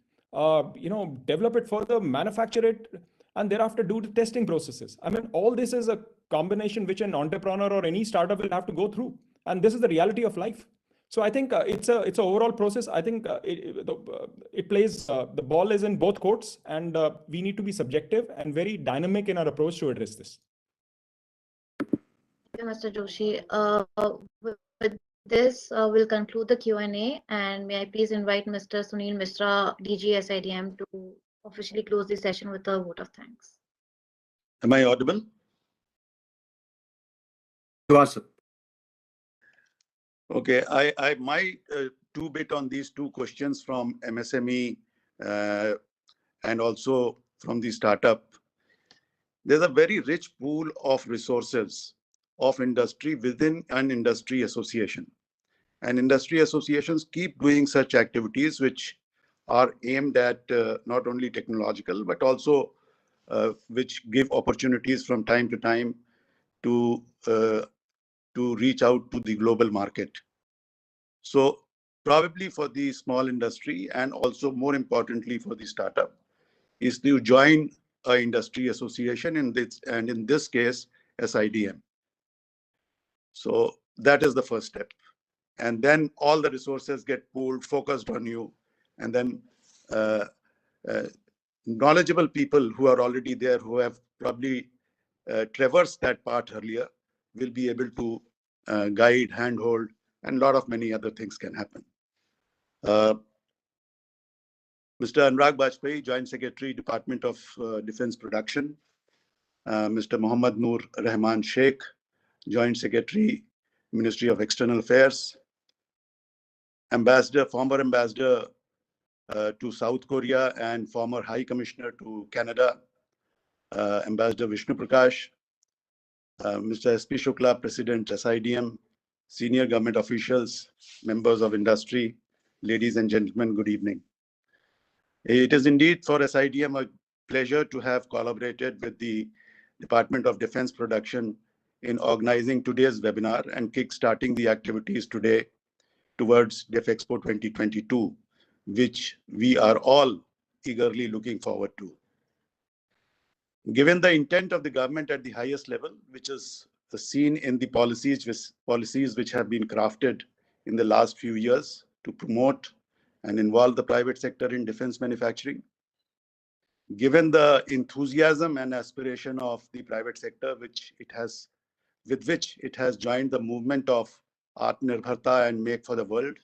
develop it further, manufacture it, and thereafter do the testing processes. I mean, all this is a combination which an entrepreneur or any startup will have to go through, and this is the reality of life. So I think it's an overall process. I think it plays, the ball is in both courts, and we need to be subjective and very dynamic in our approach to address this. Thank you, Mr. Joshi. With this, we'll conclude the Q&A, and may I please invite Mr. Sunil Mishra, DG SIDM, to officially close the session with a vote of thanks. Am I audible? You are, sir. Okay, I might two bit on these two questions from MSME and also from the startup. There's a very rich pool of resources of industry within an industry association. And industry associations keep doing such activities which are aimed at not only technological, but also which give opportunities from time to time to reach out to the global market. So probably for the small industry and also more importantly for the startup is to join an industry association in this case SIDM. So that is the first step. And then all the resources get pooled, focused on you, and then knowledgeable people who are already there, who have probably traversed that path earlier, will be able to guide, handhold, and a lot of many other things can happen. Mr. Anurag Bajpai, Joint Secretary, Department of Defense Production. Mr. Mohammad Noor Rahman Sheikh, Joint Secretary, Ministry of External Affairs. former ambassador to South Korea and former High Commissioner to Canada, Ambassador Vishnu Prakash, Mr. SP Shukla, President SIDM, senior government officials, members of industry, ladies and gentlemen, good evening. It is indeed for SIDM a pleasure to have collaborated with the Department of Defense Production in organizing today's webinar and kick-starting the activities today towards DefExpo 2022, which we are all eagerly looking forward to. Given the intent of the government at the highest level, which is seen in the policies which have been crafted in the last few years to promote and involve the private sector in defense manufacturing, given the enthusiasm and aspiration of the private sector, with which it has joined the movement of Atmanirbharta and Make for the World,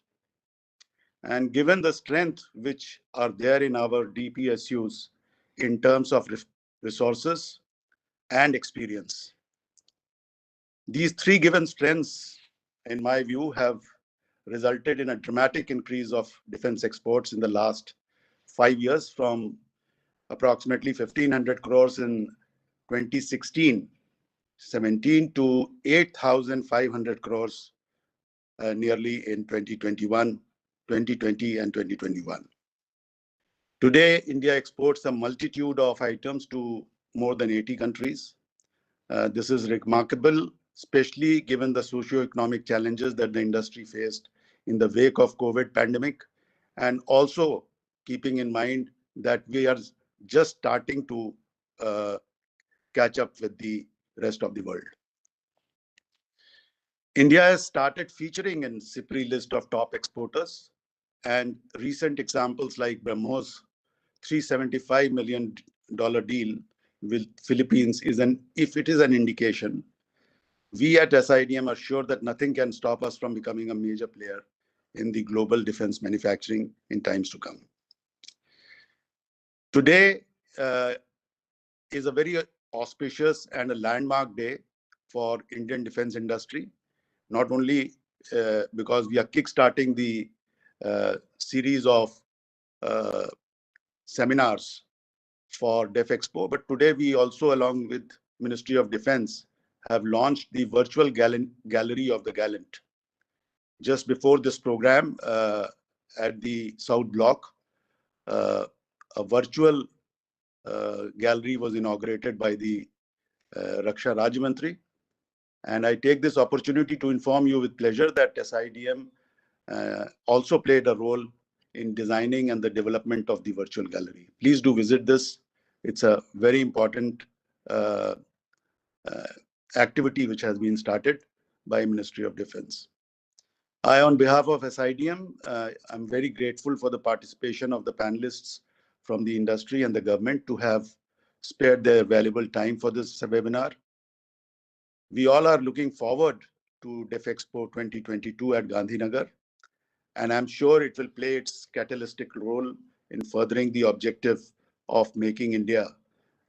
and given the strength which are there in our DPSUs in terms of resources and experience. These three given strengths, in my view, have resulted in a dramatic increase of defense exports in the last 5 years, from approximately 1,500 crores in 2016-17 to 8,500 crores nearly in 2020 and 2021. Today, India exports a multitude of items to more than 80 countries. This is remarkable, especially given the socio-economic challenges that the industry faced in the wake of COVID pandemic, and also keeping in mind that we are just starting to catch up with the rest of the world. India has started featuring in CIPRI list of top exporters, and recent examples like BrahMos $375 million deal with Philippines if it is an indication. We at SIDM are sure that nothing can stop us from becoming a major player in the global defense manufacturing in times to come. Today is a very auspicious and a landmark day for Indian defense industry, not only because we are kickstarting the series of seminars for DefExpo, but today we also, along with Ministry of Defense, have launched the virtual gallery of the gallant. Just before this program, at the South Block, a virtual gallery was inaugurated by the Raksha Rajya Mantri. And I take this opportunity to inform you with pleasure that SIDM also played a role in designing and the development of the virtual gallery. Please do visit this. It's a very important activity which has been started by Ministry of Defense. I, on behalf of SIDM, I'm very grateful for the participation of the panelists from the industry and the government to have spared their valuable time for this webinar. We all are looking forward to DefExpo 2022 at Gandhinagar, and I'm sure it will play its catalytic role in furthering the objective of making India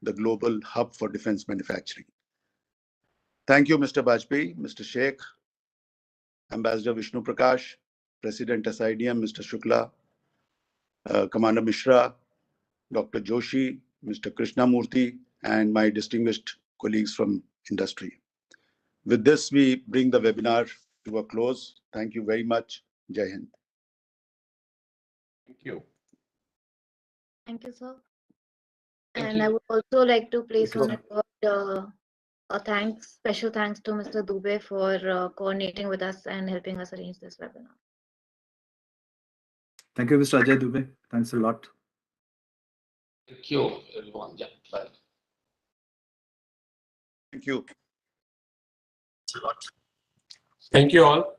the global hub for defense manufacturing. Thank you, Mr. Bajpai, Mr. Sheikh, Ambassador Vishnu Prakash, President SIDM, Mr. Shukla, Commander Mishra, Dr. Joshi, Mr. Krishnamurthy, and my distinguished colleagues from industry. With this, we bring the webinar to a close. Thank you very much. Jai Hind. Thank you. Thank you, sir. Thank And you. I would also like to place on record a special thanks to Mr. Dubey for coordinating with us and helping us arrange this webinar. Thank you, Mr. Ajay Dubey. Thanks a lot. Thank you, everyone. Yeah, bye. Thank you. Thank you all.